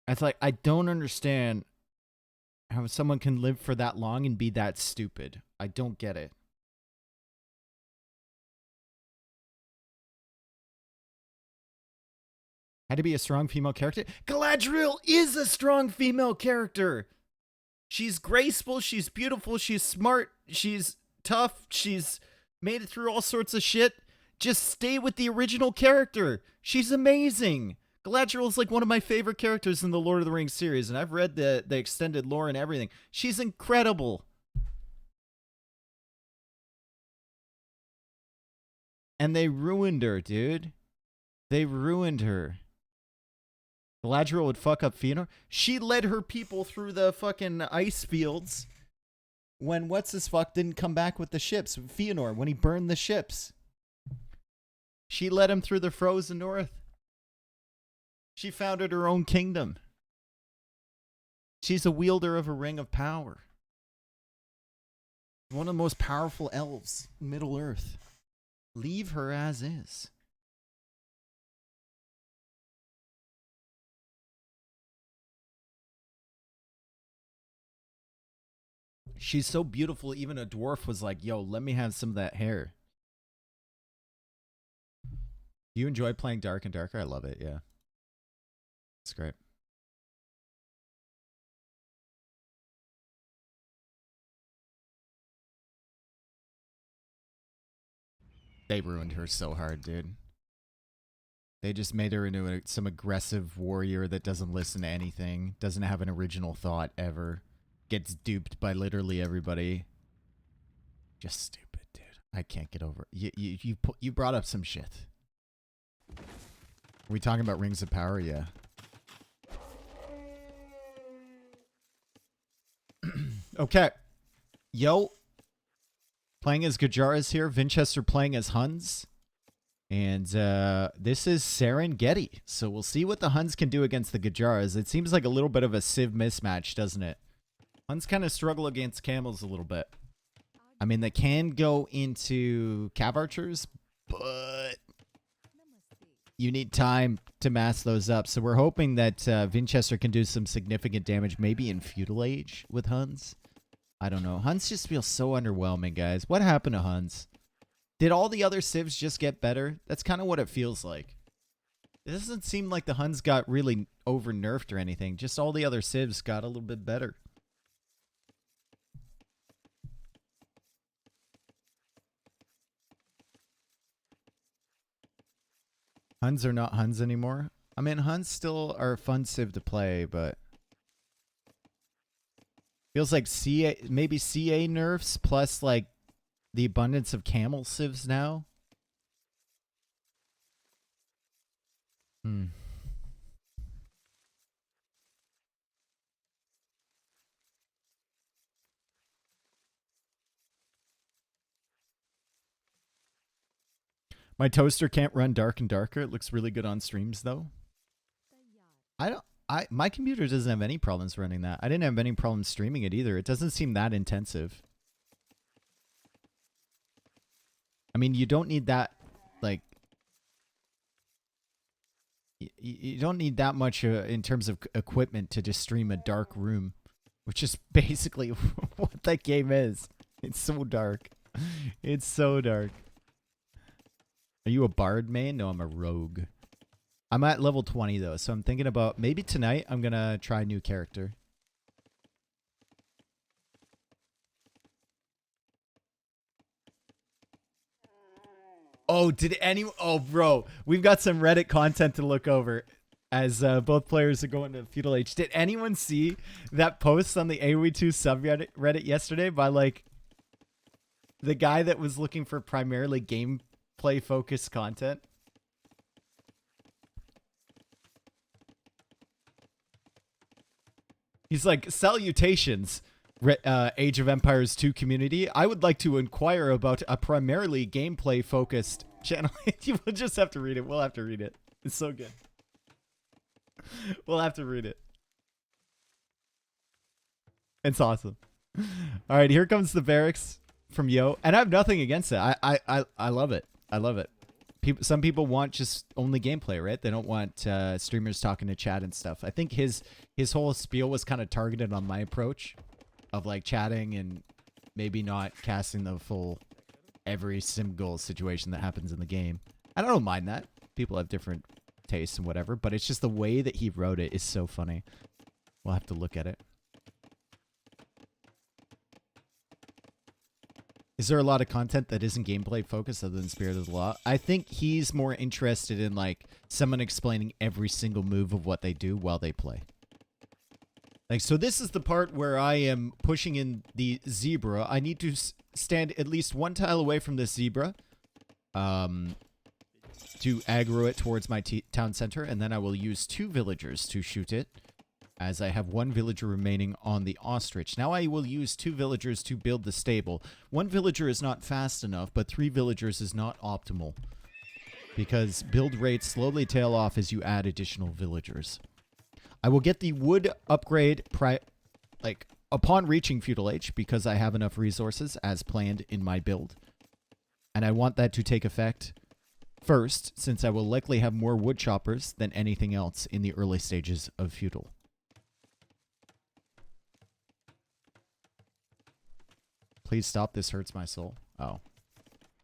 It's like I don't understand how someone can live for that long and be that stupid. I don't get it. Had to be a strong female character. Galadriel is a strong female character. She's graceful, she's beautiful, she's smart, she's tough, she's made it through all sorts of shit. Just stay with the original character. She's amazing. Galadriel is like one of my favorite characters in the Lord of the Rings series, and I've read the extended lore and everything. She's incredible. And they ruined her, dude. They ruined her. Galadriel would fuck up Fëanor. She led her people through the fucking ice fields when what's-his-fuck didn't come back with the ships. Fëanor, when he burned the ships. She led him through the frozen north. She founded her own kingdom. She's a wielder of a ring of power. One of the most powerful elves in Middle Earth. Leave her as is. She's so beautiful, even a dwarf was like, yo, let me have some of that hair. Do you enjoy playing Dark and Darker? I love it, yeah. It's great. They ruined her so hard, dude. They just made her into some aggressive warrior that doesn't listen to anything, doesn't have an original thought ever, gets duped by literally everybody. Just stupid, dude. I can't get over it. You brought up some shit. Are we talking about Rings of Power? Yeah. Okay. Yo. Playing as Gujaras here. Vinchester playing as Huns. And this is Serengeti. So we'll see what the Huns can do against the Gujaras. It seems like a little bit of a civ mismatch, doesn't it? Huns kind of struggle against camels a little bit. I mean, they can go into cav archers, but you need time to mass those up. So we're hoping that Vinchester can do some significant damage, maybe in feudal age with Huns. I don't know. Huns just feel so underwhelming, guys. What happened to Huns? Did all the other civs just get better? That's kind of what it feels like. It doesn't seem like the Huns got really over nerfed or anything. Just all the other civs got a little bit better. Huns are not Huns anymore. I mean, Huns still are a fun civ to play, but feels like maybe CA nerfs plus like the abundance of camel civs now. My toaster can't run dark and darker. It looks really good on streams though. My computer doesn't have any problems running that. I didn't have any problems streaming it either. It doesn't seem that intensive. I mean, you don't need that, like, you don't need that much in terms of equipment to just stream a dark room, which is basically what that game is. It's so dark. It's so dark. Are you a bard main? No, I'm a rogue. I'm at level 20 though, so I'm thinking about maybe tonight I'm gonna try a new character. Oh, did anyone? Oh, bro, we've got some Reddit content to look over as both players are going to Feudal Age. Did anyone see that post on the AoE2 subreddit yesterday by like the guy that was looking for primarily gameplay focused content? He's like, salutations, Age of Empires 2 community. I would like to inquire about a primarily gameplay-focused channel. You will just have to read it. We'll have to read it. It's so good. We'll have to read it. It's awesome. All right, here comes the barracks from Yo. And I have nothing against it. I love it. I love it. Some people want just only gameplay, right? They don't want streamers talking to chat and stuff. I think his whole spiel was kind of targeted on my approach of like chatting and maybe not casting the full every single situation that happens in the game. I don't mind that. People have different tastes and whatever, but it's just the way that he wrote it is so funny. We'll have to look at it. Is there a lot of content that isn't gameplay focused other than Spirit of the Law? I think he's more interested in like someone explaining every single move of what they do while they play. Like, so this is the part where I am pushing in the zebra. I need to stand at least one tile away from this zebra to aggro it towards my town center, and then I will use 2 villagers to shoot it, as I have 1 villager remaining on the ostrich. Now I will use 2 villagers to build the stable. 1 villager is not fast enough, but 3 villagers is not optimal, because build rates slowly tail off as you add additional villagers. I will get the wood upgrade upon reaching Feudal Age, because I have enough resources as planned in my build. And I want that to take effect first, since I will likely have more wood choppers than anything else in the early stages of Feudal. Please stop, this hurts my soul. Oh.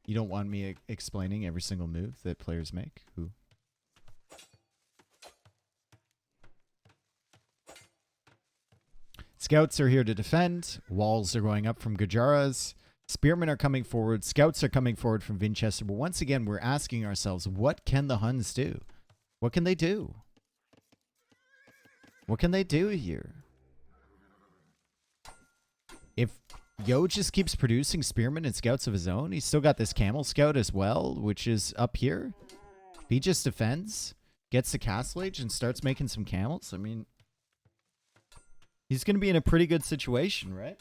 You don't want me explaining every single move that players make? Who? Scouts are here to defend. Walls are going up from Gujaras. Spearmen are coming forward. Scouts are coming forward from Vinchester. But once again, we're asking ourselves, what can the Huns do? What can they do? What can they do here? If Yo just keeps producing spearmen and scouts of his own, he's still got this camel scout as well, which is up here. If he just defends, gets the castle age, and starts making some camels, I mean, he's going to be in a pretty good situation, right?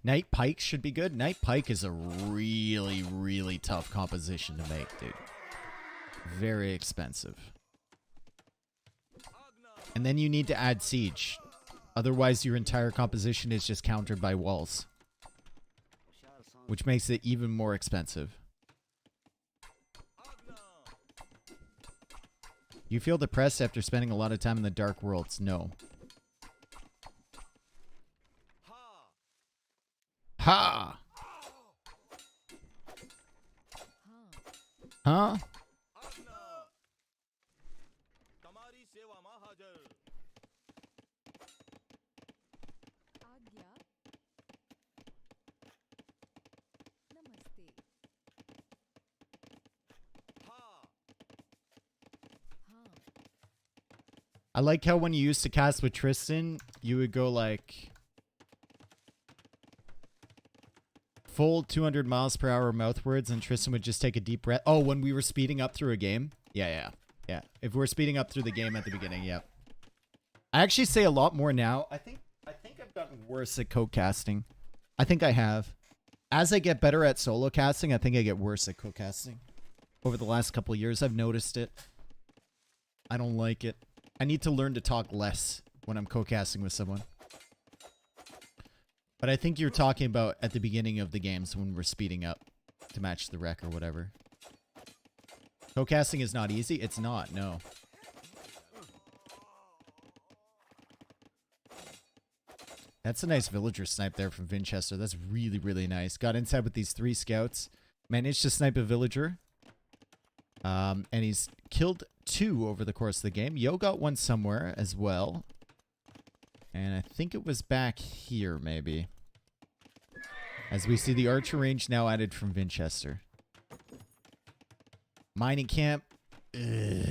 Knight Pike should be good. Knight Pike is a really, really tough composition to make, dude. Very expensive. And then you need to add siege. Otherwise, your entire composition is just countered by walls, which makes it even more expensive. You feel depressed after spending a lot of time in the Dark Worlds? No. Ha! Huh? I like how when you used to cast with Tristan, you would go like full 200 miles per hour mouthwards and Tristan would just take a deep breath. Oh, when we were speeding up through a game? Yeah. If we're speeding up through the game at the beginning, yeah. I actually say a lot more now. I think I've gotten worse at co-casting. I think I have. As I get better at solo casting, I think I get worse at co-casting. Over the last couple of years, I've noticed it. I don't like it. I need to learn to talk less when I'm co-casting with someone. But I think you're talking about at the beginning of the games when we're speeding up to match the rec or whatever. Co-casting is not easy? It's not, no. That's a nice villager snipe there from Vinchester. That's really, really nice. Got inside with these 3 scouts. Managed to snipe a villager. And he's killed 2 over the course of the game. Yo got 1 somewhere as well. And I think it was back here, maybe. As we see the archer range now added from Vinchester. Mining camp. Ugh.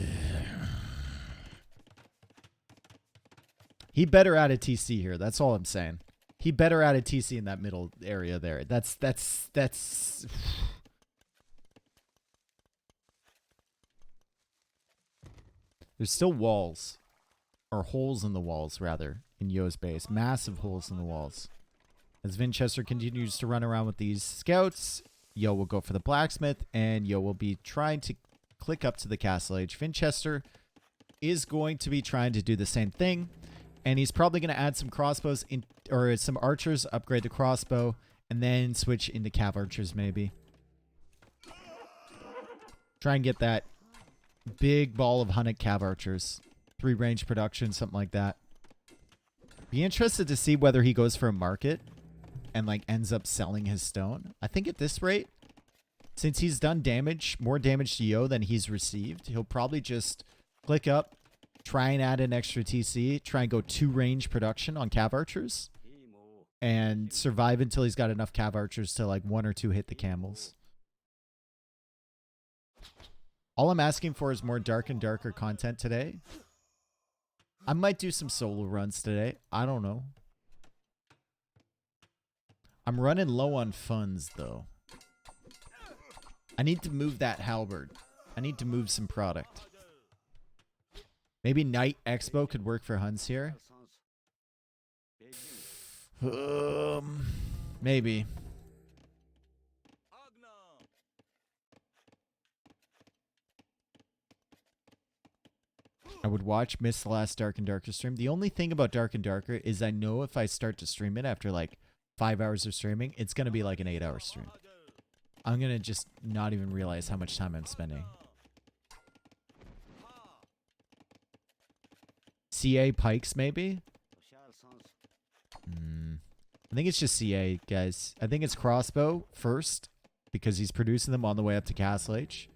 He better add a TC here. That's all I'm saying. He better add a TC in that middle area there. That's... There's still walls. Or holes in the walls, rather, in Yo's base. Massive holes in the walls. As Vinchester continues to run around with these scouts, Yo will go for the blacksmith, and Yo will be trying to click up to the castle age. Vinchester is going to be trying to do the same thing, and he's probably going to add some crossbows, or some archers, upgrade the crossbow, and then switch into cav archers, maybe. Try and get that big ball of hunted cav archers. 3 range production, something like that. Be interested to see whether he goes for a market and like ends up selling his stone. I think at this rate, since he's done damage, more damage to Yo than he's received, he'll probably just click up, try and add an extra TC, try and go 2 range production on cav archers, and survive until he's got enough cav archers to like 1 or 2 hit the camels. All I'm asking for is more dark and darker content today. I might do some solo runs today. I don't know. I'm running low on funds, though. I need to move that halberd. I need to move some product. Maybe Night Expo could work for Huns here. Maybe. I would miss the last Dark and Darker stream. The only thing about Dark and Darker is I know if I start to stream it after like 5 hours of streaming, it's going to be like an 8-hour stream. I'm going to just not even realize how much time I'm spending. CA Pikes, maybe? I think it's just CA, guys. I think it's crossbow first, because he's producing them on the way up to Castle H.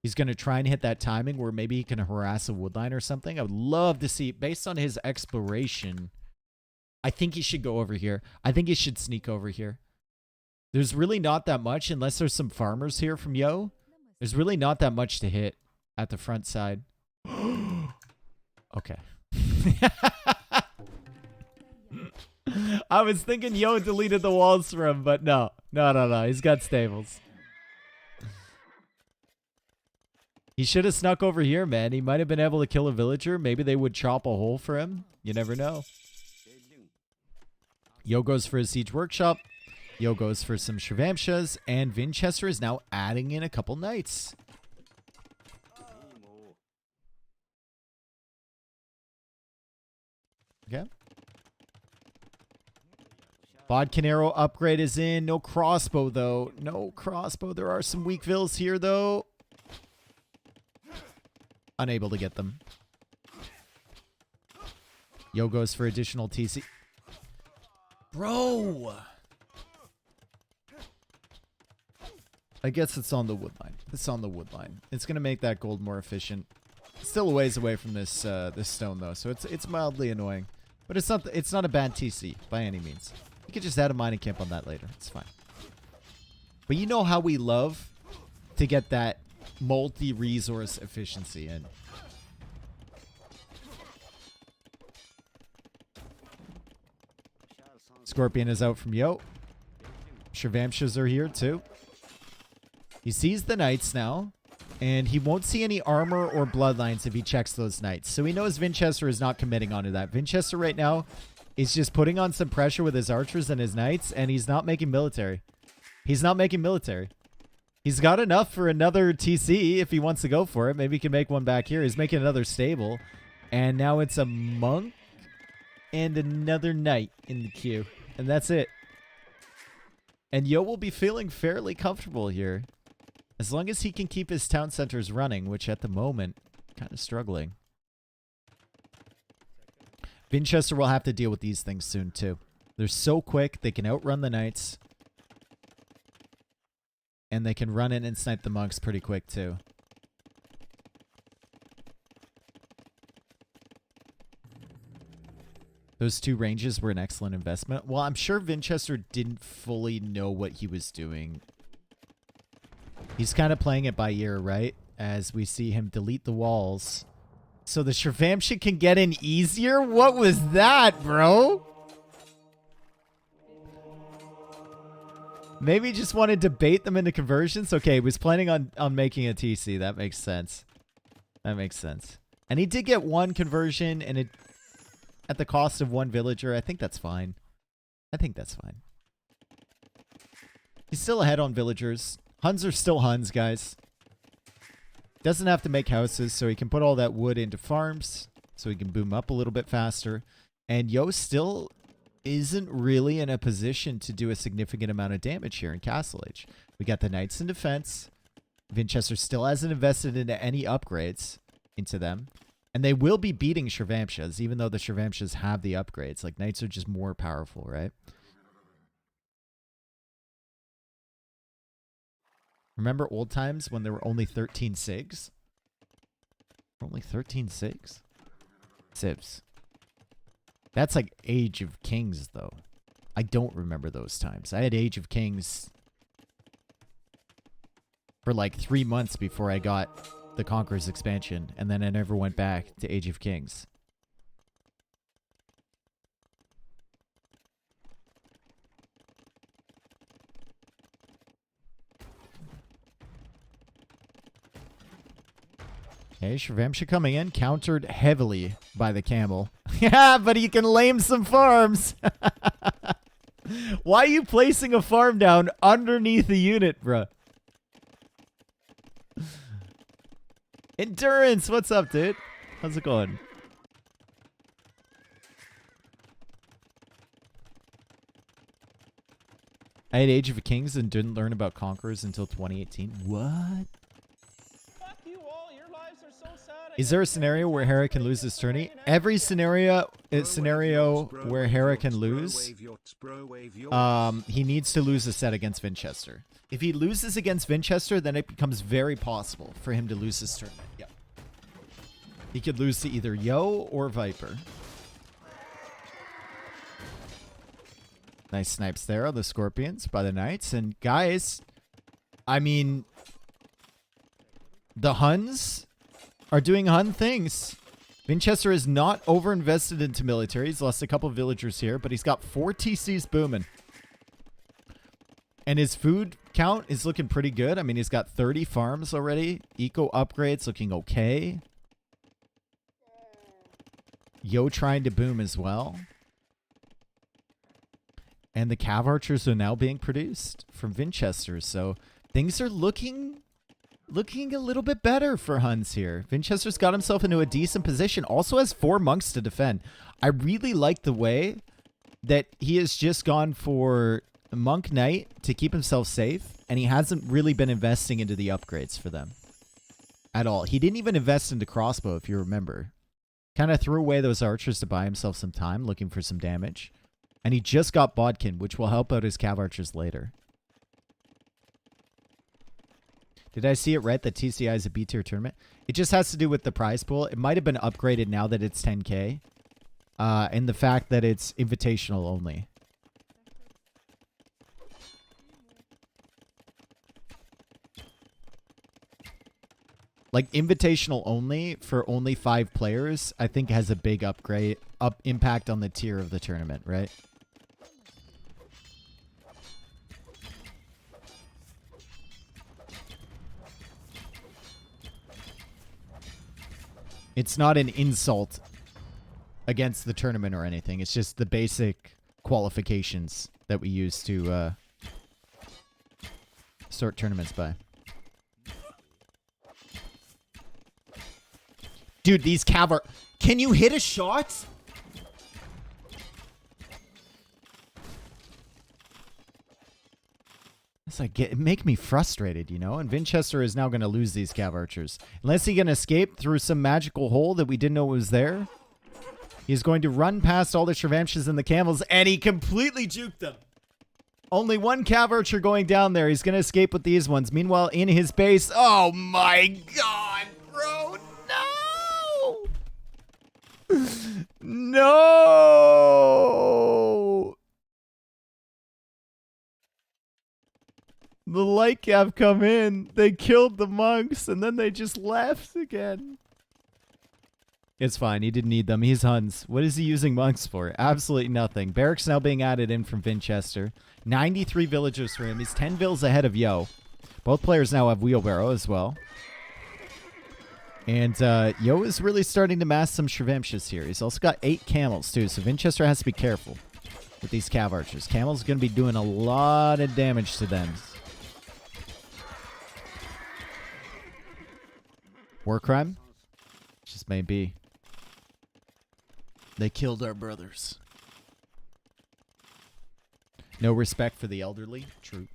He's going to try and hit that timing where maybe he can harass a woodline or something. I would love to see, based on his exploration, I think he should go over here. I think he should sneak over here. There's really not that much, unless there's some farmers here from Yo. There's really not that much to hit at the front side. Okay. I was thinking Yo deleted the walls for him, but no. No. He's got stables. He should have snuck over here, man. He might have been able to kill a villager. Maybe they would chop a hole for him. You never know. Yo goes for his siege workshop. Yo goes for some Shravamshas. And Vinchester is now adding in a couple knights. Okay. Bodkin arrow upgrade is in. No crossbow, though. No crossbow. There are some weak vills here, though. Unable to get them. Yo goes for additional TC. Bro! I guess it's on the woodline. It's on the wood line. It's going to make that gold more efficient. Still a ways away from this this stone though, so it's mildly annoying. But it's not a bad TC by any means. You could just add a mining camp on that later. It's fine. But you know how we love to get that multi-resource efficiency in. Scorpion is out from Yo. Shirvamshas are here too. He sees the knights now, and he won't see any armor or bloodlines if he checks those knights. So he knows Vinchester is not committing onto that. Vinchester right now is just putting on some pressure with his archers and his knights, and he's not making military. He's not making military. He's got enough for another TC if he wants to go for it. Maybe he can make one back here. He's making another stable. And now it's a monk and another knight in the queue. And that's it. And Yo will be feeling fairly comfortable here. As long as he can keep his town centers running, which at the moment, kind of struggling. Vinchester will have to deal with these things soon too. They're so quick, they can outrun the knights. And they can run in and snipe the monks pretty quick too. Those two ranges were an excellent investment. Well, I'm sure Vinchester didn't fully know what he was doing. He's kind of playing it by ear, right? As we see him delete the walls. So the Shirvamsha can get in easier? What was that, bro? Maybe he just wanted to bait them into conversions? Okay, he was planning on making a TC. That makes sense. That makes sense. And he did get one conversion, and it at the cost of one villager. I think that's fine. I think that's fine. He's still ahead on villagers. Huns are still Huns, guys. Doesn't have to make houses, so he can put all that wood into farms, so he can boom up a little bit faster. And Yo still isn't really in a position to do a significant amount of damage here in Castle Age. We got the Knights in defense. Vinchester still hasn't invested into any upgrades into them. And they will be beating Shirvamshas, even though the Shirvamshas have the upgrades. Like, Knights are just more powerful, right? Remember old times when there were only 13 SIGs? Only 13 SIGs? Civs. That's like Age of Kings, though. I don't remember those times. I had Age of Kings for like 3 months before I got the Conqueror's expansion, and then I never went back to Age of Kings. Okay, Shirvamsha coming in, countered heavily by the camel. Yeah, but he can lame some farms. Why are you placing a farm down underneath the unit, bruh? Endurance, what's up, dude? How's it going? I had Age of Kings and didn't learn about Conquerors until 2018. What? Is there a scenario where Hera can lose this tourney? Every scenario where Hera can lose, he needs to lose a set against Vinchester. If he loses against Vinchester, then it becomes very possible for him to lose this tournament. Yeah. He could lose to either Yo or Viper. Nice snipes there on the Scorpions by the Knights. And guys, I mean, the Huns are doing Hun things. Vinchester is not over-invested into military. He's lost a couple of villagers here, but he's got 4 TCs booming. And his food count is looking pretty good. I mean, he's got 30 farms already. Eco upgrades looking okay. Yo trying to boom as well. And the Cav Archers are now being produced from Vinchester. So things are looking a little bit better for Huns here. Vinchester's got himself into a decent position. Also has 4 monks to defend. I really like the way that he has just gone for a monk knight to keep himself safe. And he hasn't really been investing into the upgrades for them at all. He didn't even invest into crossbow, if you remember. Kind of threw away those archers to buy himself some time, looking for some damage. And he just got Bodkin, which will help out his Cav Archers later. Did I see it right that TCI is a B tier tournament? It just has to do with the prize pool. It might have been upgraded now that it's 10K. And the fact that it's invitational only. Like invitational only for only 5 players, I think has a big impact on the tier of the tournament, right? It's not an insult against the tournament or anything. It's just the basic qualifications that we use to sort tournaments by. Dude, these cav are... Can you hit a shot? It's like, make me frustrated, you know? And Vinchester is now going to lose these cav archers. Unless he can escape through some magical hole that we didn't know was there. He's going to run past all the Shirvamshas and the camels, and he completely juked them. Only one cav archer going down there. He's going to escape with these ones. Meanwhile, in his base... Oh my god, bro! No! No! The light cav come in. They killed the monks, and then they just left again. It's fine. He didn't need them. He's Huns. What is he using monks for? Absolutely nothing. Barracks now being added in from Vinchester. 93 villagers for him. He's 10 vills ahead of Yo. Both players now have wheelbarrow as well. And Yo is really starting to mass some Shirvamshas here. He's also got 8 camels, too, so Vinchester has to be careful with these cav archers. Camels are going to be doing a lot of damage to them. War crime? Just may be. They killed our brothers. No respect for the elderly. True.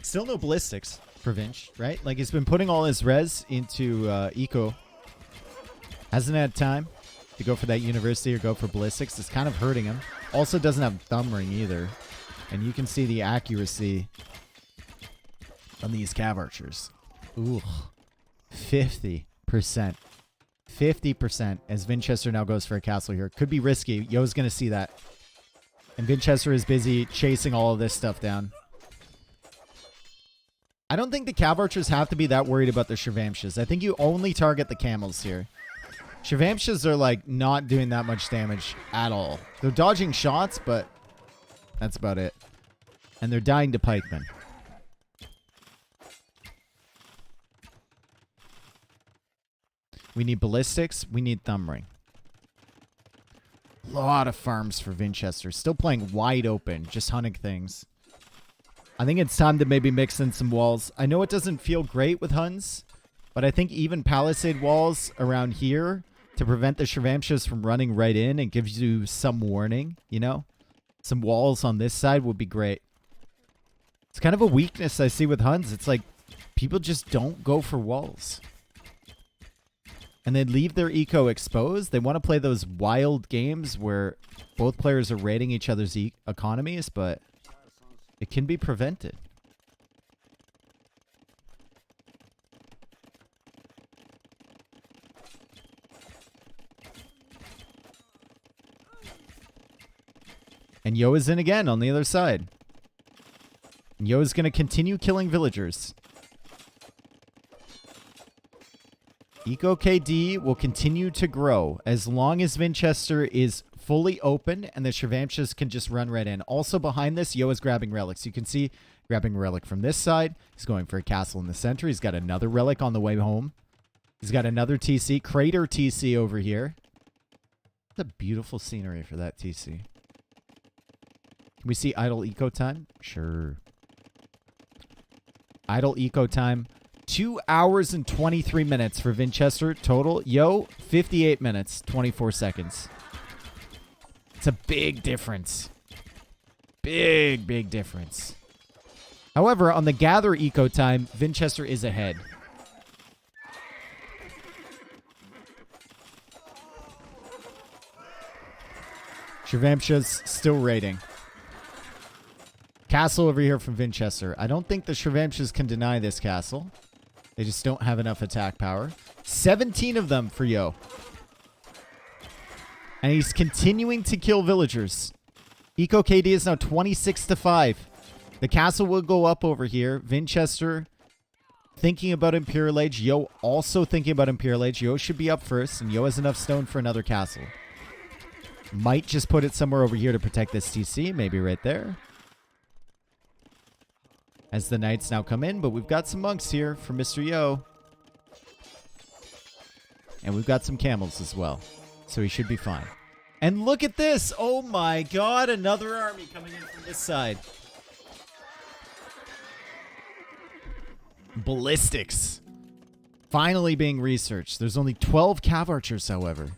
Still no ballistics for Vinch, right? Like, he's been putting all his res into eco. Hasn't had time to go for that university or go for ballistics. It's kind of hurting him. Also doesn't have thumb ring either. And you can see the accuracy on these cav archers. Ooh. 50%. 50% as Vinchester now goes for a castle here. Could be risky. Yo's going to see that. And Vinchester is busy chasing all of this stuff down. I don't think the cav archers have to be that worried about the Shirvamshas. I think you only target the camels here. Shirvamshas are like not doing that much damage at all. They're dodging shots, but that's about it. And they're dying to pikemen. We need ballistics. We need thumb ring. A lot of farms for Vinchester. Still playing wide open. Just hunting things. I think it's time to maybe mix in some walls. I know it doesn't feel great with Huns, but I think even palisade walls around here to prevent the Shirvamshas from running right in and gives you some warning, you know? Some walls on this side would be great. It's kind of a weakness I see with Huns. It's like people just don't go for walls. And they leave their eco exposed. They want to play those wild games where both players are raiding each other's economies, but it can be prevented. And Yo is in again on the other side. And Yo is going to continue killing villagers. Eco KD will continue to grow as long as Vinchester is fully open and the Shirvamshas can just run right in. Also behind this, Yo is grabbing relics. You can see grabbing a relic from this side. He's going for a castle in the center. He's got another relic on the way home. He's got another TC, Crater TC over here. What a beautiful scenery for that TC. Can we see idle eco time? Sure. Idle eco time. 2 hours and 23 minutes for Vinchester total. Yo, 58 minutes, 24 seconds. It's a big difference. Big, big difference. However, on the gather eco time, Vinchester is ahead. Shirvamsha's still raiding. Castle over here from Vinchester. I don't think the Shirvamshas can deny this castle. They just don't have enough attack power. 17 of them for Yo. And he's continuing to kill villagers. Eco KD is now 26-5. The castle will go up over here. Vinchester thinking about Imperial Age. Yo also thinking about Imperial Age. Yo should be up first, and Yo has enough stone for another castle. Might just put it somewhere over here to protect this TC. Maybe right there. As the knights now come in, but we've got some monks here for Mr. Yo. And we've got some camels as well. So he should be fine. And look at this! Oh my god, another army coming in from this side. Ballistics. Finally being researched. There's only 12 cav archers, however.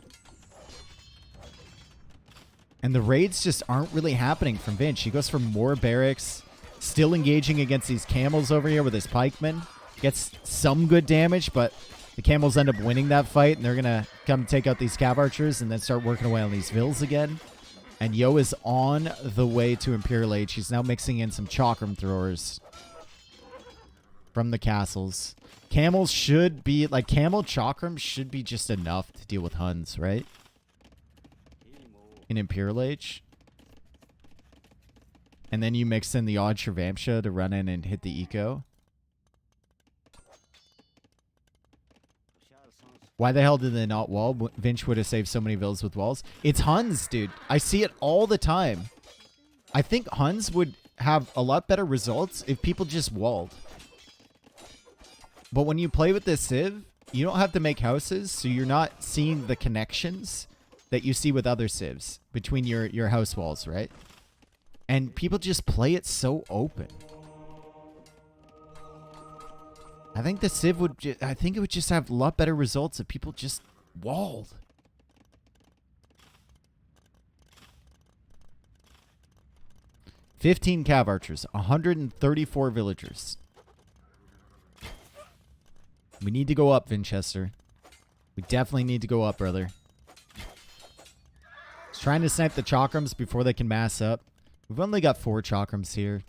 And the raids just aren't really happening from Vinch. He goes for more barracks. Still engaging against these camels over here with his pikemen. Gets some good damage, but the camels end up winning that fight, and they're going to come take out these cav archers and then start working away on these vills again. And Yo is on the way to Imperial Age. He's now mixing in some chakram throwers from the castles. Camels should be, like, camel chakram should be just enough to deal with Huns, right? In Imperial Age. And then you mix in the odd Shirvamsha to run in and hit the eco. Why the hell did they not wall? Vinch would have saved so many villas with walls. It's Huns, dude. I see it all the time. I think Huns would have a lot better results if people just walled. But when you play with this Civ, you don't have to make houses, so you're not seeing the connections that you see with other Civs between your house walls, right? And people just play it so open. I think the Civ would... I think it would just have a lot better results if people just walled. $15 cav archers. 134 villagers. We need to go up, Vinchester. We definitely need to go up, brother. He's trying to snipe the chakrams before they can mass up. We've only got 4 chakrams here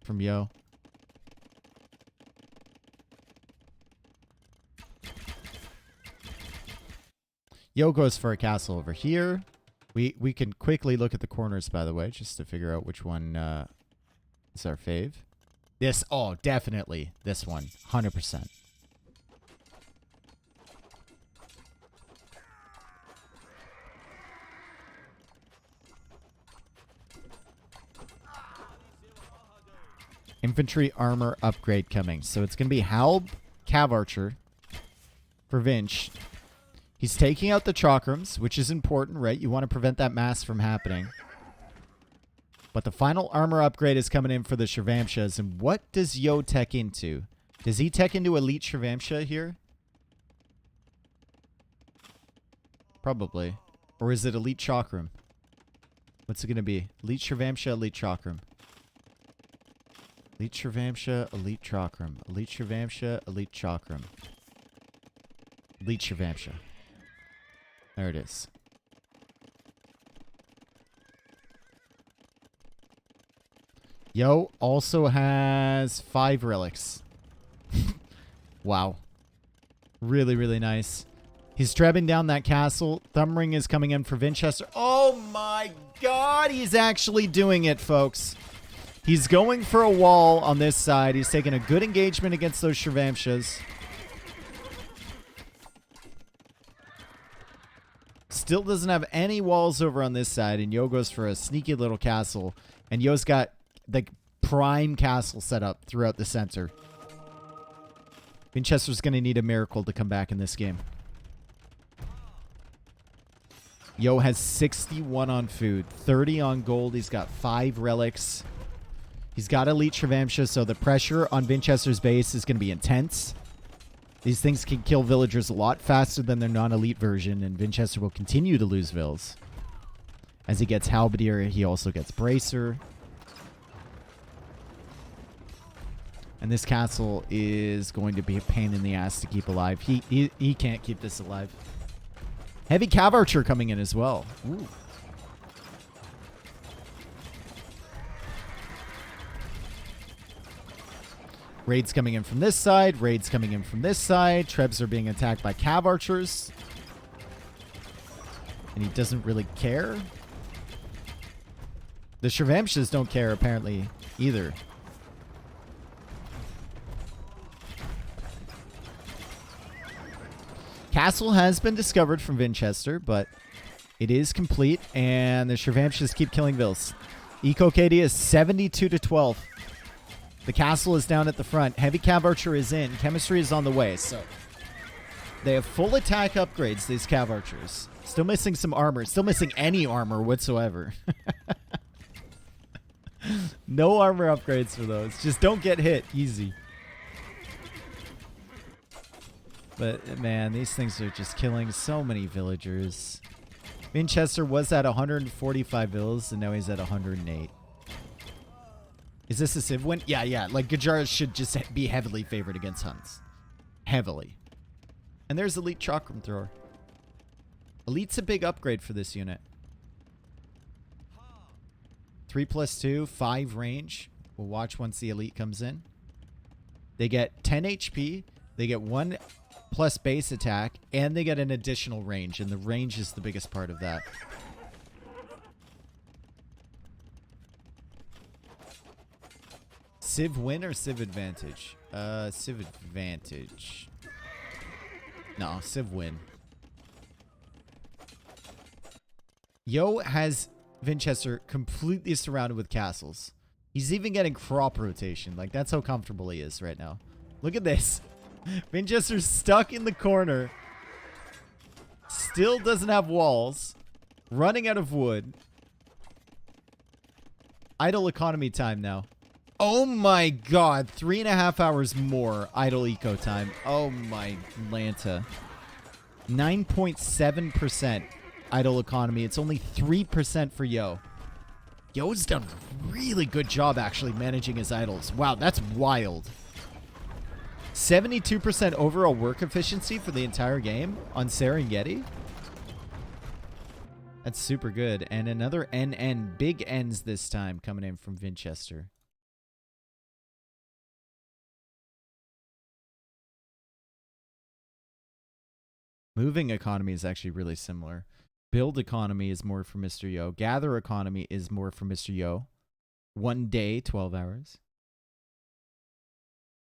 from Yo. Yo goes for a castle over here. We can quickly look at the corners, by the way, just to figure out which one is our fave. This, oh, definitely this one, 100%. Infantry armor upgrade coming. So it's going to be Halb, Cav Archer for Vinch. He's taking out the chakrams, which is important, right? You want to prevent that mass from happening. But the final armor upgrade is coming in for the Shirvamshas. And what does Yo tech into? Does he tech into Elite Shirvamsha here? Probably. Or is it Elite Chakram? What's it going to be? Elite Shirvamsha, Elite Chakram. Elite Shirvamsha, Elite Chakram. Elite Shirvamsha, Elite Chakram. Elite Shirvamsha. There it is. Yo also has 5 relics. Wow. Really, really nice. He's trebbing down that castle. Thumbring is coming in for Vinchester. Oh my god, he's actually doing it, folks. He's going for a wall on this side. He's taking a good engagement against those Shirvamshas. Still doesn't have any walls over on this side, and Yo goes for a sneaky little castle. And Yo's got the prime castle set up throughout the center. Vinchester's going to need a miracle to come back in this game. Yo has 61 on food, 30 on gold. He's got 5 relics. He's got Elite Shirvamsha, so the pressure on Vinchester's base is going to be intense. These things can kill villagers a lot faster than their non-elite version, and Vinchester will continue to lose vills. As he gets Halberdier, he also gets Bracer. And this castle is going to be a pain in the ass to keep alive. He can't keep this alive. Heavy Cav Archer coming in as well. Ooh. Raids coming in from this side. Raids coming in from this side. Trebs are being attacked by cav archers. And he doesn't really care. The Shravamshas don't care, apparently, either. Castle has been discovered from Vinchester, but it is complete, and the Shravamshas keep killing Vils. Eco KD is 72 to 12. The castle is down at the front. Heavy Cav Archer is in. Chemistry is on the way, so they have full attack upgrades, these Cav Archers. Still missing some armor. Still missing any armor whatsoever. No armor upgrades for those. Just don't get hit. Easy. But, man, these things are just killing so many villagers. Vinchester was at 145 vills, and now he's at 108. Is this a civ win? Yeah. Like, Gujaras should just be heavily favored against Huns. Heavily. And there's Elite Chakram Thrower. Elite's a big upgrade for this unit. 3+2, 5 range. We'll watch once the Elite comes in. They get 10 HP. They get 1 plus base attack. And they get an additional range. And the range is the biggest part of that. Civ win or Civ advantage? Civ advantage. No, Civ win. Yo has Vinchester completely surrounded with castles. He's even getting crop rotation. Like, that's how comfortable he is right now. Look at this. Vinchester's stuck in the corner. Still doesn't have walls. Running out of wood. Idle economy time now. Oh my god, 3.5 hours more idle eco time. Oh my Lanta. 9.7% idle economy. It's only 3% for Yo. Yo's done a really good job actually managing his idles. Wow, that's wild. 72% overall work efficiency for the entire game on Serengeti. That's super good. And another NN, big N's this time coming in from Vinchester. Moving economy is actually really similar. Build economy is more for Mr. Yo. Gather economy is more for Mr. Yo. 1 day, 12 hours.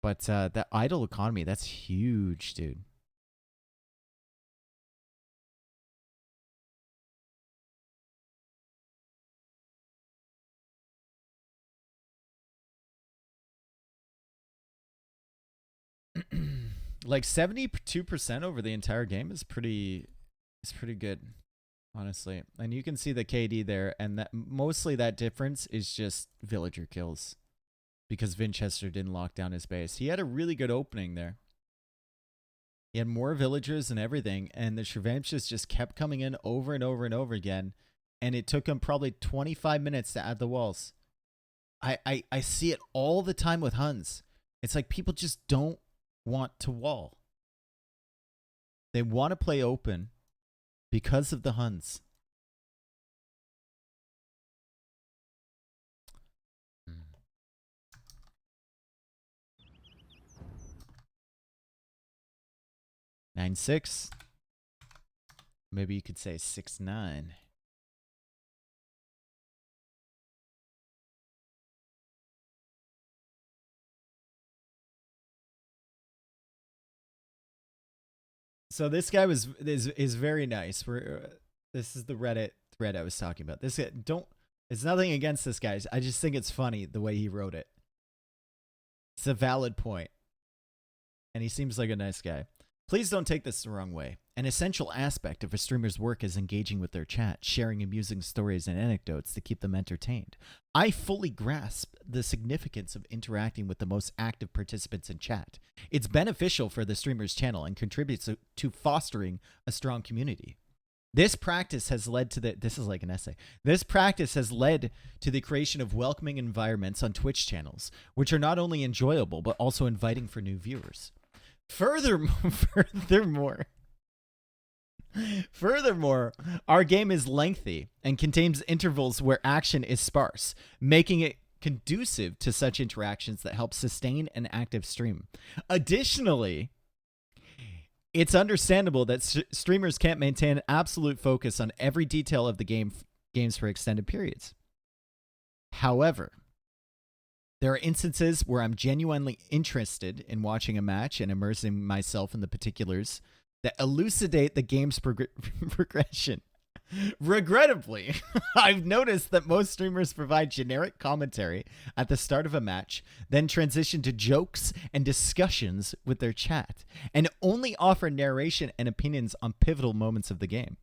But that idle economy, that's huge, dude. Like 72% over the entire game is pretty good, honestly. And you can see the KD there, and that mostly that difference is just villager kills because Vinchester didn't lock down his base. He had a really good opening there. He had more villagers and everything, and the Shravamshas just kept coming in over and over and over again, and it took him probably 25 minutes to add the walls. I see it all the time with Huns. It's like people just don't want to wall. They want to play open because of the Huns. Mm. 9-6. Maybe you could say 6-9. So this guy is very nice. This is the Reddit thread I was talking about. This it's nothing against this guy. I just think it's funny the way he wrote it. It's a valid point. And he seems like a nice guy. Please don't take this the wrong way. An essential aspect of a streamer's work is engaging with their chat, sharing amusing stories and anecdotes to keep them entertained. I fully grasp the significance of interacting with the most active participants in chat. It's beneficial for the streamer's channel and contributes to fostering a strong community. This practice has led to this is like an essay. This practice has led to the creation of welcoming environments on Twitch channels, which are not only enjoyable, but also inviting for new viewers. Furthermore, our game is lengthy and contains intervals where action is sparse, making it conducive to such interactions that help sustain an active stream. Additionally, it's understandable that streamers can't maintain absolute focus on every detail of the games for extended periods. However, there are instances where I'm genuinely interested in watching a match and immersing myself in the particulars that elucidate the game's progression. Regrettably, I've noticed that most streamers provide generic commentary at the start of a match, then transition to jokes and discussions with their chat, and only offer narration and opinions on pivotal moments of the game.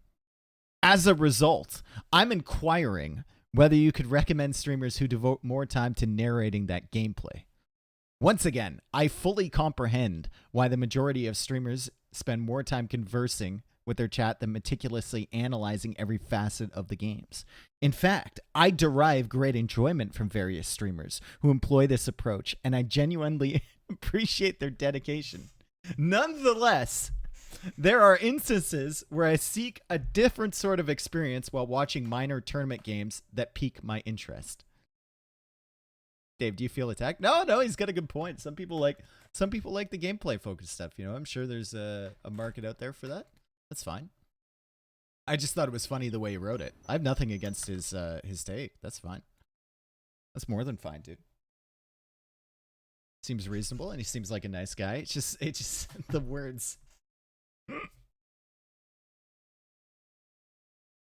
As a result, I'm inquiring whether you could recommend streamers who devote more time to narrating that gameplay. Once again, I fully comprehend why the majority of streamers spend more time conversing with their chat than meticulously analyzing every facet of the games. In fact, I derive great enjoyment from various streamers who employ this approach, and I genuinely appreciate their dedication. Nonetheless, there are instances where I seek a different sort of experience while watching minor tournament games that pique my interest. Dave, do you feel attacked? No, he's got a good point. Some people like the gameplay focused stuff, you know. I'm sure there's a market out there for that. That's fine. I just thought it was funny the way he wrote it. I have nothing against his take. That's fine. That's more than fine, dude. Seems reasonable, and he seems like a nice guy. It's just the words.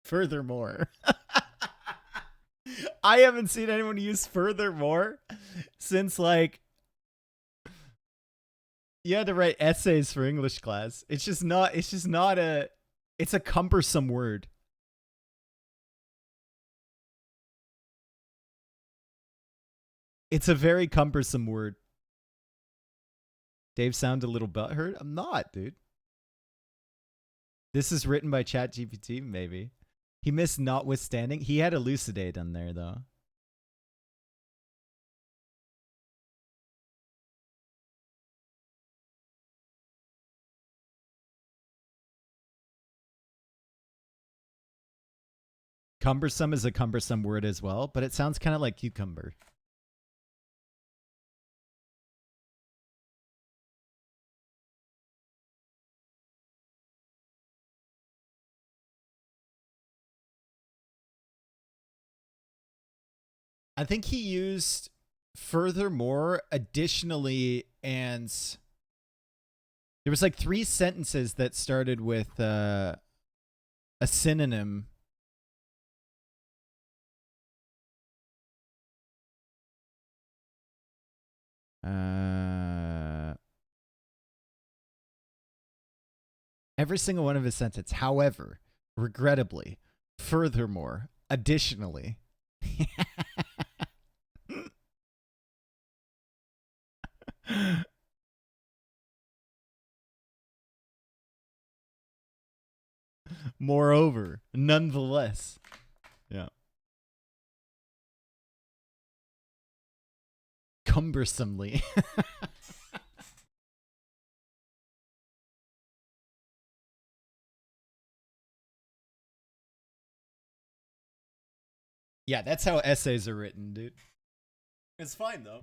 Furthermore. I haven't seen anyone use furthermore since, like, you had to write essays for English class. It's a cumbersome word. It's a very cumbersome word. Dave sound a little butthurt? I'm not, dude. This is written by ChatGPT, maybe. He missed notwithstanding. He had elucidate on there, though. Cumbersome is a cumbersome word as well, but it sounds kind of like cucumber. I think he used furthermore, additionally, and there was like 3 sentences that started with a synonym. Every single one of his sentences. However, regrettably, furthermore, additionally. Moreover, nonetheless. Yeah. Cumbersomely. Yeah, that's how essays are written, dude. It's fine, though.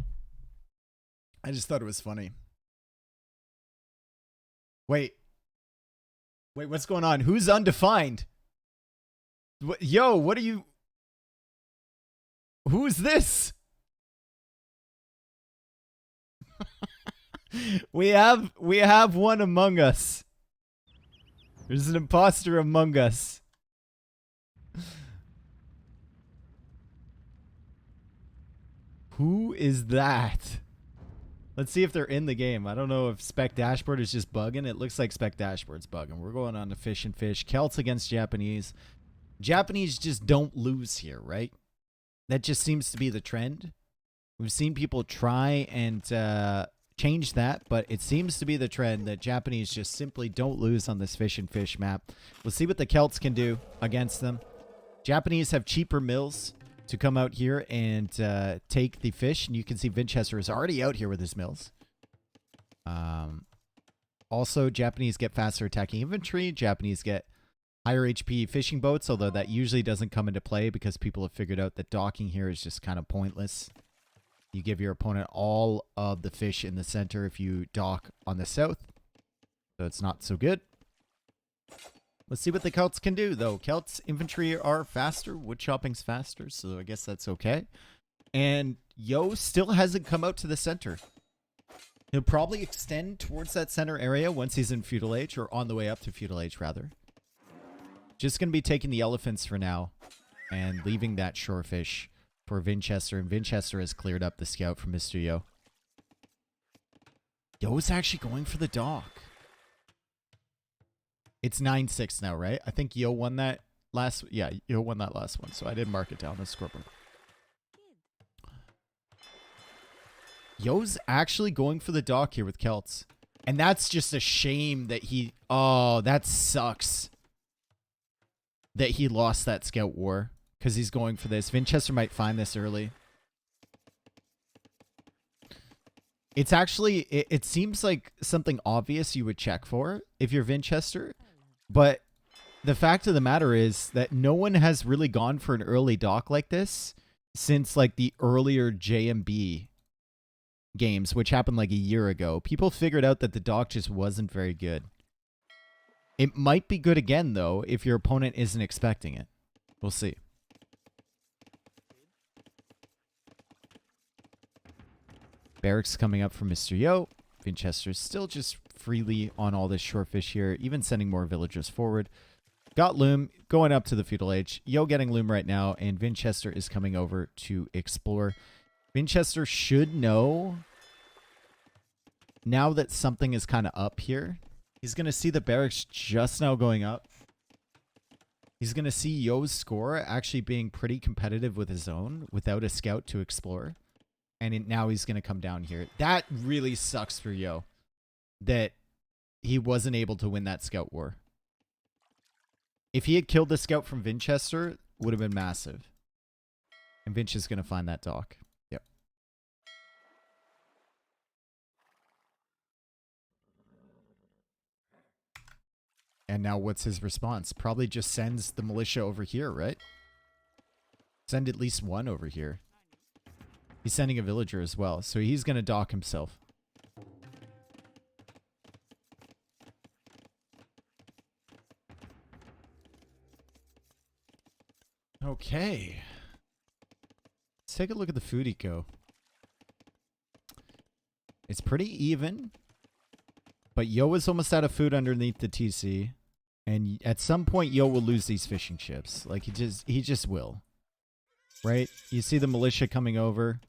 I just thought it was funny. Wait, what's going on? Who's undefined? Yo, what are you... Who's this? We have one among us. There's an imposter among us. Who is that? Let's see if they're in the game. I don't know if Spec Dashboard is just bugging. It looks like Spec Dashboard's bugging. We're going on to Fish and Fish. Celts against Japanese. Japanese just don't lose here, right? That just seems to be the trend. We've seen people try and change that, but it seems to be the trend that Japanese just simply don't lose on this Fish and Fish map. We'll see what the Celts can do against them. Japanese have cheaper mills to come out here and take the fish, and you can see Vinchester is already out here with his mills. Also, Japanese get faster attacking infantry. Japanese get higher HP fishing boats, although that usually doesn't come into play because people have figured out that docking here is just kind of pointless. You give your opponent all of the fish in the center if you dock on the south. So it's not so good. Let's see what the Celts can do, though. Celts infantry are faster. Wood chopping's faster, so I guess that's okay. And Yo still hasn't come out to the center. He'll probably extend towards that center area once he's in feudal age, or on the way up to feudal age, rather. Just going to be taking the elephants for now and leaving that shorefish for Vinchester. And Vinchester has cleared up the scout from Mr. Yo. Yo is actually going for the dock. It's 9-6 now, right? I think Yo won that last... Yeah, Yo won that last one, so I didn't mark it down on the scoreboard. Yo's actually going for the dock here with Celts. And that's just a shame that he... Oh, that sucks. That he lost that scout war. Because he's going for this. Vinchester might find this early. It's actually... It seems like something obvious you would check for if you're Vinchester. But the fact of the matter is that no one has really gone for an early dock like this since like the earlier JMB games, which happened like a year ago. People figured out that the dock just wasn't very good. It might be good again, though, if your opponent isn't expecting it. We'll see. Barracks coming up from Mr. Yo. Vinchester's still just freely on all this shorefish here, even sending more villagers forward. Got Loom going up to the feudal age. Yo getting Loom right now, and Vinchester is coming over to explore. Vinchester should know now that something is kind of up here. He's going to see the barracks just now going up. He's going to see Yo's score actually being pretty competitive with his own without a scout to explore. And now he's going to come down here. That really sucks for Yo that he wasn't able to win that scout war. If he had killed the scout from Vinchester, it would have been massive. And Vinch is going to find that dock. Yep. And now what's his response? Probably just sends the militia over here, right? Send at least one over here. He's sending a villager as well, so he's going to dock himself. Okay. Let's take a look at the food eco. It's pretty even, but Yo is almost out of food underneath the TC, and at some point Yo will lose these fishing ships. Like he just will. Right? You see the militia coming over.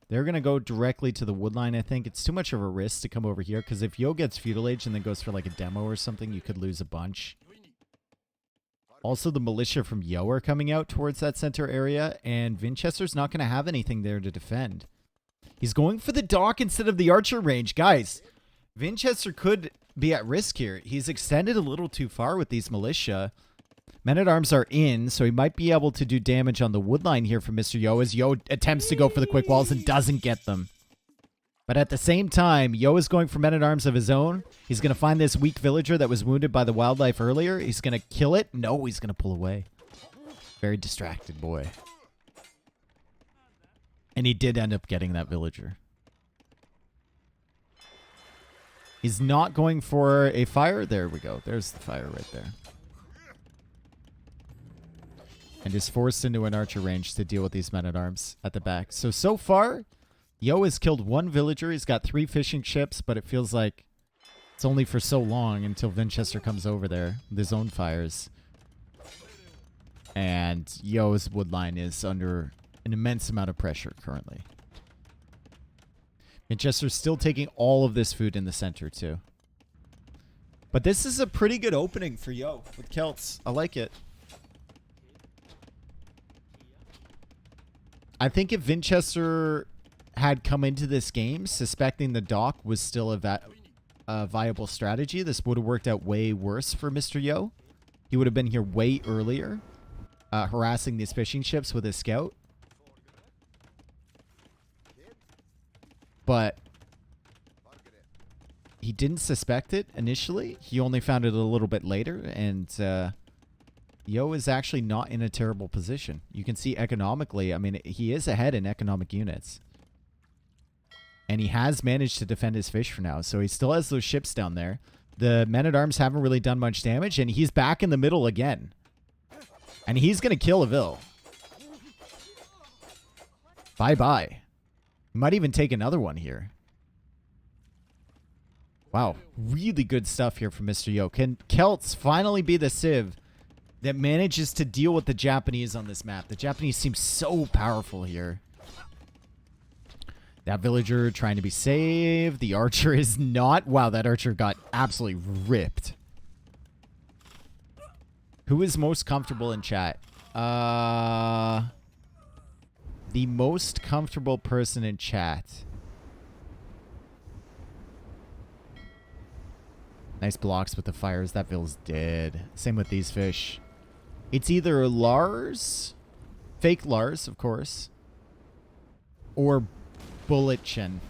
They're going to go directly to the wood line, I think. It's too much of a risk to come over here, because if Yo gets feudal age and then goes for like a demo or something, you could lose a bunch. Also, the militia from Yo are coming out towards that center area, and Vinchester's not going to have anything there to defend. He's going for the dock instead of the archer range. Guys, Vinchester could be at risk here. He's extended a little too far with these militia. Men-at-Arms are in, so he might be able to do damage on the wood line here for Mr. Yo as Yo attempts to go for the quick walls and doesn't get them. But at the same time, Yo is going for Men-at-Arms of his own. He's going to find this weak villager that was wounded by the wildlife earlier. He's going to kill it. No, he's going to pull away. Very distracted boy. And he did end up getting that villager. He's not going for a fire. There we go. There's the fire right there. And is forced into an archer range to deal with these men-at-arms at the back. So far, Yo has killed one villager. He's got 3 fishing ships, but it feels like it's only for so long until Vinchester comes over there with his own fires. And Yo's wood line is under an immense amount of pressure currently. Vinchester's still taking all of this food in the center, too. But this is a pretty good opening for Yo with Celts. I like it. I think if Vinchester had come into this game suspecting the dock was still a viable strategy, this would have worked out way worse for Mr. Yo. He would have been here way earlier, harassing these fishing ships with his scout. But he didn't suspect it initially. He only found it a little bit later, and Yo is actually not in a terrible position. You can see economically, I mean, he is ahead in economic units. And he has managed to defend his fish for now. So he still has those ships down there. The men-at-arms haven't really done much damage. And he's back in the middle again. And he's going to kill Avil. Bye-bye. He might even take another one here. Wow. Really good stuff here from Mr. Yo. Can Celts finally be the civ that manages to deal with the Japanese on this map? The Japanese seem so powerful here. That villager trying to be saved. The archer is not. Wow, that archer got absolutely ripped. Who is most comfortable in chat? The most comfortable person in chat. Nice blocks with the fires. That Ville's dead. Same with these fish. It's either Lars, fake Lars, of course, or Bullet Chin.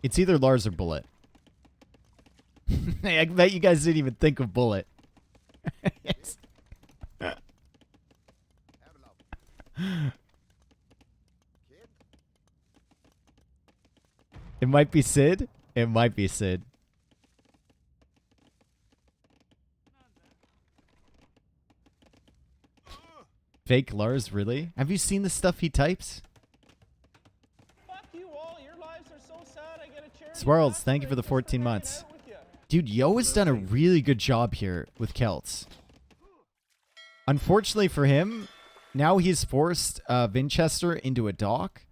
It's either Lars or Bullet. I bet you guys didn't even think of Bullet. Yes. It might be Sid. It might be Sid. Fake Lars, really? Have you seen the stuff he types? Fuck you all. Your lives are so sad. I get a charity Swirls, thank you for the 14 months. Dude, Yo has done a really good job here with Celts. Unfortunately for him, now he's forced Vinchester into a dock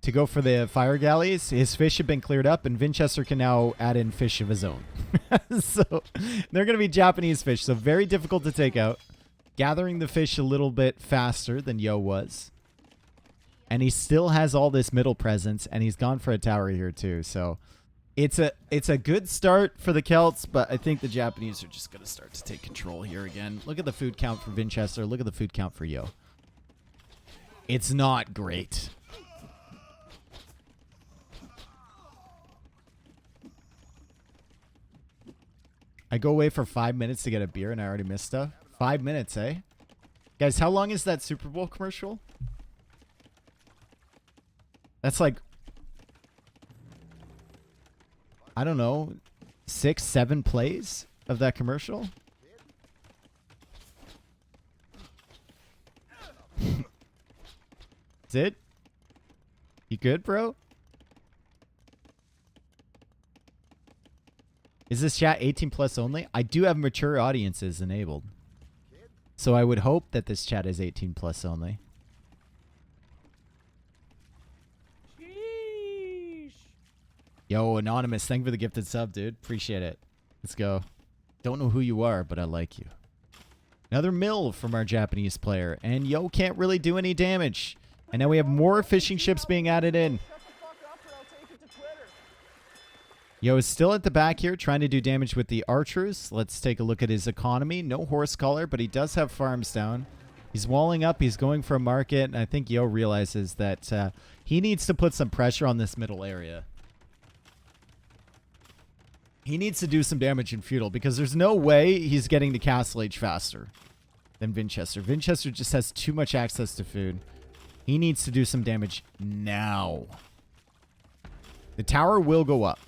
to go for the fire galleys. His fish have been cleared up, and Vinchester can now add in fish of his own. So they're going to be Japanese fish, so very difficult to take out. Gathering the fish a little bit faster than Yo was. And he still has all this middle presence, and he's gone for a tower here too. So it's a good start for the Celts, but I think the Japanese are just going to start to take control here again. Look at the food count for Vinchester. Look at the food count for Yo. It's not great. I go away for 5 minutes to get a beer, and I already missed stuff. 5 minutes, eh? Guys, how long is that Super Bowl commercial? That's like, I don't know, 6, 7 plays of that commercial? Sid? You good, bro? Is this chat 18 plus only? I do have mature audiences enabled. So I would hope that this chat is 18 plus only. Sheesh. Yo, Anonymous, thank you for the gifted sub, dude. Appreciate it. Let's go. Don't know who you are, but I like you. Another mill from our Japanese player. And Yo can't really do any damage. And now we have more fishing ships being added in. Shut the fuck up or I'll take it to Twitter. Yo is still at the back here trying to do damage with the archers. Let's take a look at his economy. No horse collar, but he does have farms down. He's walling up. He's going for a market. And I think Yo realizes that he needs to put some pressure on this middle area. He needs to do some damage in feudal because there's no way he's getting to Castle Age faster than Vinchester. Vinchester just has too much access to food. He needs to do some damage now. The tower will go up.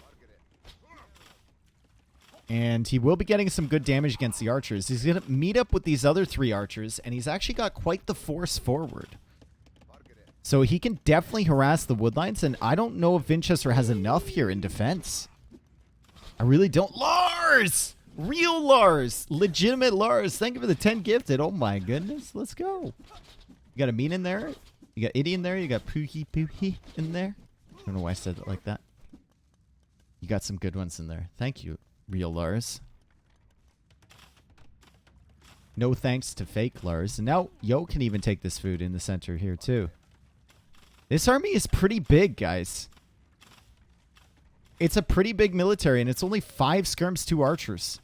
And he will be getting some good damage against the archers. He's going to meet up with these other 3 archers, and he's actually got quite the force forward. So he can definitely harass the woodlines, and I don't know if Vinchester has enough here in defense. I really don't. Lars! Real Lars! Legitimate Lars! Thank you for the 10 gifted. Oh my goodness. Let's go. You got a mean in there? You got Itty in there? You got Poohee in there? I don't know why I said it like that. You got some good ones in there. Thank you. Real Lars. No thanks to fake Lars. And now Yo can even take this food in the center here too. This army is pretty big, guys. It's a pretty big military, and it's only 5 skirms, 2 archers.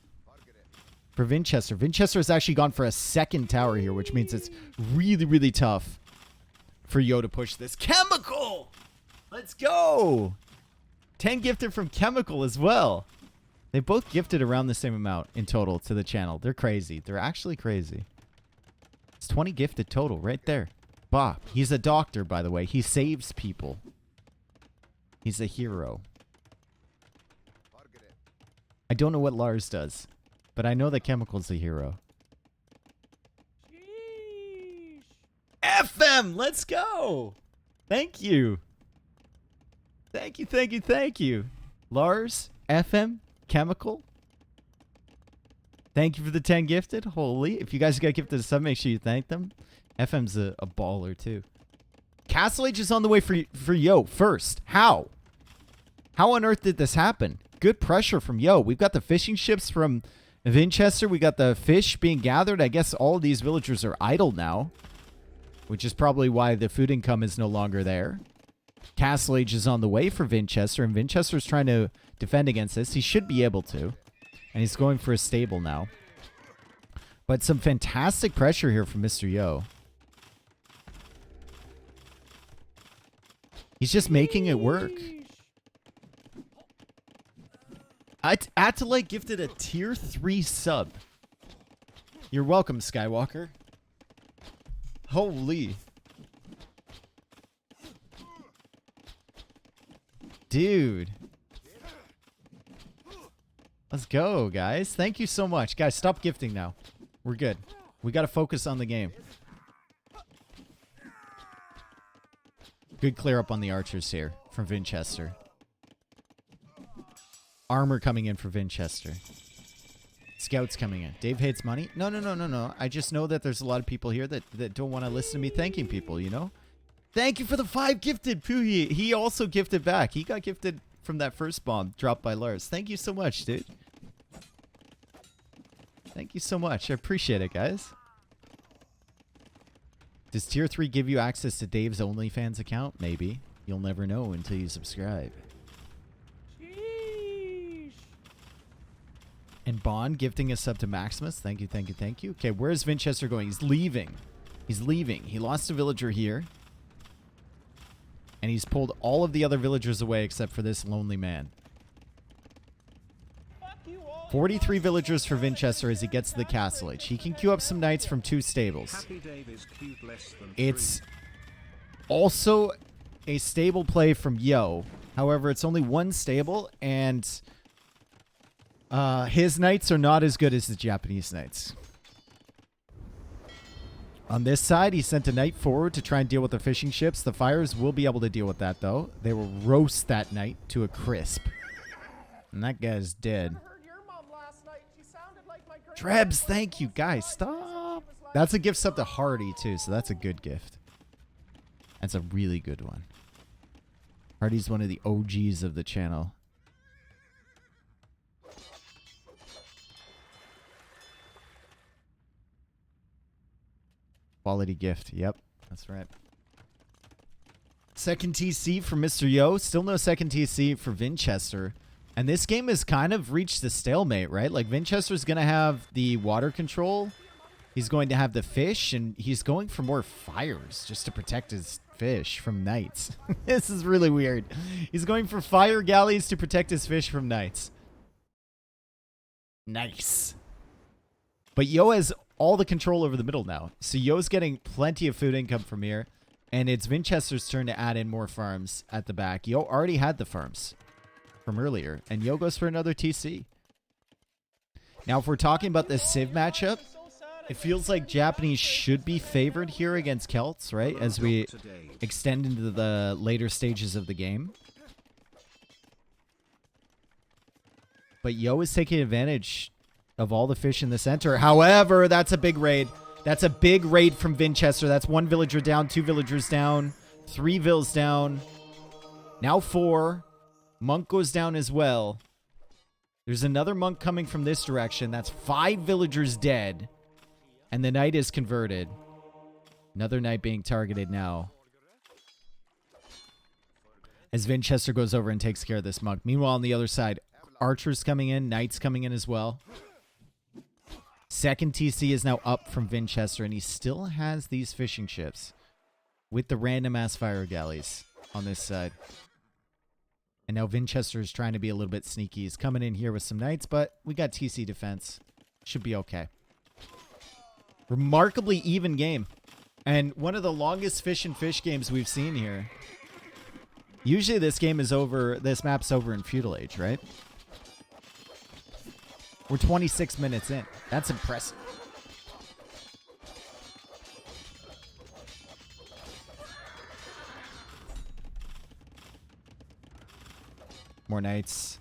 For Vinchester. Vinchester has actually gone for a second tower here, which means it's really, really tough for Yo to push this. Chemical! Let's go! 10 gifted from Chemical as well. They both gifted around the same amount in total to the channel. They're crazy. They're actually crazy. It's 20 gifted total right there. Bah, he's a doctor, by the way. He saves people. He's a hero. I don't know what Lars does, but I know that Chemical's a hero. Sheesh. FM, let's go. Thank you. Thank you, thank you, thank you. Lars, FM, Chemical. Thank you for the 10 gifted. Holy. If you guys got gifted a sub, make sure you thank them. FM's a baller, too. Castle Age is on the way for Yo first. How? How on earth did this happen? Good pressure from Yo. We've got the fishing ships from Vinchester. We got the fish being gathered. I guess all of these villagers are idle now, which is probably why the food income is no longer there. Castle Age is on the way for Vinchester, and Vinchester's trying to defend against this. He should be able to, and he's going for a stable now. But some fantastic pressure here from Mr. Yo. He's just making it work. Atolite gifted a tier 3 sub. You're welcome, Skywalker. Holy. Dude. Let's go, guys. Thank you so much. Guys, stop gifting now. We're good. We got to focus on the game. Good clear up on the archers here from Vinchester. Armor coming in for Vinchester. Scouts coming in. Dave hates money? No. I just know that there's a lot of people here that don't want to listen to me thanking people, you know? Thank you for the 5 gifted, Puhi. He also gifted back. He got gifted from that first bomb dropped by Lars. Thank you so much, dude. Thank you so much. I appreciate it, guys. Does tier 3 give you access to Dave's OnlyFans account? Maybe. You'll never know until you subscribe. And Bond gifting a sub to Maximus. Thank you, thank you, thank you. Okay, where's Vinchester going? He's leaving. He's leaving. He lost a villager here. And he's pulled all of the other villagers away except for this lonely man. 43 villagers for Vinchester as he gets to the Castle Age. He can queue up some knights from 2 stables. It's also a stable play from Yo. However, it's only 1 stable, and his knights are not as good as the Japanese knights. On this side, he sent a knight forward to try and deal with the fishing ships. The fires will be able to deal with that, though. They will roast that knight to a crisp. And that guy's dead. Trebs, thank you. Guys, stop. That's a gift sub to Hardy, too, so that's a good gift. That's a really good one. Hardy's one of the OGs of the channel. Quality gift. Yep, that's right. Second TC for Mr. Yo. Still no second TC for Vinchester. And this game has kind of reached the stalemate, right? Like, Vinchester's going to have the water control. He's going to have the fish. And he's going for more fires just to protect his fish from knights. This is really weird. He's going for fire galleys to protect his fish from knights. Nice. But Yo has all the control over the middle now. So Yo's getting plenty of food income from here. And it's Vinchester's turn to add in more farms at the back. Yo already had the farms from earlier. And Yo goes for another TC. Now, if we're talking about this Civ matchup, it feels like Japanese should be favored here against Celts, right? As we extend into the later stages of the game. But Yo is taking advantage of all the fish in the center. However, that's a big raid. That's a big raid from Vinchester. That's 1 villager down, 2 villagers down, 3 vills down. Now 4. Monk goes down as well. There's another monk coming from this direction. That's 5 villagers dead. And the knight is converted. Another knight being targeted now. As Vinchester goes over and takes care of this monk. Meanwhile, on the other side, archers coming in, knights coming in as well. Second TC is now up from Vinchester, and he still has these fishing ships with the random ass fire galleys on this side. And now Vinchester is trying to be a little bit sneaky. He's coming in here with some knights, but we got TC defense. Should be okay. Remarkably even game. And one of the longest fish and fish games we've seen here. Usually this game is over, this map's over in feudal age, right? We're 26 minutes in. That's impressive. More knights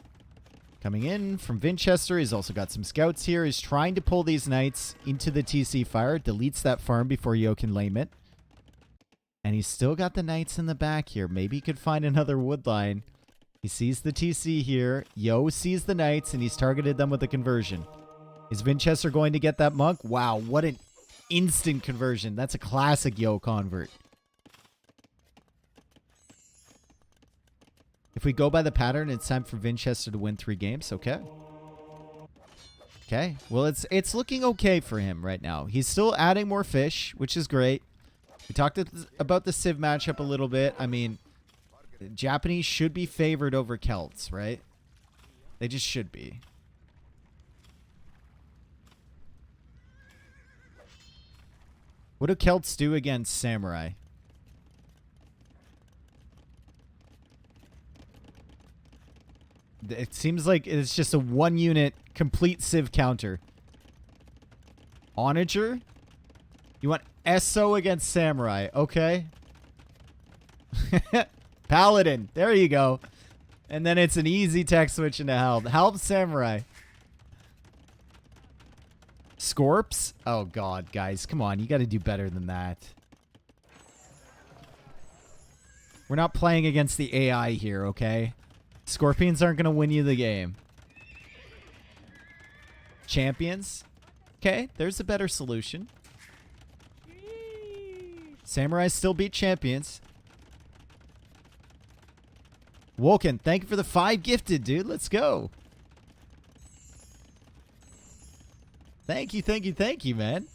coming in from Vinchester. He's also got some scouts here. He's trying to pull these knights into the TC fire. Deletes that farm before Yo can lame it. And he's still got the knights in the back here. Maybe he could find another wood line. He sees the TC here. Yo sees the knights, and he's targeted them with a conversion. Is Vinchester going to get that monk? Wow, what an instant conversion. That's a classic Yo convert. If we go by the pattern, it's time for Vinchester to win 3 games. Okay. Okay. Well, it's looking okay for him right now. He's still adding more fish, which is great. We talked about the Civ matchup a little bit. I mean, Japanese should be favored over Celts, right? They just should be. What do Celts do against Samurai? It seems like it's just a 1-unit complete Civ counter. Onager? You want SO against Samurai. Okay. Paladin. There you go. And then it's an easy tech switch into Help. Help Samurai. Scorps? Oh, God, guys. Come on. You got to do better than that. We're not playing against the AI here, okay? Scorpions aren't going to win you the game. Champions? Okay, there's a better solution. Samurai still beat champions. Woken, thank you for the 5 gifted, dude. Let's go. Thank you, thank you, thank you, man.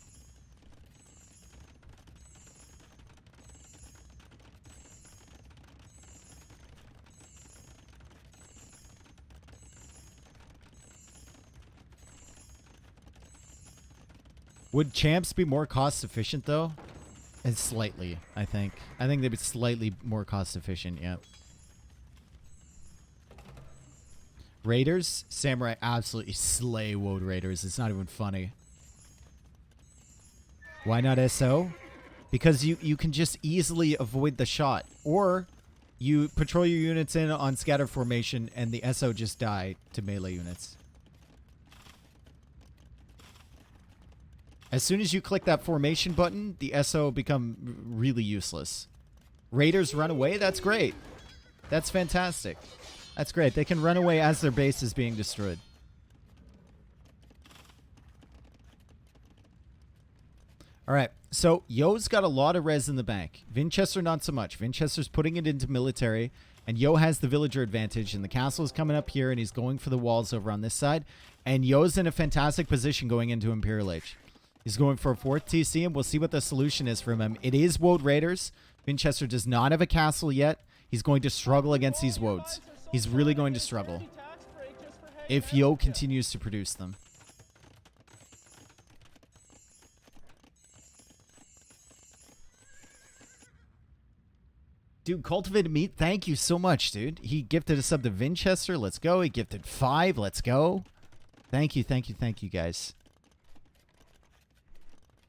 Would champs be more cost efficient though? And slightly, I think. I think they'd be slightly more cost efficient, yeah. Raiders? Samurai absolutely slay Woad Raiders. It's not even funny. Why not SO? Because you can just easily avoid the shot. Or you patrol your units in on scatter formation and the SO just die to melee units. As soon as you click that formation button, the SO become really useless. Raiders run away? That's great. That's fantastic. That's great. They can run away as their base is being destroyed. All right. So, Yo's got a lot of res in the bank. Vinchester, not so much. Vinchester's putting it into military, and Yo has the villager advantage, and the castle is coming up here, and he's going for the walls over on this side. And Yo's in a fantastic position going into Imperial Age. He's going for a 4th TC, and we'll see what the solution is for him. It is Woad Raiders. Vinchester does not have a castle yet. He's going to struggle against these Woads. He's really going to struggle if Yo continues to produce them. Dude, Cultivated Meat, thank you so much, dude. He gifted a sub to Vinchester. Let's go. He gifted 5. Let's go. Thank you, thank you, thank you, guys.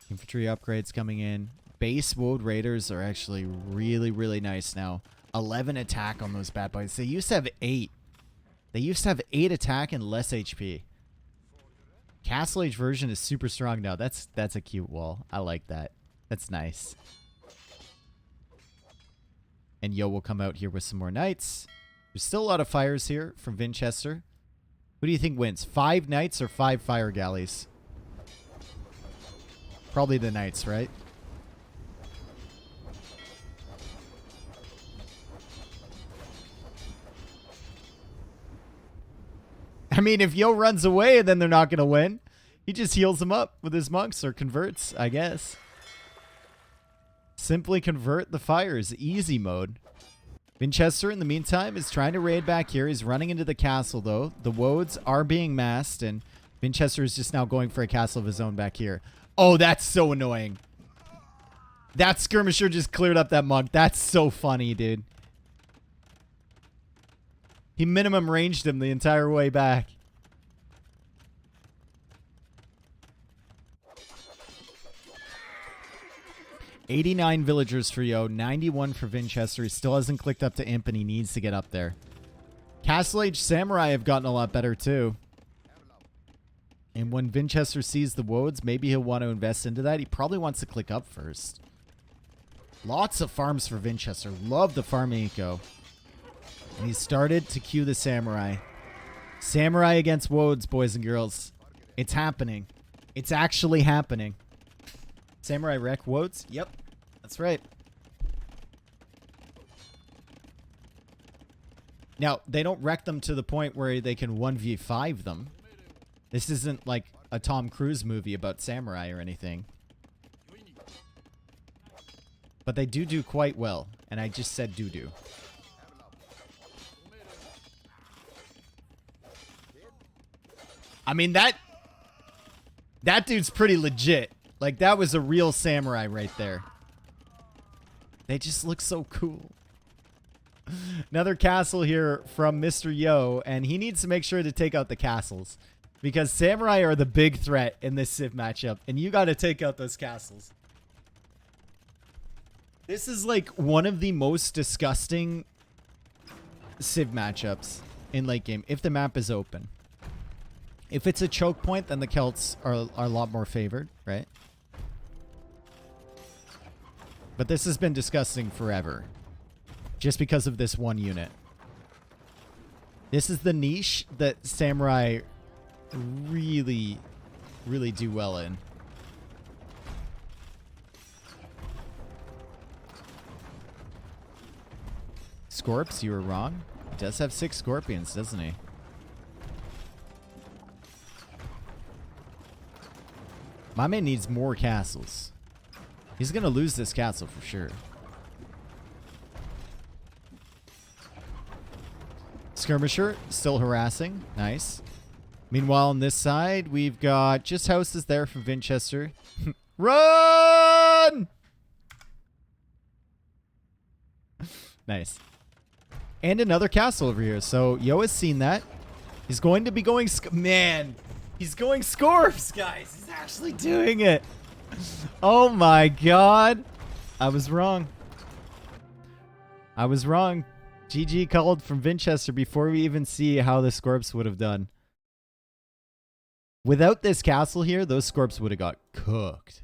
Infantry upgrades coming in. Base Woad Raiders are actually really, really nice now. 11 attack on those bad boys. They used to have 8. They used to have 8 attack and less HP. Castle Age version is super strong now. That's a cute wall. I like that. That's nice. And Yo will come out here with some more knights. There's still a lot of fires here from Vinchester. Who do you think wins? 5 knights or 5 fire galleys? Probably the knights, right? I mean, if Yo runs away, then they're not going to win. He just heals them up with his monks or converts, I guess. Simply convert the fires. Easy mode. Vinchester, in the meantime, is trying to raid back here. He's running into the castle, though. The Woads are being massed, and Vinchester is just now going for a castle of his own back here. Oh, that's so annoying. That skirmisher just cleared up that monk. That's so funny, dude. He minimum ranged him the entire way back. $89 villagers for Yo, 91 for Vinchester. He still hasn't clicked up to Imp, and he needs to get up there. Castle Age Samurai have gotten a lot better, too. And when Vinchester sees the woads, maybe he'll want to invest into that. He probably wants to click up first. Lots of farms for Vinchester. Love the farming eco. And he started to cue the Samurai. Samurai against woads, boys and girls. It's happening. It's actually happening. Samurai wreck woads? Yep, that's right. Now, they don't wreck them to the point where they can 1v5 them. This isn't like a Tom Cruise movie about samurai or anything. But they do quite well. And I just said do. I mean, that dude's pretty legit. Like, that was a real samurai right there. They just look so cool. Another castle here from Mr. Yo, and he needs to make sure to take out the castles. Because samurai are the big threat in this Civ matchup, and you got to take out those castles. This is like one of the most disgusting Civ matchups in late game, if the map is open. If it's a choke point, then the Celts are a lot more favored, right? But this has been disgusting forever. Just because of this one unit. This is the niche that samurai really, really do well in. Scorps, you were wrong. He does have 6 scorpions, doesn't he? My man needs more castles. He's going to lose this castle for sure. Skirmisher, still harassing. Nice. Meanwhile, on this side, we've got just houses there from Vinchester. Run! Nice. And another castle over here. So, Yo has seen that. He's going to be going... Man, he's going Scorps, guys. He's actually doing it. Oh my god. I was wrong. I was wrong. GG called from Vinchester before we even see how the Scorps would have done. Without this castle here, those Scorps would have got cooked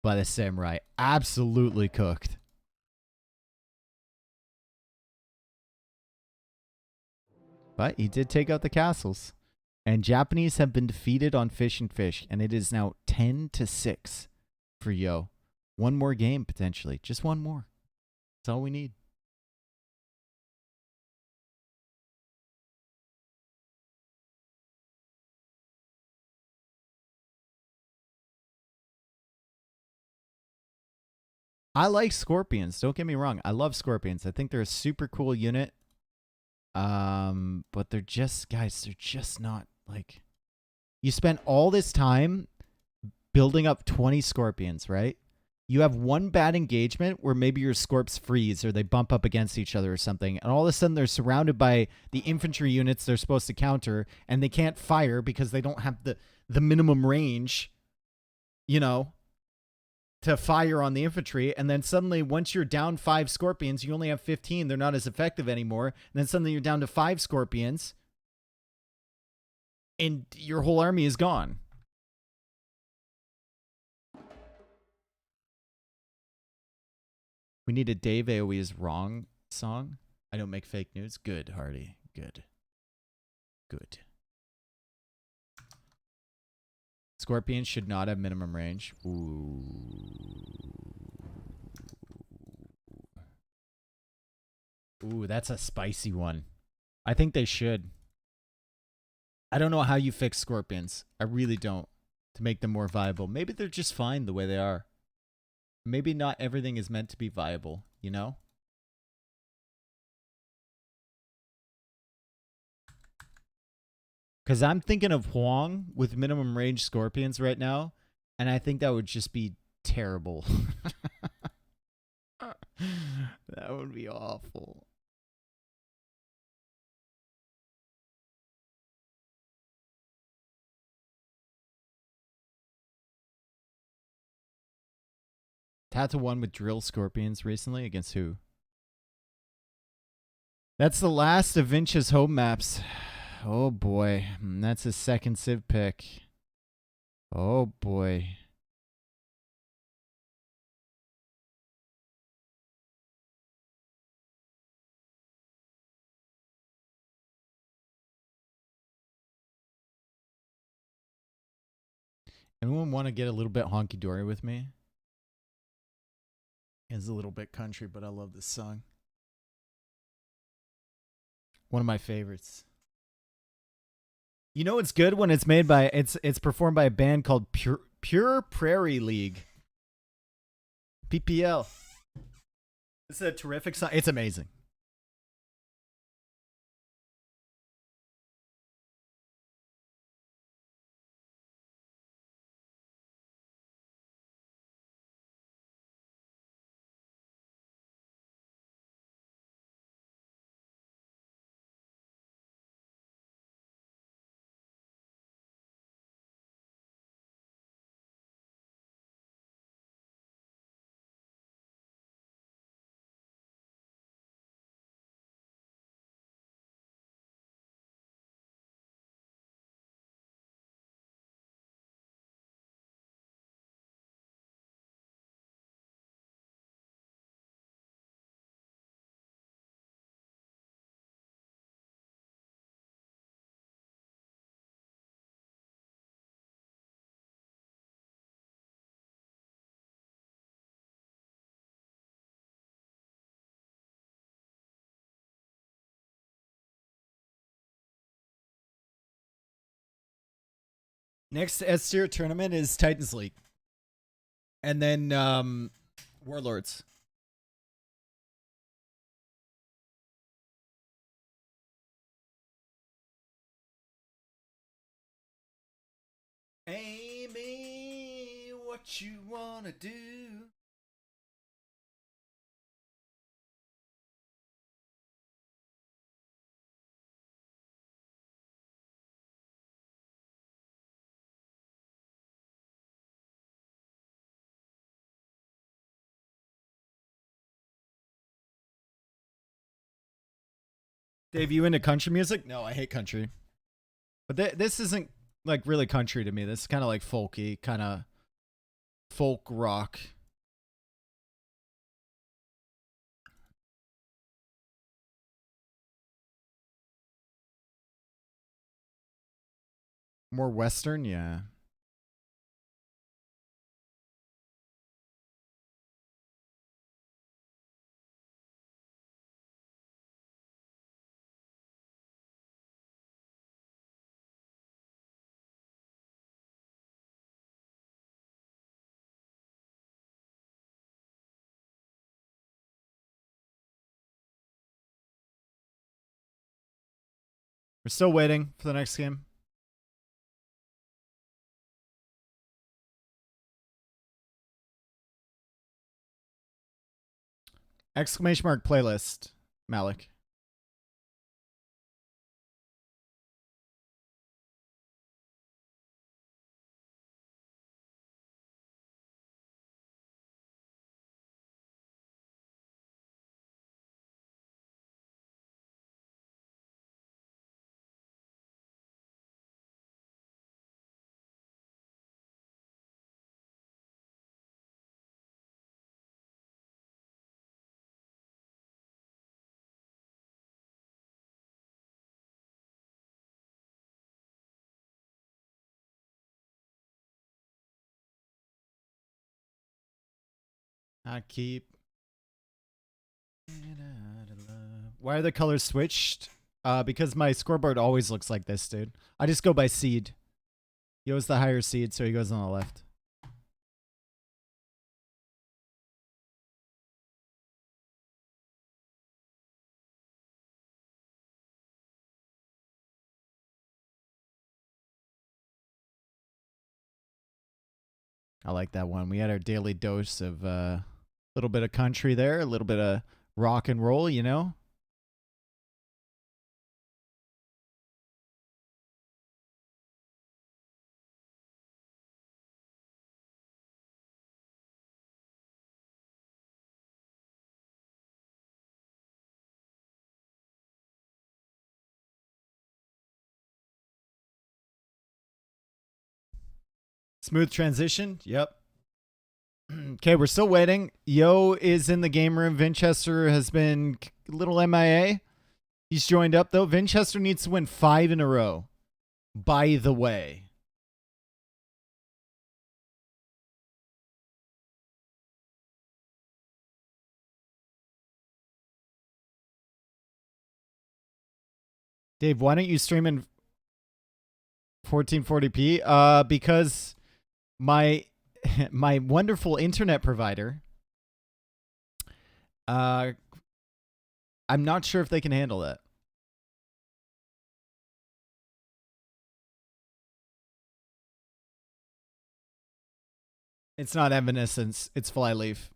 by the samurai. Absolutely cooked. But he did take out the castles. And Japanese have been defeated on Fish and Fish. And it is now 10-6 for Yo. One more game, potentially. Just one more. That's all we need. I like Scorpions. Don't get me wrong. I love Scorpions. I think they're a super cool unit. But they're just, guys, they're just not, like... You spent all this time building up 20 Scorpions, right? You have one bad engagement where maybe your Scorps freeze or they bump up against each other or something. And all of a sudden they're surrounded by the infantry units they're supposed to counter. And they can't fire because they don't have the minimum range, you know, to fire on the infantry. And then suddenly once you're down 5 Scorpions, you only have 15. They're not as effective anymore. And then suddenly you're down to 5 Scorpions. And your whole army is gone. We need a Dave AoE is wrong song. I don't make fake news. Good, Hardy. Good. Good. Scorpions should not have minimum range. Ooh. Ooh, that's a spicy one. I think they should. I don't know how you fix Scorpions. I really don't. To make them more viable. Maybe they're just fine the way they are. Maybe not everything is meant to be viable, you know? Because I'm thinking of Huang with minimum range Scorpions right now, and I think that would just be terrible. be awful. Tata won with drill scorpions recently against who? That's the last of Vinch's home maps. Oh boy. That's his second Civ pick. Oh boy. Anyone want to get a little bit honky dory with me? It's a little bit country, but I love this song. One of my favorites. You know it's good when it's made by it's performed by a band called Pure Prairie League. PPL. It's a terrific song. It's amazing. Next S tier tournament is Titans League. And then Warlords. Amy, what you wanna do? Dave, you into country music? No, I hate country. But this isn't like really country to me. This is kind of like folky, kind of folk rock. More Western, yeah. We're still waiting for the next game. Exclamation mark playlist, Malik. I keep. Why are the colors switched? Because my scoreboard always looks like this, dude. I just go by seed. He was the higher seed, so he goes on the left. I like that one. We had our daily dose of a little bit of country there, a little bit of rock and roll, you know? Smooth transition. Yep. Okay, we're still waiting. Yo is in the game room. Vinchester has been a little MIA. He's joined up, though. Vinchester needs to win 5 in a row. By the way. Dave, why don't you stream in 1440p? Because my wonderful internet provider, I'm not sure if they can handle that. It's not Evanescence, it's Flyleaf.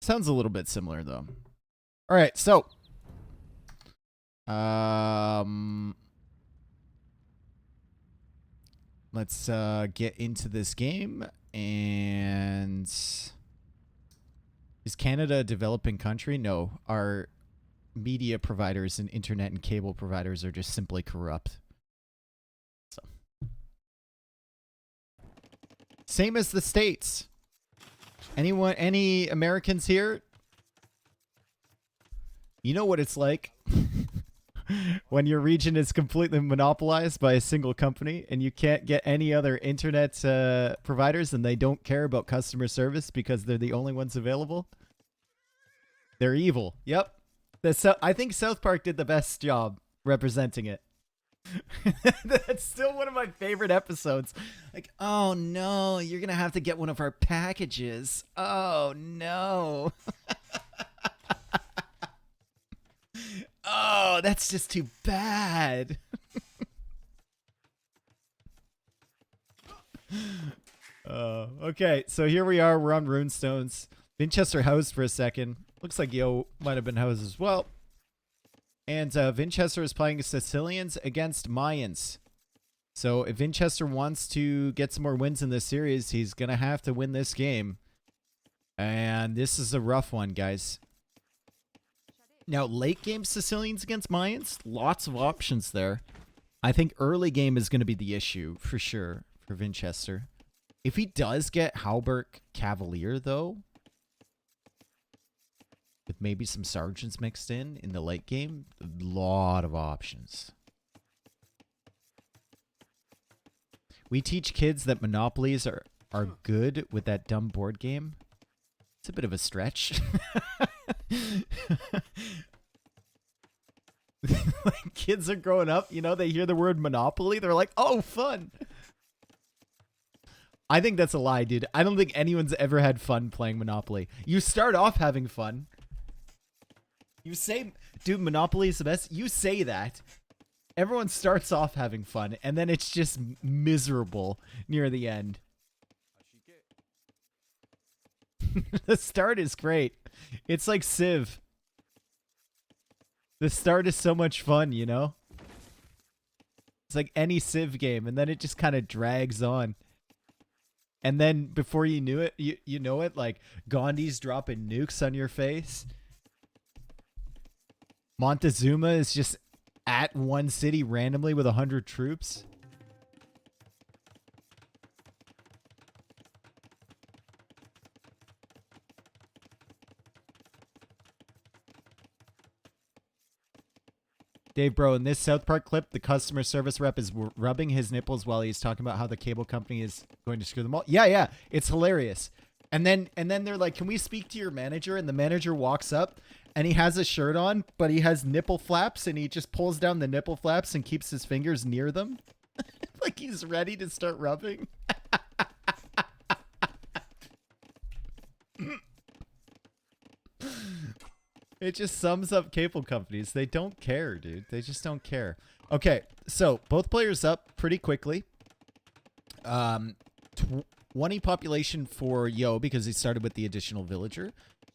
Sounds a little bit similar though. All right, so let's get into this game. And is Canada a developing country? No, our media providers and internet and cable providers are just simply corrupt. So same as the States. Any Americans here? You know what it's like when your region is completely monopolized by a single company and you can't get any other internet providers and they don't care about customer service because they're the only ones available. They're evil. Yep. I think South Park did the best job representing it. That's still one of my favorite episodes. Like, oh no, you're going to have to get one of our packages. Oh no. Oh, that's just too bad. Okay, so here we are. We're on Runestones. Vinchester housed for a second. Looks like Yo might have been housed as well. And Vinchester is playing Sicilians against Mayans. So if Vinchester wants to get some more wins in this series, he's going to have to win this game. And this is a rough one, guys. Now, late game Sicilians against Mayans, lots of options there. I think early game is going to be the issue, for sure, for Vinchester. If he does get Halbert Cavalier, though, with maybe some sergeants mixed in the late game, a lot of options. We teach kids that monopolies are good with that dumb board game. It's a bit of a stretch. Like kids are growing up, you know, they hear the word Monopoly, they're like, oh, fun. I think that's a lie, dude. I don't think anyone's ever had fun playing Monopoly. You start off having fun. You say, dude, Monopoly is the best. You say that. Everyone starts off having fun, and then it's just miserable near the end. The start is great. It's like Civ. The start is so much fun, you know? It's like any Civ game, and then it just kind of drags on. And then before you knew it, you know it, like Gandhi's dropping nukes on your face. Montezuma is just at one city randomly with 100 troops. Dave, bro, in this South Park clip, the customer service rep is rubbing his nipples while he's talking about how the cable company is going to screw them all. Yeah, it's hilarious. And then they're like, "Can we speak to your manager?" And the manager walks up, and he has a shirt on, but he has nipple flaps, and he just pulls down the nipple flaps and keeps his fingers near them, like he's ready to start rubbing. It just sums up cable companies. They don't care, dude. They just don't care. Okay, so both players up pretty quickly. 20 population for Yo because he started with the additional villager.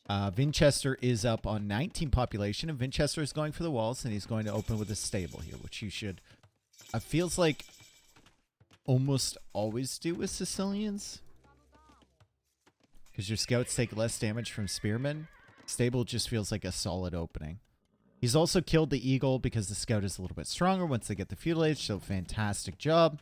Vinchester is up on 19 population, and Vinchester is going for the walls, and he's going to open with a stable here, which you should... It feels like almost always do with Sicilians. Because your scouts take less damage from spearmen. Stable just feels like a solid opening. He's also killed the eagle because the scout is a little bit stronger once they get the feudal age, so fantastic job.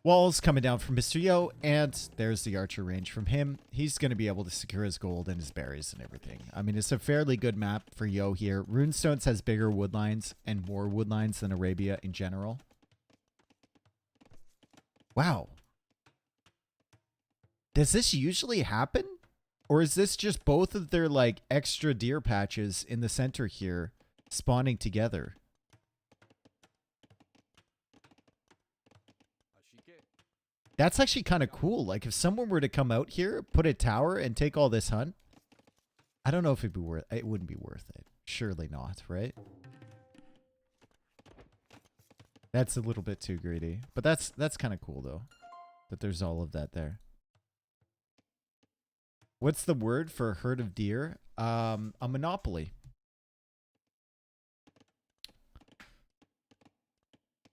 Walls coming down from Mr. Yo, and there's the archer range from him. He's going to be able to secure his gold and his berries and everything. I mean, it's a fairly good map for Yo here. Runestones has bigger wood lines and more wood lines than Arabia in general. Wow. Does this usually happen? Or is this just both of their, like, extra deer patches in the center here spawning together? That's actually kind of cool. Like, if someone were to come out here, put a tower, and take all this hunt, I don't know if it'd be worth it. It wouldn't be worth it. Surely not, right? That's a little bit too greedy. But that's kind of cool, though. That there's all of that there. What's the word for a herd of deer? A monopoly.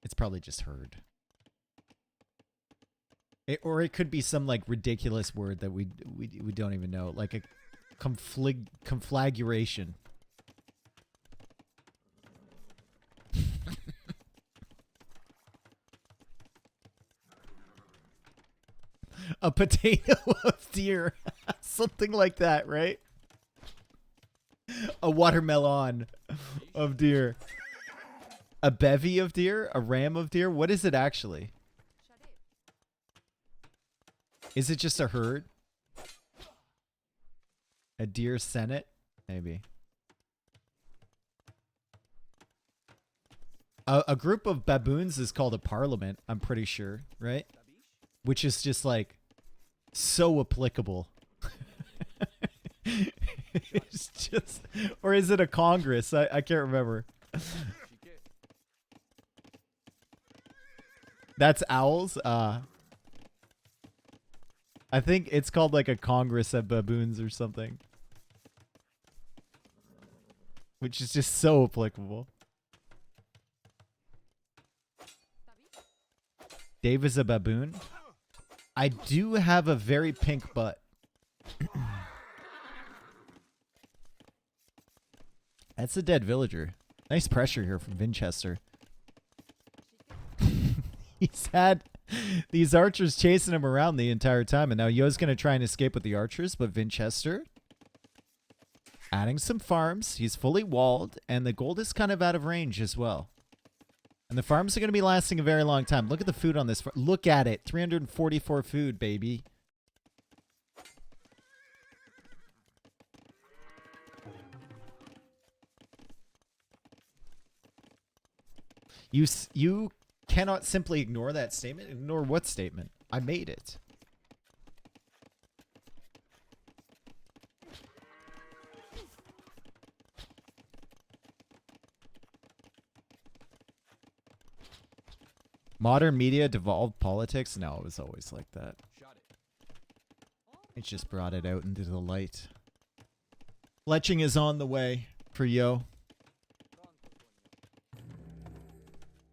It's probably just herd. Or it could be some like ridiculous word that we don't even know, like a conflagration. A potato of deer, something like that, right? A watermelon of deer. A bevy of deer? A ram of deer? What is it actually? Is it just a herd? A deer senate? Maybe. A group of baboons is called a parliament, I'm pretty sure, right? Which is just like so applicable. It's just, or is it a congress? I can't remember. That's owls? I think it's called like a congress of baboons or something. Which is just so applicable. Dave is a baboon. I do have a very pink butt. That's a dead villager. Nice pressure here from Vinchester. He's had these archers chasing him around the entire time, and now Yo's going to try and escape with the archers, but Vinchester adding some farms. He's fully walled, and the gold is kind of out of range as well. And the farms are going to be lasting a very long time. Look at the food on this. Look at it. 344 food, baby. You cannot simply ignore that statement. Ignore what statement? I made it. Modern media devolved politics? No, it was always like that. It just brought it out into the light. Fletching is on the way for Yo.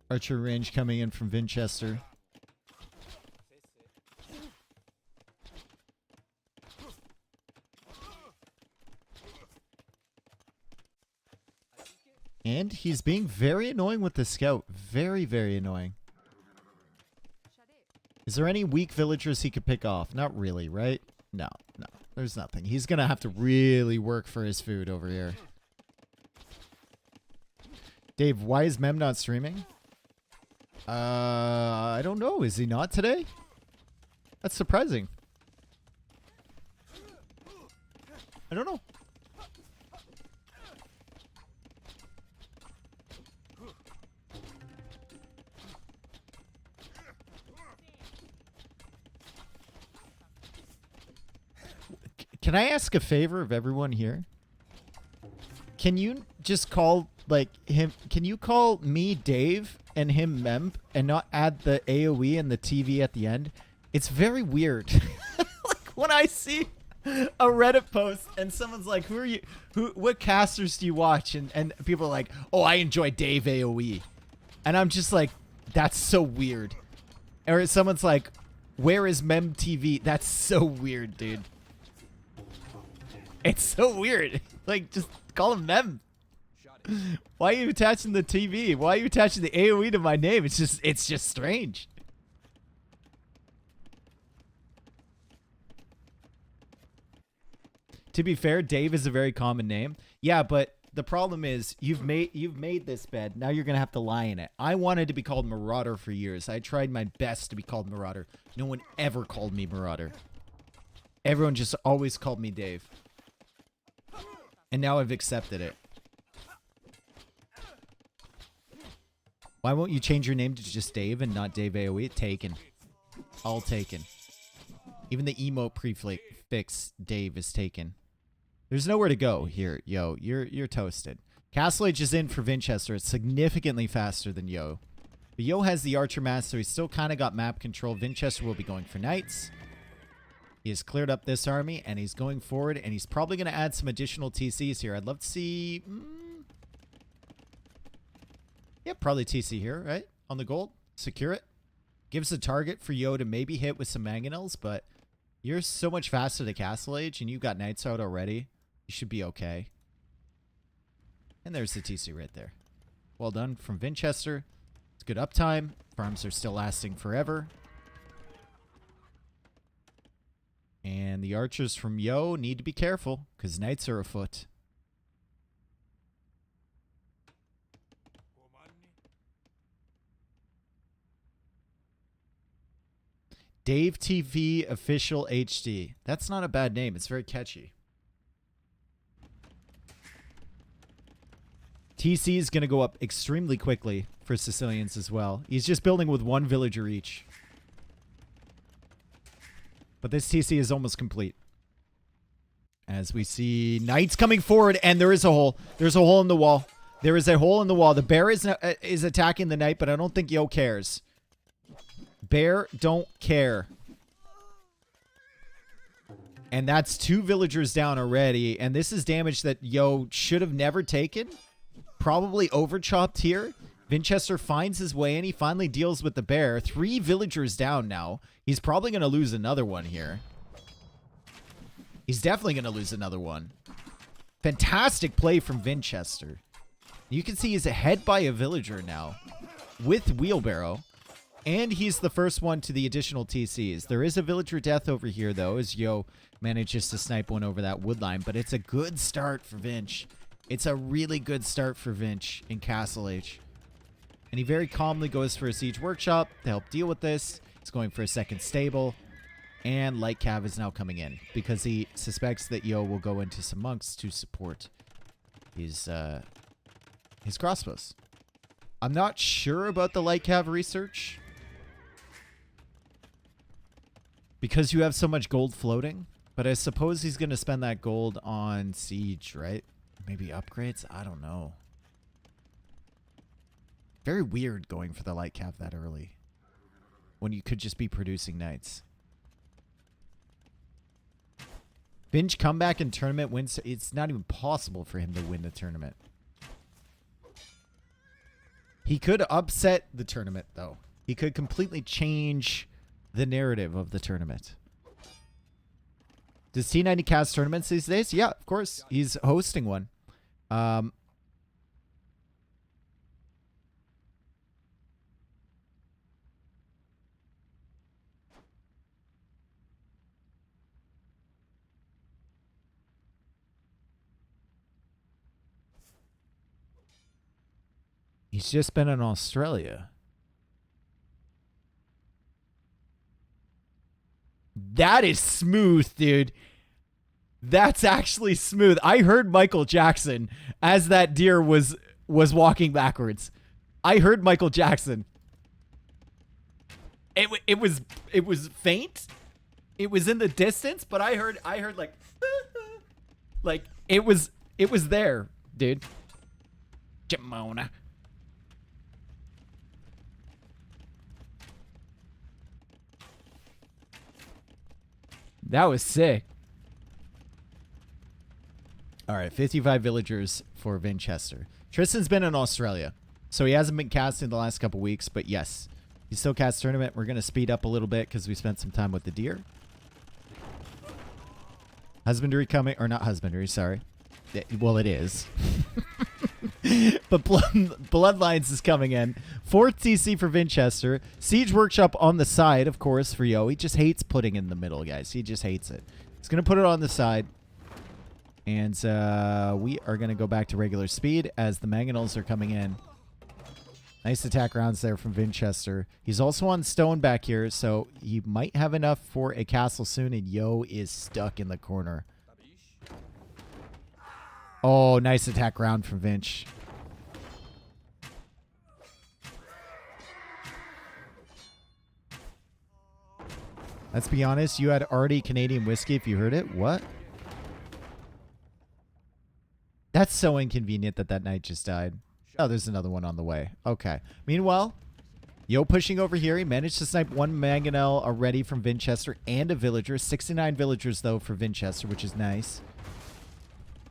Archer range coming in from Vinchester. And he's being very annoying with the scout. Very, very annoying. Is there any weak villagers he could pick off? Not really, right? No, no. There's nothing. He's going to have to really work for his food over here. Dave, why is Mem not streaming? I don't know. Is he not today? That's surprising. I don't know. Can I ask a favor of everyone here? Can you just call, like, him... Can you call me Dave and him Memp and not add the AoE and the TV at the end? It's very weird. Like, when I see... a Reddit post and someone's like, "Who are you? What casters do you watch?" And people are like, "Oh, I enjoy Dave AOE," and I'm just like, "That's so weird." Or someone's like, "Where is Mem TV?" That's so weird, dude. It's so weird. Like, just call him Mem. Why are you attaching the TV? Why are you attaching the AOE to my name? It's just strange. To be fair, Dave is a very common name. Yeah, but the problem is you've made this bed. Now you're gonna have to lie in it. I wanted to be called Marauder for years. I tried my best to be called Marauder. No one ever called me Marauder. Everyone just always called me Dave. And now I've accepted it. Why won't you change your name to just Dave and not Dave AOE? Taken. All taken. Even the emote prefix Dave is taken. There's nowhere to go here, Yo. You're toasted. Castle Age is in for Vinchester. It's significantly faster than Yo. But Yo has the Archer Master, so he's still kind of got map control. Vinchester will be going for Knights. He has cleared up this army, and he's going forward, and he's probably going to add some additional TCs here. I'd love to see... yeah, probably TC here, right? On the gold. Secure it. Gives a target for Yo to maybe hit with some mangonels, but you're so much faster to Castle Age, and you've got Knights out already. You should be okay. And there's the TC right there. Well done from Vinchester. It's good uptime. Farms are still lasting forever. And the archers from Yo need to be careful, because Knights are afoot. Dave TV Official HD. That's not a bad name. It's very catchy. TC is going to go up extremely quickly for Sicilians as well. He's just building with one villager each. But this TC is almost complete. As we see Knights coming forward, and there is a hole. There's a hole in the wall. There is a hole in the wall. The bear is attacking the Knight, but I don't think Yo cares. Bear don't care. And that's 2 villagers down already. And this is damage that Yo should have never taken. Probably overchopped here. Vinchester finds his way in. He finally deals with the bear. 3 villagers down now. He's probably going to lose another one here. He's definitely going to lose another one. Fantastic play from Vinchester. You can see he's ahead by a villager now with Wheelbarrow. And he's the first one to the additional TCs. There is a villager death over here, though, as Yo manages to snipe one over that wood line. But it's a good start for Vinch. It's a really good start for Vinch in Castle Age. And he very calmly goes for a siege workshop to help deal with this. He's going for a second stable. And Light Cav is now coming in because he suspects that Yo will go into some monks to support his crossbows. I'm not sure about the Light Cav research, because you have so much gold floating, but I suppose he's going to spend that gold on siege, right? Maybe upgrades? I don't know. Very weird going for the Light Cav that early, when you could just be producing Knights. Binge comeback in tournament wins. It's not even possible for him to win the tournament. He could upset the tournament, though. He could completely change the narrative of the tournament. Does T90 cast tournaments these days? Yeah, of course. He's hosting one. He's just been in Australia. That is smooth, dude. That's actually smooth. I heard Michael Jackson as that deer was walking backwards. I heard Michael Jackson. It was faint. It was in the distance, but I heard like like it was there, dude. Jamona. That was sick. All right, 55 villagers for Vinchester. Tristan's been in Australia, so he hasn't been casting the last couple weeks, but yes, he still casts tournament. We're going to speed up a little bit because we spent some time with the deer. Husbandry coming, or not husbandry, sorry. Well, it is. But Bloodlines is coming in. 4th TC for Vinchester. Siege Workshop on the side, of course, for Yo. He just hates putting it in the middle, guys. He just hates it. He's going to put it on the side. And we are going to go back to regular speed as the Mangonels are coming in. Nice attack rounds there from Vinchester. He's also on stone back here, so he might have enough for a castle soon, and Yo is stuck in the corner. Oh, nice attack round from Vinch. Let's be honest, you had already Canadian whiskey if you heard it. What? That's so inconvenient that that knight just died. Oh, there's another one on the way. Okay. Meanwhile, Yo pushing over here. He managed to snipe one Mangonel already from Vinchester and a villager. 69 villagers, though, for Vinchester, which is nice.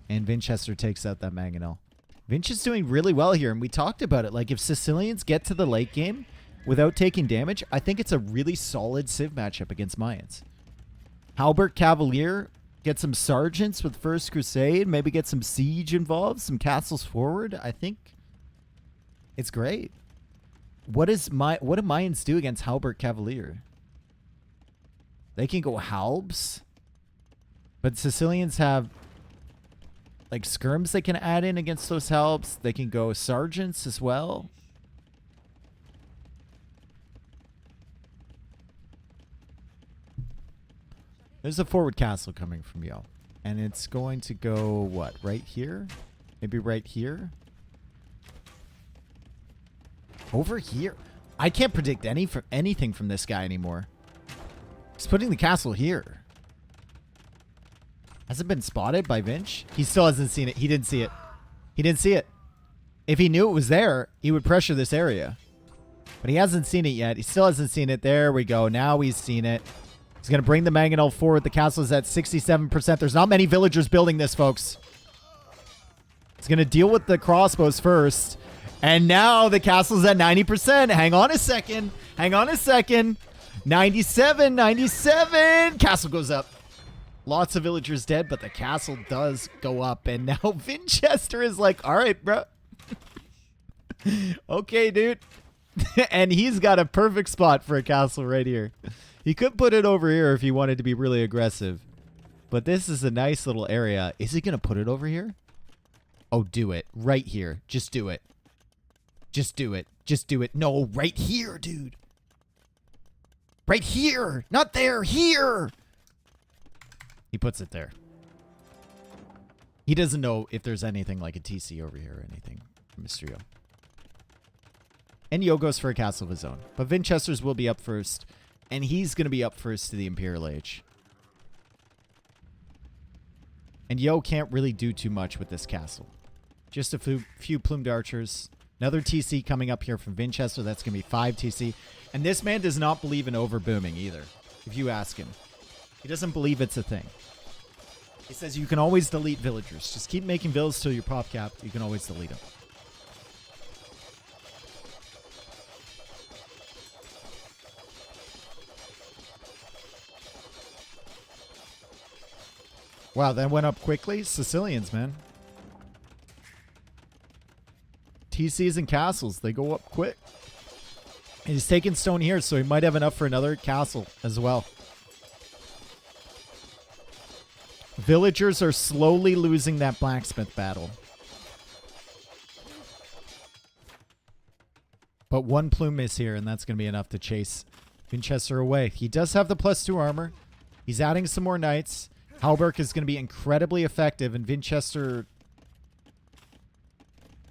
And Vinchester takes out that Mangonel. Vinch is doing really well here, and we talked about it. Like, if Sicilians get to the late game without taking damage, I think it's a really solid Civ matchup against Mayans. Halbert Cavalier, get some sergeants with First Crusade, maybe get some siege involved, some castles forward. I think it's great. What do Mayans do against Halbert Cavalier? They can go halbs, but Sicilians have like skirms they can add in against those halbs. They can go sergeants as well. There's a forward castle coming from Yo. And it's going to go, what, right here? Maybe right here? Over here? I can't predict anything from this guy anymore. He's putting the castle here. Has it been spotted by Vinch? He still hasn't seen it. He didn't see it. He didn't see it. If he knew it was there, he would pressure this area. But he hasn't seen it yet. He still hasn't seen it. There we go. Now he's seen it. He's going to bring the Mangonel forward. The castle is at 67%. There's not many villagers building this, folks. He's going to deal with the crossbows first. And now the castle's at 90%. Hang on a second. Hang on a second. 97, 97. Castle goes up. Lots of villagers dead, but the castle does go up. And now Vinchester is like, all right, bro. Okay, dude. And he's got a perfect spot for a castle right here. He could put it over here if he wanted to be really aggressive. But this is a nice little area. Is he going to put it over here? Oh, do it. Right here. Just do it. Just do it. Just do it. No, right here, dude. Right here. Not there. Here. He puts it there. He doesn't know if there's anything like a TC over here or anything. Mysterio. And Yo goes for a castle of his own. But Vinchester's will be up first. And he's going to be up first to the Imperial Age. And Yo can't really do too much with this castle. Just a few plumed archers. Another TC coming up here from Vinchester. That's going to be 5 TC. And this man does not believe in overbooming either, if you ask him. He doesn't believe it's a thing. He says you can always delete villagers. Just keep making villas till you're pop capped. You can always delete them. Wow, that went up quickly. Sicilians, man. TCs and castles, they go up quick. And he's taking stone here, so he might have enough for another castle as well. Villagers are slowly losing that blacksmith battle. But one plume is here, and that's going to be enough to chase Vinchester away. He does have the +2 armor. He's adding some more knights. Halbert is going to be incredibly effective, and Vinchester...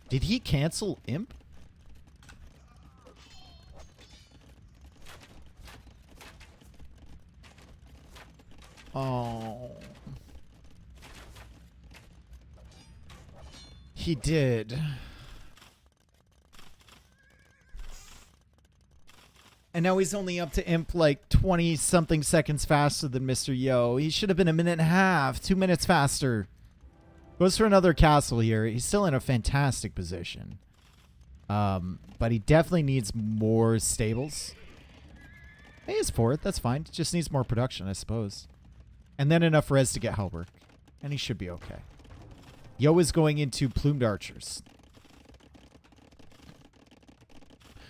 Did he cancel Imp? Oh. He did. And now he's only up to Imp like 20-something seconds faster than Mr. Yo. He should have been a minute and a half, 2 minutes faster. Goes for another castle here. He's still in a fantastic position. But he definitely needs more stables. He is fourth. That's fine. Just needs more production, I suppose. And then enough res to get Halberg. And he should be okay. Yo is going into plumed archers.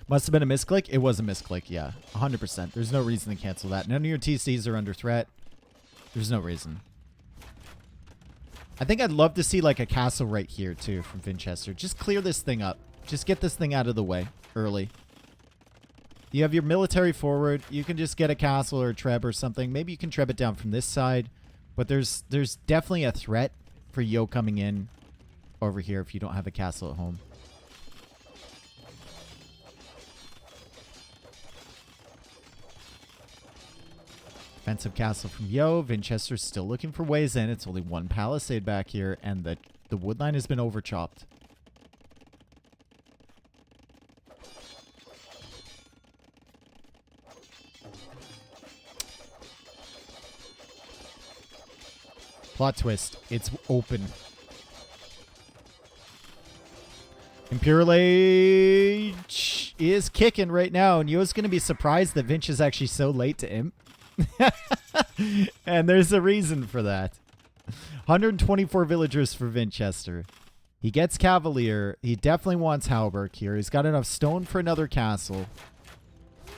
Must have been a misclick. It was a misclick, yeah. 100%. There's no reason to cancel that. None of your TCs are under threat. There's no reason. I think I'd love to see like a castle right here too from Vinchester. Just clear this thing up. Just get this thing out of the way early. You have your military forward. You can just get a castle or a treb or something. Maybe you can treb it down from this side. But there's definitely a threat for Yo coming in over here if you don't have a castle at home. Defensive castle from Yo. Vinchester's still looking for ways in. It's only one palisade back here, and the wood line has been overchopped. Plot twist. It's open. Imperial Age is kicking right now, and Yo's going to be surprised that Vinch is actually so late to Imp. And there's a reason for that. 124 villagers for Vinchester. He gets Cavalier. He definitely wants Halberg here. He's got enough stone for another castle.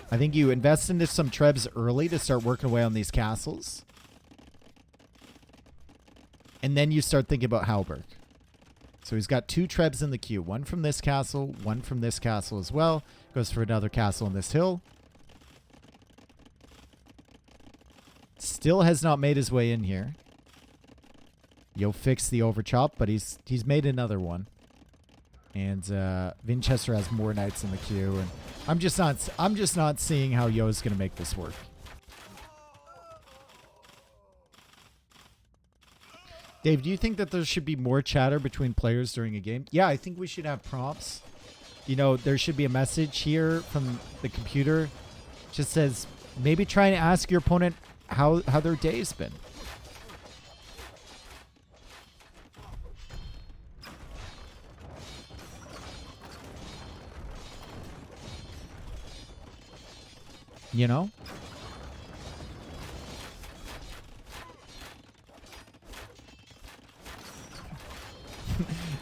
I think you invest into some trebs early to start working away on these castles. And then you start thinking about Halberg. So he's got 2 trebs in the queue. One from this castle, one from this castle as well. Goes for another castle on this hill. Still has not made his way in here. Yo fixed the overchop, but he's made another one. And Vinchester has more knights in the queue, and I'm just not seeing how Yo's gonna make this work. Dave, do you think that there should be more chatter between players during a game? Yeah, I think we should have prompts. You know, there should be a message here from the computer. Just says, maybe try and ask your opponent how their day's been. You know?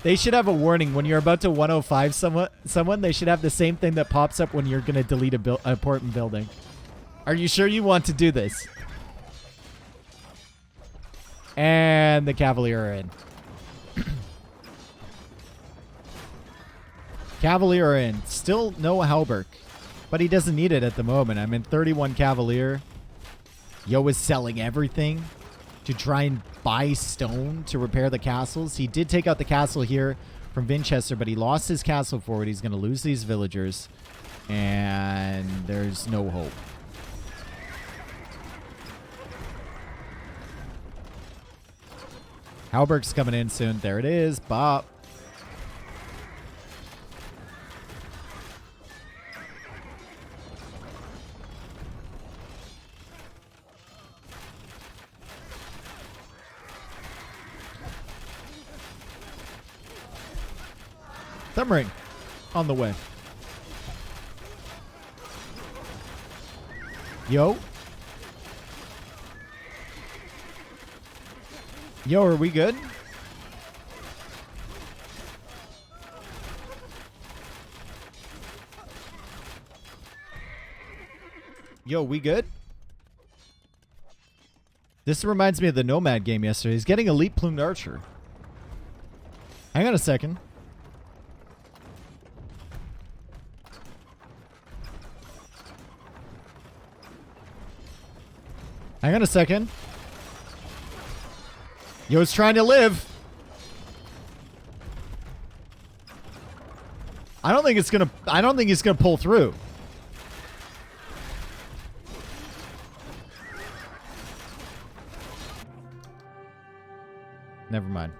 They should have a warning when you're about to 105 someone. They should have the same thing that pops up when you're going to delete a important building. Are you sure you want to do this? And the Cavalier are in. Cavalier are in. Still no Halberg. But he doesn't need it at the moment. I'm in 31 Cavalier. Yo is selling everything to try and buy stone to repair the castles. He did take out the castle here from Vinchester, but he lost his castle forward. He's going to lose these villagers. And there's no hope. Halberg's coming in soon. There it is. Bop. Thumb ring on the way. Yo. Yo, are we good? Yo, we good? This reminds me of the Nomad game yesterday. He's getting elite plumed archer. Hang on a second. Hang on a second. Yo's trying to live. I don't think he's gonna pull through. Never mind.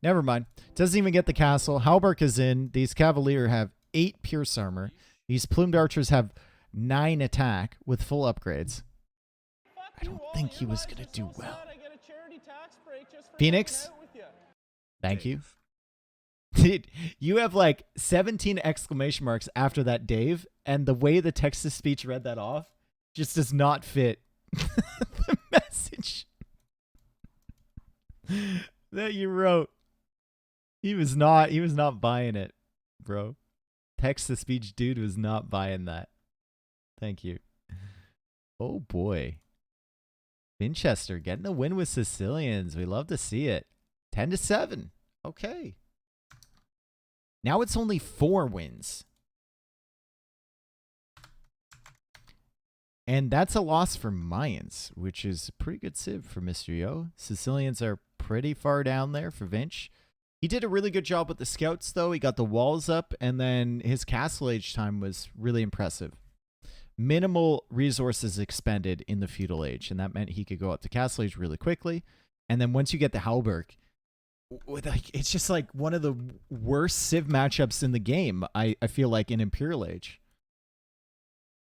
Never mind. Doesn't even get the castle. Halberg is in. These Cavalier have 8 pierce armor. These plumed archers have 9 attack with full upgrades. I don't think he was going to do well. I get a charity tax break tonight just for Phoenix? hanging out with you. Thank you. Dave. Dude, you have like 17 exclamation marks after that, Dave, and the way the text-to-speech read that off just does not fit the message that you wrote. He was not buying it, bro. Text-to-speech dude was not buying that. Thank you. Oh boy. Vinchester getting a win with Sicilians. We love to see it. 10-7. Okay. Now it's only 4 wins. And that's a loss for Mayans, which is a pretty good civ for Mr. Yo. Sicilians are pretty far down there for Vinch. He did a really good job with the scouts, though. He got the walls up, and then his castle age time was really impressive. Minimal resources expended in the feudal age, and that meant he could go up to castle age really quickly. And then once you get the Halberg, it's just like one of the worst civ matchups in the game, I feel like, in Imperial Age.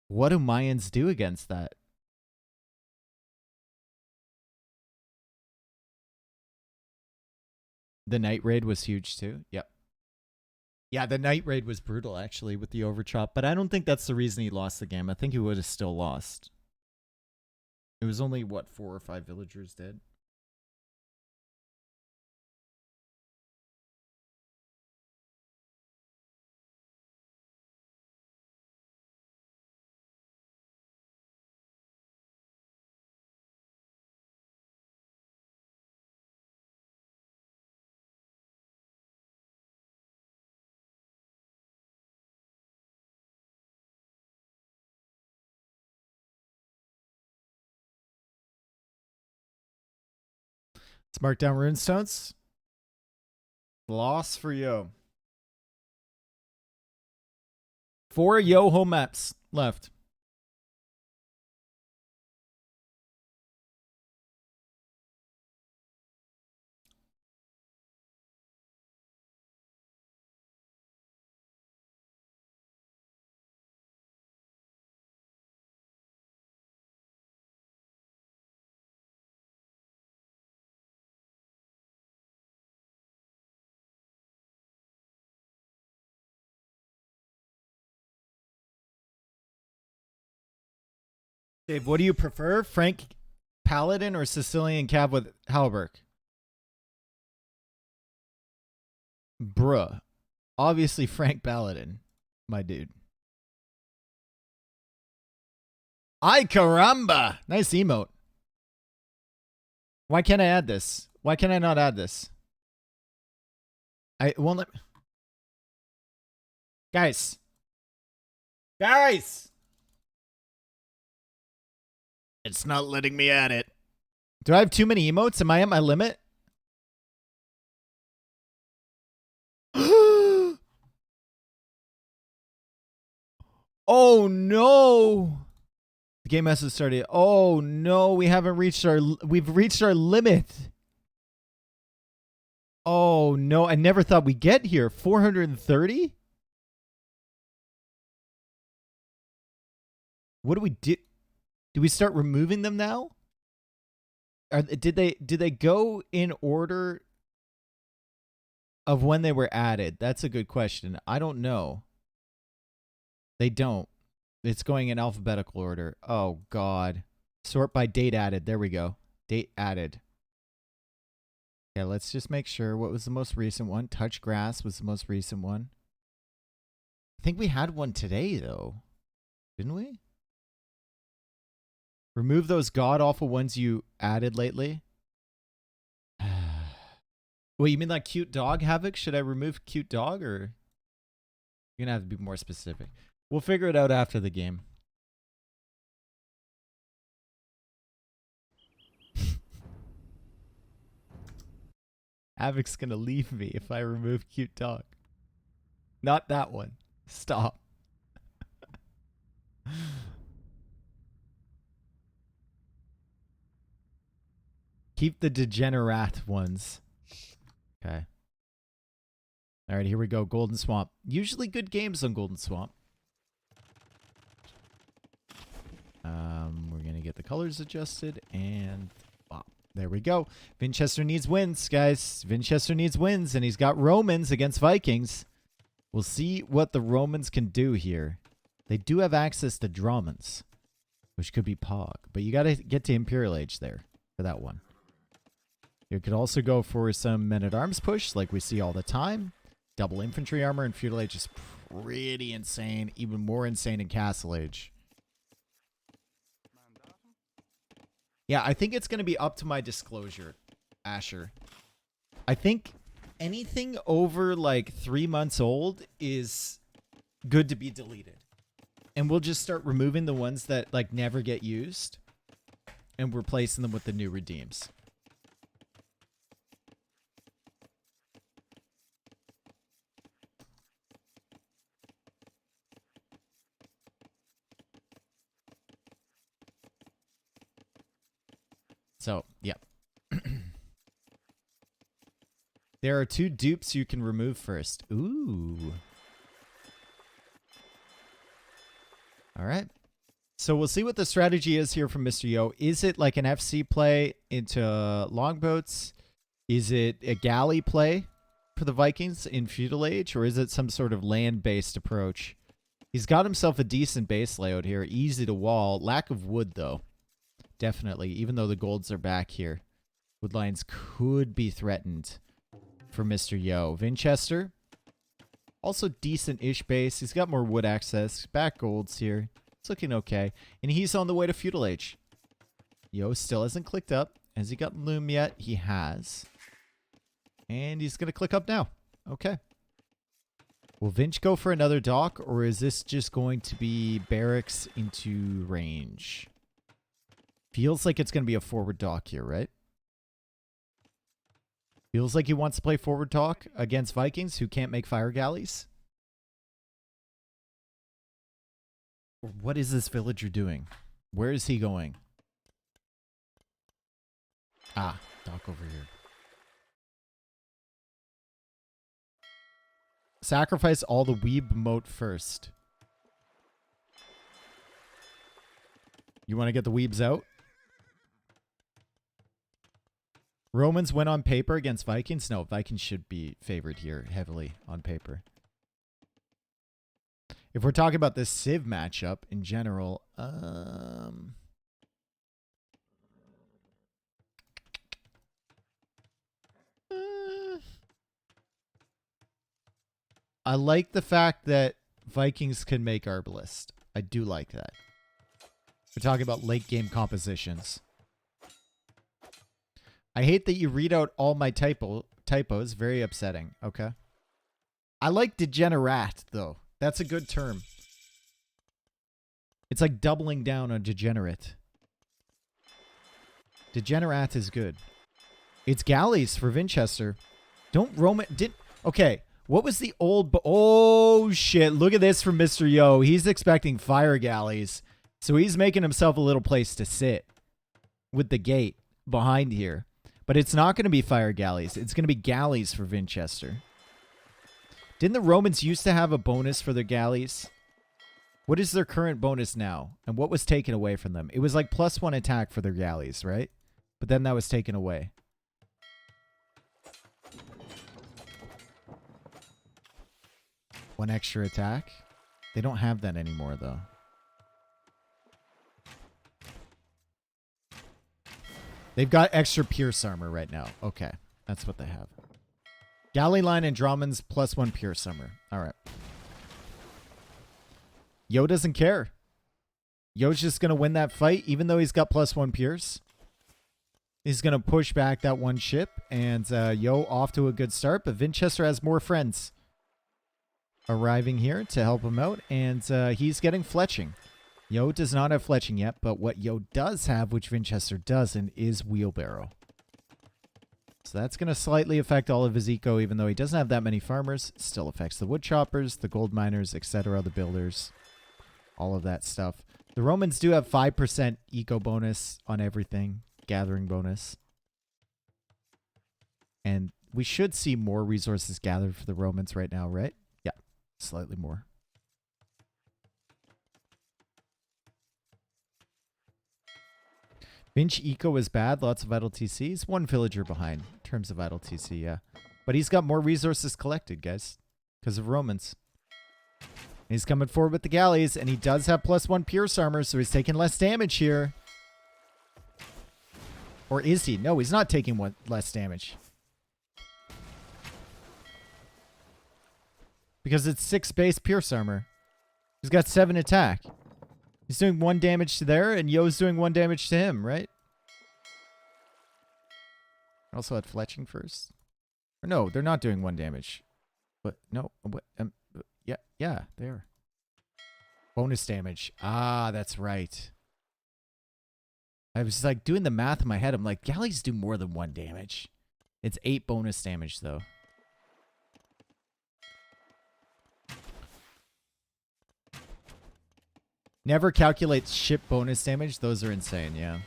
What do Mayans do against that? The night raid was huge too. Yep. Yeah, the night raid was brutal actually with the overchop, but I don't think that's the reason he lost the game. I think he would have still lost. It was only, what, 4 or 5 villagers dead? Let's mark down runestones. Loss for Yo. 4 Yo home maps left. Dave, what do you prefer? Frank Paladin or Sicilian Cav with Halberg? Bruh. Obviously Frank Paladin, my dude. Ay caramba! Nice emote. Why can't I add this? Why can I not add this? I won't let... Guys. Guys! It's not letting me add it. Do I have too many emotes? Am I at my limit? Oh no. The game hasn't started. Oh no, we've reached our limit. Oh no, I never thought we'd get here. 430? What do we do? Do we start removing them now? Did they go in order of when they were added? That's a good question. I don't know. They don't. It's going in alphabetical order. Oh god. Sort by date added. There we go. Date added. Okay, let's just make sure. What was the most recent one? Touch grass was the most recent one. I think we had one today though. Didn't we? Remove those god-awful ones you added lately. Well, you mean like cute dog havoc? Should I remove cute dog or? You're going to have to be more specific. We'll figure it out after the game. Havoc's going to leave me if I remove cute dog. Not that one. Stop. Keep the degenerate ones. Okay. All right, here we go. Golden Swamp. Usually good games on Golden Swamp. We're going to get the colors adjusted and There we go. Vinchester needs wins, guys. Vinchester needs wins, and he's got Romans against Vikings. We'll see what the Romans can do here. They do have access to Dromans, which could be Pog, but you got to get to Imperial Age there for that one. You could also go for some men-at-arms push like we see all the time. Double infantry armor in Feudal Age is pretty insane, even more insane in Castle Age. Yeah, I think it's going to be up to my disclosure, Asher. I think anything over like 3 months old is good to be deleted. And we'll just start removing the ones that like never get used and replacing them with the new redeems. So, yeah. There are 2 dupes you can remove first. Ooh. All right. So we'll see what the strategy is here from Mr. Yo. Is it like an FC play into longboats? Is it a galley play for the Vikings in Feudal Age? Or is it some sort of land-based approach? He's got himself a decent base layout here. Easy to wall. Lack of wood, though. Definitely, even though the golds are back here. Wood lines could be threatened for Mr. Yo. Vinchester, also decent-ish base. He's got more wood access. Back golds here. It's looking okay. And he's on the way to Feudal Age. Yo still hasn't clicked up. Has he got Loom yet? He has. And he's going to click up now. Okay. Will Vinch go for another dock, or is this just going to be barracks into range? Feels like it's going to be a forward dock here, right? Feels like he wants to play forward dock against Vikings who can't make fire galleys. What is this villager doing? Where is he going? Ah, dock over here. Sacrifice all the weeb moat first. You want to get the weebs out? Romans win on paper against Vikings? No, Vikings should be favored here heavily on paper. If we're talking about this Civ matchup in general, I like the fact that Vikings can make Herbalist. I do like that. We're talking about late game compositions. I hate that you read out all my typos. Very upsetting. Okay. I like degenerate, though. That's a good term. It's like doubling down on degenerate. Degenerate is good. It's galleys for Vinchester. Don't Roman... Okay. What was the old... Oh, shit. Look at this from Mr. Yo. He's expecting fire galleys. So he's making himself a little place to sit with the gate behind here. But it's not going to be fire galleys. It's going to be galleys for Vinchester. Didn't the Romans used to have a bonus for their galleys? What is their current bonus now? And what was taken away from them? It was like +1 attack for their galleys, right? But then that was taken away. One extra attack? They don't have that anymore, though. They've got extra pierce armor right now. Okay, that's what they have. Galley line and Dromans +1 pierce armor. All right. Yo doesn't care. Yo's just going to win that fight, even though he's got +1 pierce. He's going to push back that one ship, and Yo off to a good start, but Vinchester has more friends arriving here to help him out, and he's getting fletching. Yo does not have fletching yet, but what Yo does have, which Vinchester doesn't, is wheelbarrow. So that's going to slightly affect all of his eco, even though he doesn't have that many farmers. It still affects the wood choppers, the gold miners, etc., the builders, all of that stuff. The Romans do have 5% eco bonus on everything, gathering bonus. And we should see more resources gathered for the Romans right now, right? Yeah, slightly more. Vinch Eco is bad. Lots of idle TCs. One villager behind in terms of idle TC, yeah. But he's got more resources collected, guys, because of Romans. He's coming forward with the galleys, and he does have +1 Pierce armor, so he's taking less damage here. Or is he? No, he's not taking less damage. Because it's 6 base Pierce armor. He's got 7 attack. He's doing 1 damage to there, and Yo's doing 1 damage to him, right? Also had fletching first. Or no, they're not doing 1 damage. But no, what? Yeah, they are. Bonus damage. Ah, that's right. I was like doing the math in my head. I'm like, galleys do more than 1 damage. It's 8 bonus damage though. Never calculate ship bonus damage. Those are insane, yeah.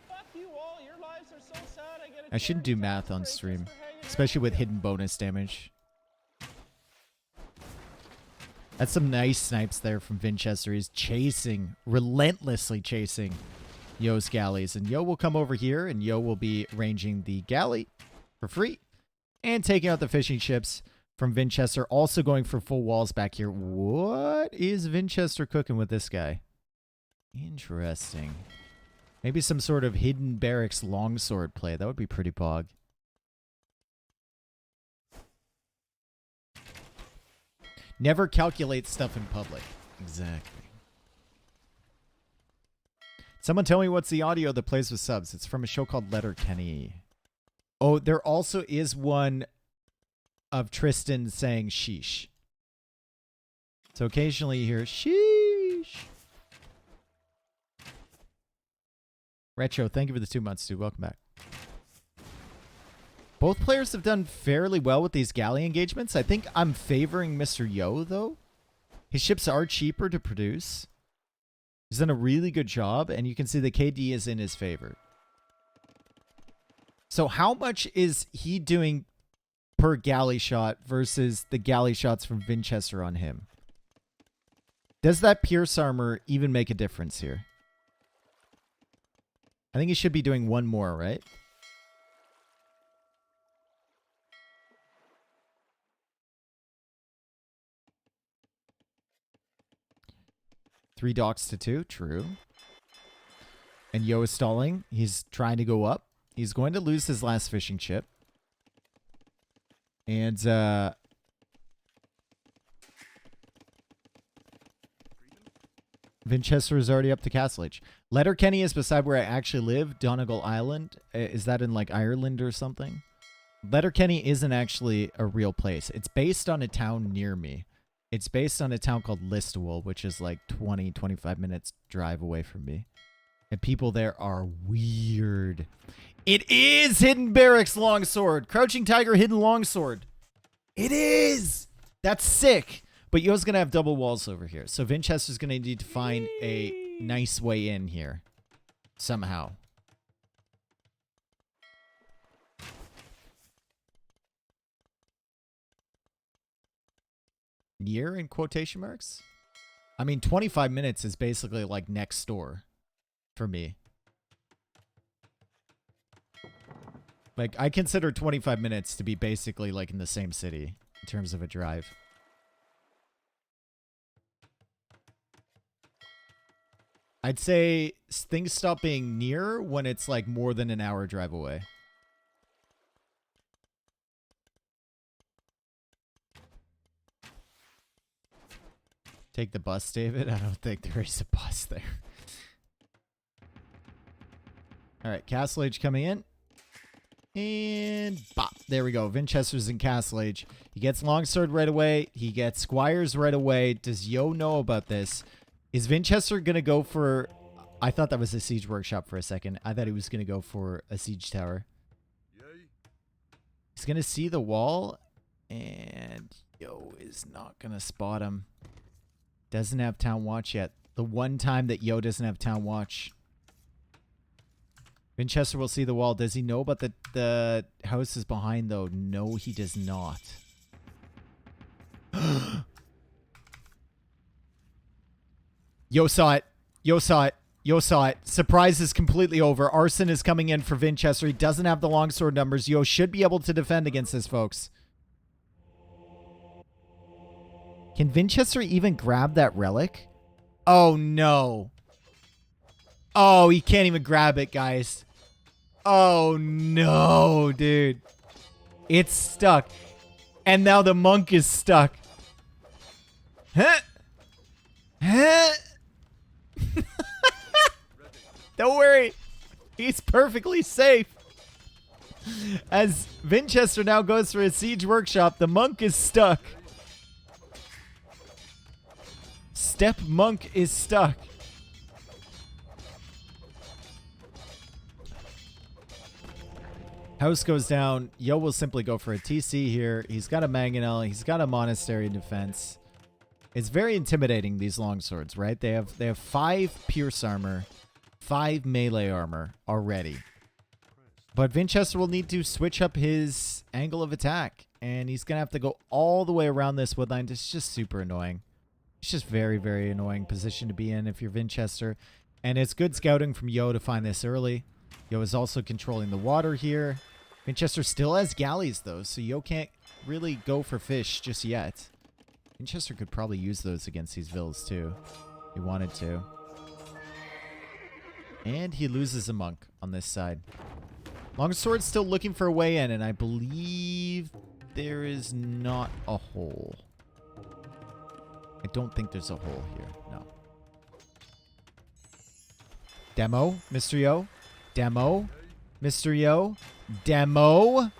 Fuck you all. Your lives are so sad. I shouldn't do math on stream, especially with hidden bonus damage. That's some nice snipes there from Vinchester. He's chasing, relentlessly chasing Yo's galleys. And Yo will come over here, and Yo will be ranging the galley for free and taking out the fishing ships from Vinchester. Also going for full walls back here. What is Vinchester cooking with this guy? Interesting. Maybe some sort of hidden barracks longsword play. That would be pretty pog. Never calculate stuff in public. Exactly. Someone tell me what's the audio that plays with subs. It's from a show called Letterkenny. Oh, there also is one of Tristan saying sheesh. So occasionally you hear sheesh. Retro, thank you for the 2 months, dude. Welcome back. Both players have done fairly well with these galley engagements. I think I'm favoring Mr. Yo, though. His ships are cheaper to produce. He's done a really good job, and you can see the KD is in his favor. So how much is he doing per galley shot versus the galley shots from Vinchester on him? Does that Pierce armor even make a difference here? I think he should be doing 1 more, right? Three docks to 2, true. And Yo is stalling. He's trying to go up. He's going to lose his last fishing chip. And Vinchester is already up to Castle Age. Letterkenny is beside where I actually live, Donegal Island. Is that in like Ireland or something? Letterkenny isn't actually a real place. It's based on a town near me. It's based on a town called Listowel, which is like 25 minutes drive away from me. And people there are weird. It is Hidden Barracks Longsword. Crouching Tiger Hidden Longsword. It is. That's sick. But Yo's going to have double walls over here. So Vinchester's going to need to find a nice way in here. Somehow. Near in quotation marks? I mean, 25 minutes is basically like next door for me. Like, I consider 25 minutes to be basically like in the same city in terms of a drive. I'd say things stop being near when it's like more than an hour drive away. Take the bus, David? I don't think there is a bus there. Alright, Castle Age coming in. And bop. There we go. Vinchester's in Castle Age. He gets Longsword right away. He gets Squires right away. Does Yo know about this? Is Vinchester going to go for... I thought that was a siege workshop for a second. I thought he was going to go for a siege tower. He's going to see the wall. And Yo is not going to spot him. Doesn't have Town Watch yet. The one time that Yo doesn't have Town Watch. Vinchester will see the wall. Does he know about the houses behind, though? No, he does not. Yo saw it. Yo saw it. Yo saw it. Surprise is completely over. Arson is coming in for Vinchester. He doesn't have the longsword numbers. Yo should be able to defend against this, folks. Can Vinchester even grab that relic? Oh, no. Oh, he can't even grab it, guys. Oh, no, dude. It's stuck. And now the monk is stuck. Huh? Huh? Don't worry. He's perfectly safe. As Vinchester now goes for a siege workshop, the monk is stuck. Step monk is stuck. House goes down. Yo will simply go for a TC here. He's got a mangonel. He's got a monastery in defense. It's very intimidating, these longswords, right? They have 5 pierce armor, 5 melee armor already. But Vinchester will need to switch up his angle of attack. And he's going to have to go all the way around this woodline. It's just super annoying. It's just very, very annoying position to be in if you're Vinchester. And it's good scouting from Yo to find this early. Yo is also controlling the water here. Vinchester still has galleys, though, so Yo can't really go for fish just yet. Vinchester could probably use those against these villas, too. He wanted to. And he loses a monk on this side. Longsword's still looking for a way in, and I believe there is not a hole. I don't think there's a hole here. No. Demo, Mr. Yo. Demo, Mr. Yo. Demo.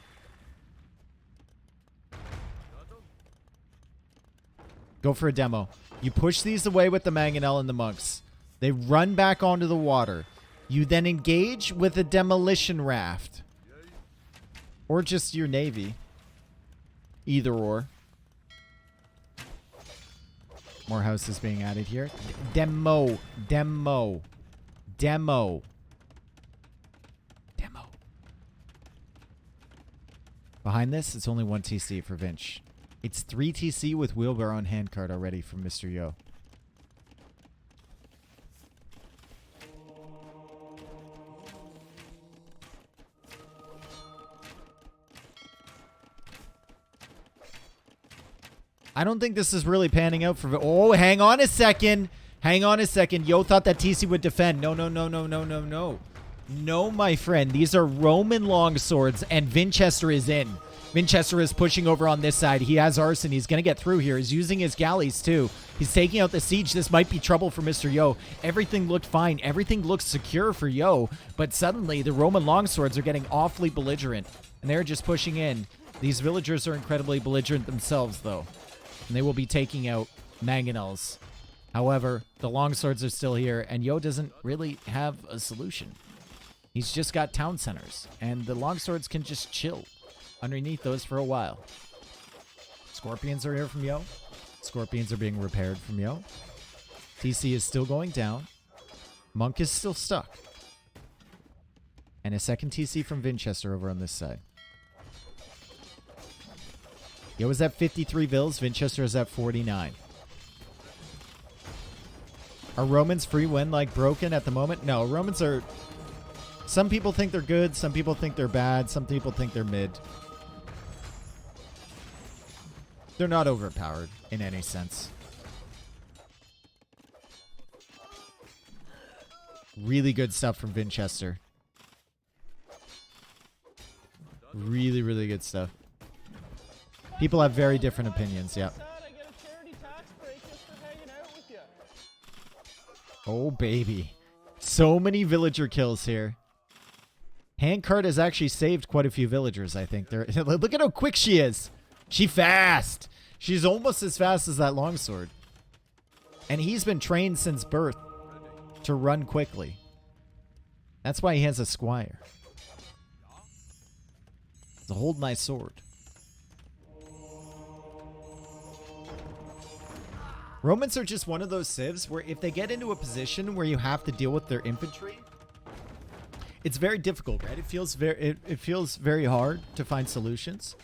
Go for a demo. You push these away with the mangonel and the monks. They run back onto the water. You then engage with a demolition raft. Or just your navy. Either or. More houses being added here. Demo. Demo. Demo. Demo. Behind this, it's only 1 TC for Vinch. It's 3 TC with wheelbarrow and handcart already from Mr. Yo. I don't think this is really panning out for... Oh, hang on a second. Hang on a second. Yo thought that TC would defend. No, no, no, no, no, no, no. No, my friend. These are Roman longswords, and Vinchester is in. Vinchester is pushing over on this side. He has arson. He's going to get through here. He's using his galleys, too. He's taking out the siege. This might be trouble for Mr. Yo. Everything looked fine. Everything looked secure for Yo. But suddenly, the Roman longswords are getting awfully belligerent. And they're just pushing in. These villagers are incredibly belligerent themselves, though. And they will be taking out mangonels. However, the longswords are still here. And Yo doesn't really have a solution. He's just got town centers. And the longswords can just chill underneath those for a while. Scorpions are here from Yo. Scorpions are being repaired from Yo. TC is still going down. Monk is still stuck. And a second TC from Vinchester over on this side. Yo is at 53 vills. Vinchester is at 49. Are Romans free win like broken at the moment? No, Romans are... Some people think they're good. Some people think they're bad. Some people think they're mid. They're not overpowered in any sense. Really good stuff from Vinchester. Really, really good stuff. People have very different opinions, yeah. Oh, baby. So many villager kills here. Handcart has actually saved quite a few villagers, I think. Look at how quick she is. She's fast. She's almost as fast as that longsword. And he's been trained since birth to run quickly. That's why he has a squire. To hold my sword. Romans are just one of those civs where if they get into a position where you have to deal with their infantry, it's very difficult, right? It feels very hard to find solutions.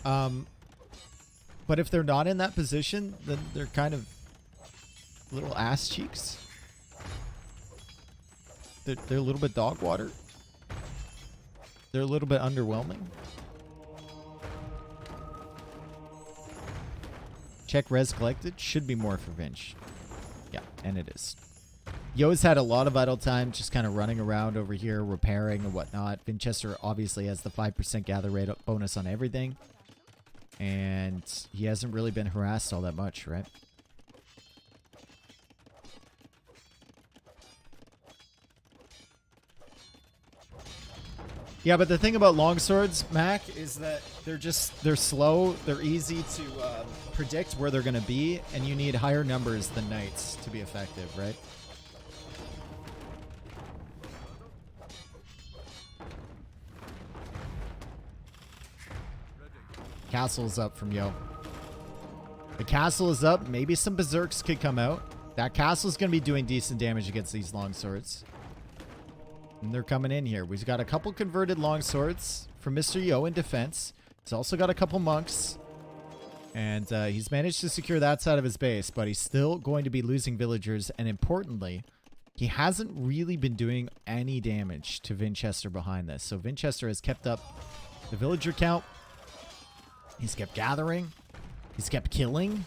But if they're not in that position, then they're kind of little ass cheeks. They're a little bit dog water. They're a little bit underwhelming. Check res collected. Should be more for Vinch. Yeah, and it is. Yo's had a lot of idle time just kind of running around over here, repairing and whatnot. Vinchester obviously has the 5% gather rate bonus on everything. And he hasn't really been harassed all that much, right? Yeah, but the thing about longswords, Mac, is that they're slow, they're easy to predict where they're going to be, and you need higher numbers than knights to be effective, right? Castle's up from Yo. The castle is up. Maybe some berserks could come out. That castle's going to be doing decent damage against these longswords. And they're coming in here. We've got a couple converted longswords from Mr. Yo in defense. He's also got a couple monks. And he's managed to secure that side of his base, but he's still going to be losing villagers. And importantly, he hasn't really been doing any damage to Vinchester behind this. So Vinchester has kept up the villager count. He's kept gathering. He's kept killing.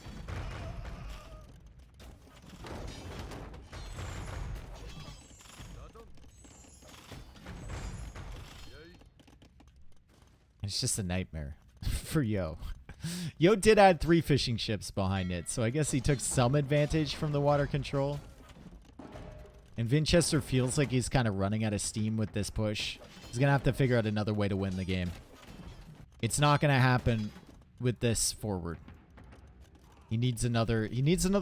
It's just a nightmare for Yo. Yo did add 3 fishing ships behind it, so I guess he took some advantage from the water control. And Vinchester feels like he's kind of running out of steam with this push. He's going to have to figure out another way to win the game. It's not going to happen with this forward. He needs another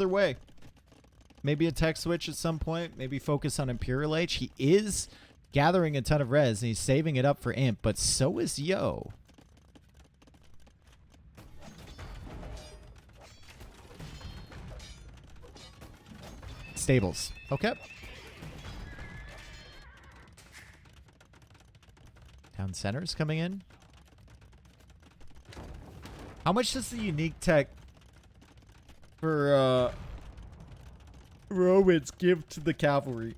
way. Maybe a tech switch at some point. Maybe focus on Imperial H. He is gathering a ton of res, and he's saving it up for Imp, but so is Yo. Stables. Okay. Town center's coming in. How much does the unique tech for Romans give to the cavalry?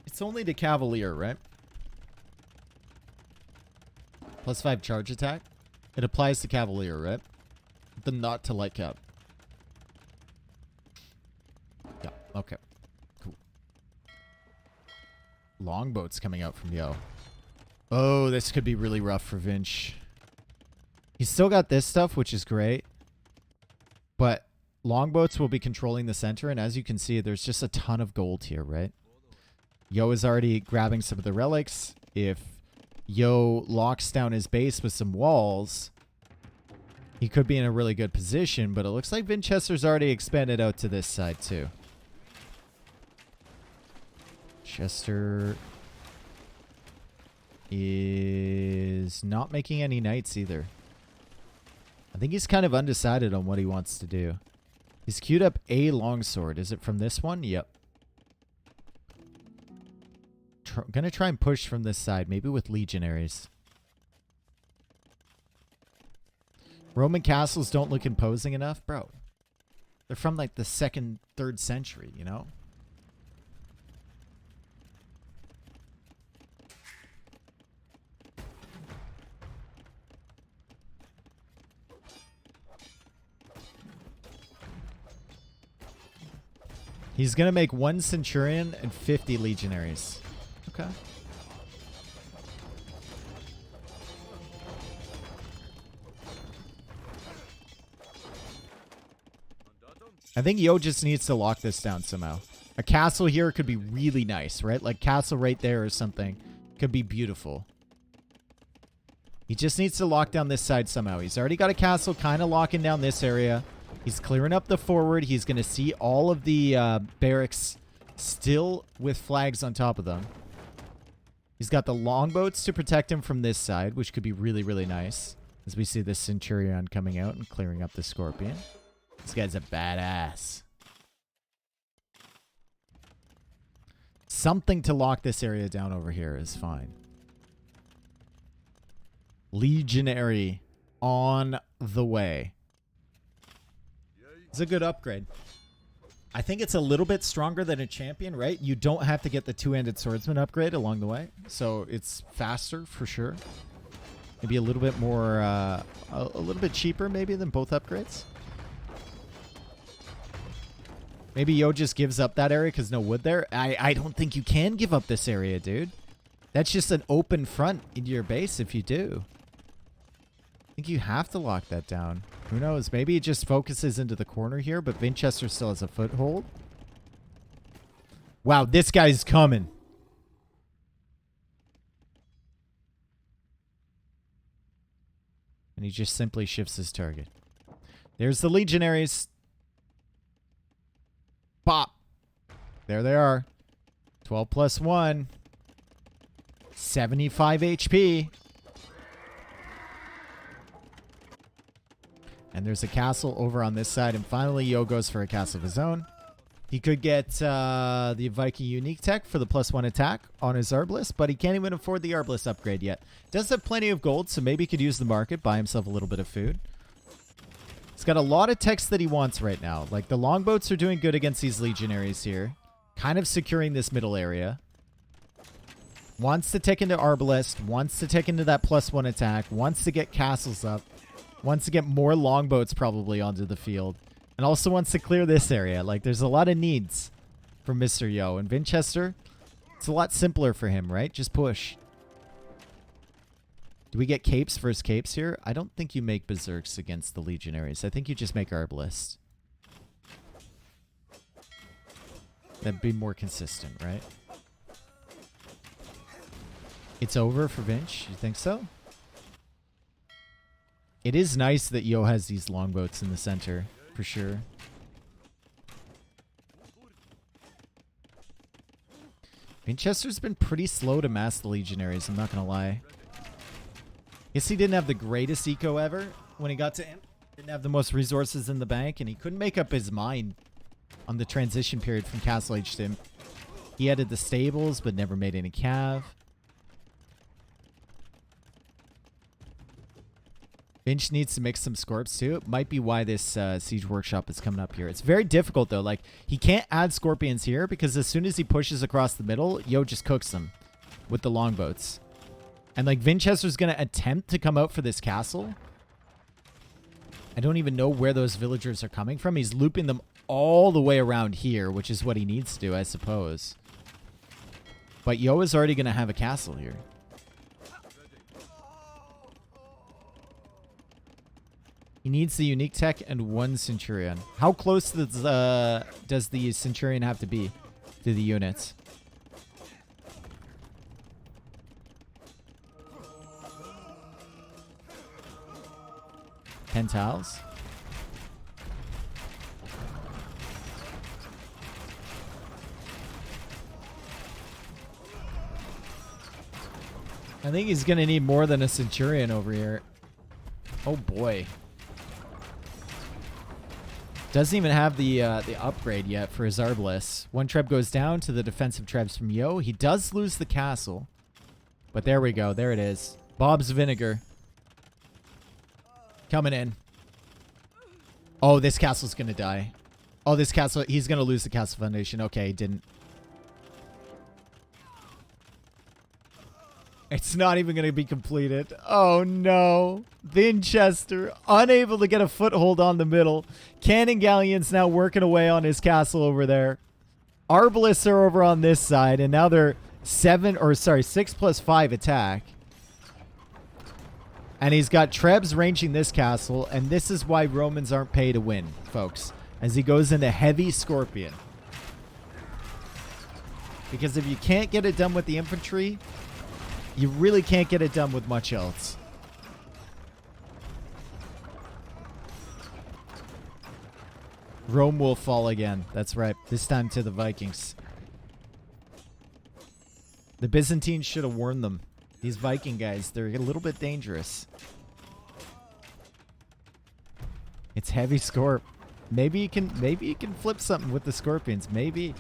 It's only to Cavalier, right? +5 charge attack. It applies to Cavalier, right? But not to light cap. Yeah, okay. Cool. Longboats coming out from Yo. Oh, this could be really rough for Vinch. He's still got this stuff, which is great. But longboats will be controlling the center, and as you can see, there's just a ton of gold here, right? Yo is already grabbing some of the relics. If Yo locks down his base with some walls, he could be in a really good position, but it looks like Vinchester's already expanded out to this side too. Chester is not making any knights either. I think he's kind of undecided on what he wants to do. He's queued up a longsword. Is it from this one? Yep. Gonna try and push from this side, maybe with legionaries. Roman castles don't look imposing enough, bro. They're from like the 2nd, 3rd century, you know? He's going to make 1 centurion and 50 legionaries. Okay. I think Yo just needs to lock this down somehow. A castle here could be really nice, right? Like castle right there or something could be beautiful. He just needs to lock down this side somehow. He's already got a castle kind of locking down this area. He's clearing up the forward. He's going to see all of the barracks still with flags on top of them. He's got the longboats to protect him from this side, which could be really, really nice. As we see the Centurion coming out and clearing up the Scorpion. This guy's a badass. Something to lock this area down over here is fine. Legionary on the way. It's a good upgrade. I think it's a little bit stronger than a champion, right? You don't have to get the two-handed swordsman upgrade along the way. So it's faster for sure. Maybe a little bit more, a little bit cheaper maybe than both upgrades. Maybe Yo just gives up that area because no wood there. I don't think you can give up this area, dude. That's just an open front into your base if you do. I think you have to lock that down. Who knows? Maybe it just focuses into the corner here, but Vinchester still has a foothold. Wow, this guy's coming. And he just simply shifts his target. There's the legionaries. Bop. There they are. 12 plus 1. 75 HP. And there's a castle over on this side. And finally, Yo goes for a castle of his own. He could get the Viking unique tech for the +1 attack on his Arbalist, but he can't even afford the Arbalist upgrade yet. Does have plenty of gold, so maybe he could use the market, buy himself a little bit of food. He's got a lot of techs that he wants right now. Like, the longboats are doing good against these legionaries here. Kind of securing this middle area. Wants to tick into Arbalist. Wants to tick into that +1 attack. Wants to get castles up. Wants to get more longboats probably onto the field. And also wants to clear this area. Like, there's a lot of needs for Mr. Yo. And Vinchester, it's a lot simpler for him, right? Just push. Do we get capes versus capes here? I don't think you make berserks against the legionaries. I think you just make Arbalists. That'd be more consistent, right? It's over for Vinch. You think so? It is nice that Yo has these longboats in the center, for sure. Vinchester's been pretty slow to mass the legionaries, I'm not going to lie. Guess he didn't have the greatest eco ever when he got to him. Didn't have the most resources in the bank, and he couldn't make up his mind on the transition period from Castle Age to him. He added the stables, but never made any cav. Vinch needs to mix some Scorps too. It might be why this Siege Workshop is coming up here. It's very difficult though. Like, he can't add Scorpions here because as soon as he pushes across the middle, Yo just cooks them with the longboats. And like, Vinchester's going to attempt to come out for this castle. I don't even know where those villagers are coming from. He's looping them all the way around here, which is what he needs to do, I suppose. But Yo is already going to have a castle here. He needs the unique tech and 1 Centurion. How close does the Centurion have to be to the units? Pentals. I think he's going to need more than a Centurion over here. Oh boy. Doesn't even have the upgrade yet for his Arbalist. 1 treb goes down to the defensive trebs from Yo. He does lose the castle. But there we go. There it is. Bob's Vinegar. Coming in. Oh, this castle's going to die. Oh, this castle. He's going to lose the castle foundation. Okay, he didn't. It's not even going to be completed. Oh, no. Vinchester, unable to get a foothold on the middle. Cannon Galleons now working away on his castle over there. Arbalists are over on this side, and now they're 6 plus 5 attack. And he's got Trebs ranging this castle, and this is why Romans aren't pay to win, folks, as he goes into heavy Scorpion. Because if you can't get it done with the infantry, you really can't get it done with much else. Rome will fall again. That's right. This time to the Vikings. The Byzantines should have warned them. These Viking guys, they're a little bit dangerous. It's heavy Scorp. Maybe you can flip something with the Scorpions. Maybe.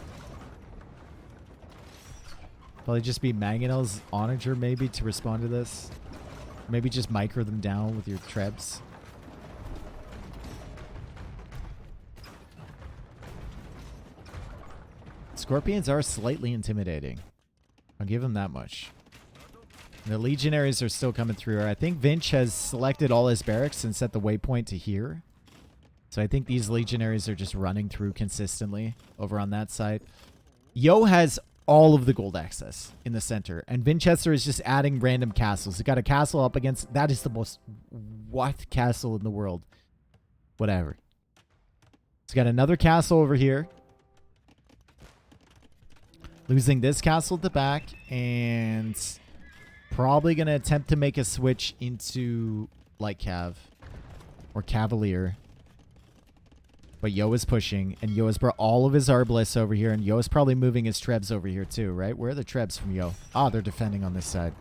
Probably just be Mangonel's Onager maybe to respond to this. Maybe just micro them down with your Trebs. Scorpions are slightly intimidating. I'll give them that much. The legionaries are still coming through. I think Vinch has selected all his barracks and set the waypoint to here. So I think these legionaries are just running through consistently over on that side. Yo has all of the gold access in the center. And Vinchester is just adding random castles. He got a castle up against... That is the most... What castle in the world? Whatever. He's got another castle over here. Losing this castle at the back. And probably going to attempt to make a switch into light cav. Or cavalier. But Yo is pushing, and Yo has brought all of his Arbalists over here, and Yo is probably moving his Trebs over here too, right? Where are the Trebs from Yo? Ah, they're defending on this side.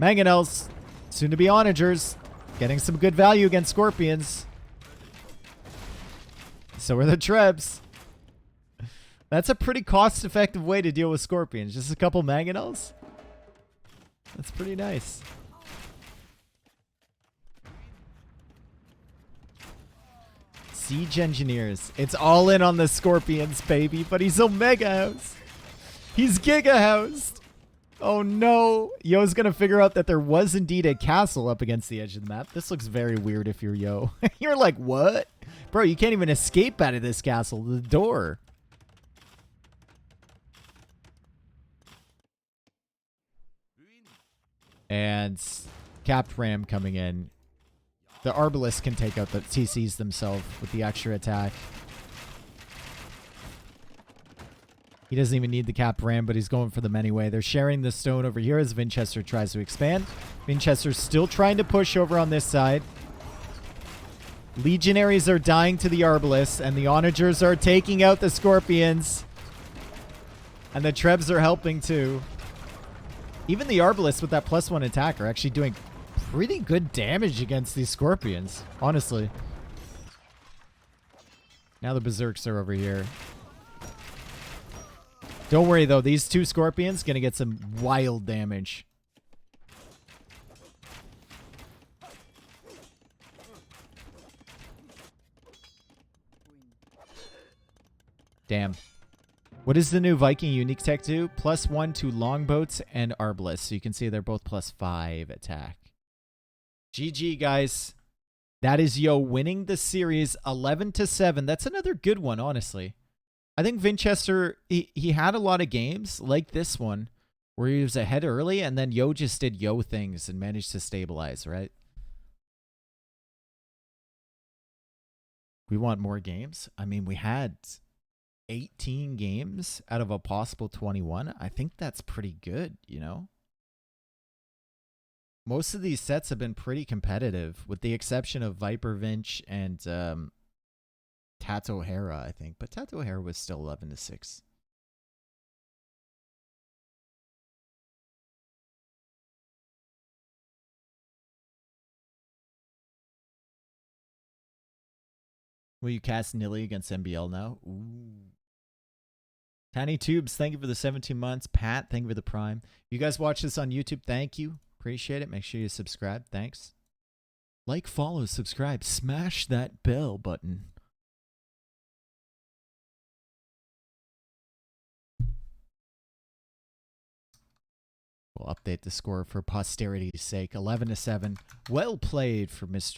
Mangonels, soon to be onagers, getting some good value against Scorpions. So are the Trebs. That's a pretty cost-effective way to deal with Scorpions. Just a couple Mangonels? That's pretty nice. Siege Engineers. It's all in on the Scorpions, baby. But he's Omega House. He's Giga Housed. Oh, no. Yo's going to figure out that there was indeed a castle up against the edge of the map. This looks very weird if you're Yo. You're like, what? Bro, you can't even escape out of this castle. The door. And Capped Ram coming in. The Arbalists can take out the TCs themselves with the extra attack. He doesn't even need the Capped Ram, but he's going for them anyway. They're sharing the stone over here as Vinchester tries to expand. Vinchester's still trying to push over on this side. Legionaries are dying to the Arbalists, and the Onagers are taking out the Scorpions. And the Trebs are helping too. Even the Arbalists with that +1 attack are actually doing pretty good damage against these Scorpions, honestly. Now the Berserks are over here. Don't worry, though. These two Scorpions going to get some wild damage. Damn. What does the new Viking unique tech do? +1 to longboats and Arbalists. So you can see they're both +5 attack. GG, guys. That is Yo winning the series 11-7. That's another good one, honestly. I think Vinchester, he had a lot of games like this one where he was ahead early, and then Yo just did Yo things and managed to stabilize, right? We want more games. I mean, we had 18 games out of a possible 21. I think that's pretty good, you know? Most of these sets have been pretty competitive, with the exception of Viper Vinch and Tato Hera, I think. But Tato Hera was still 11-6. Will you cast Nilly against MBL now? Ooh. Tiny Tubes, thank you for the 17 months. Pat, thank you for the Prime. You guys watch this on YouTube, thank you. Appreciate it. Make sure you subscribe. Thanks. Like, follow, subscribe. Smash that bell button. We'll update the score for posterity's sake. 11-7. Well played for Mr.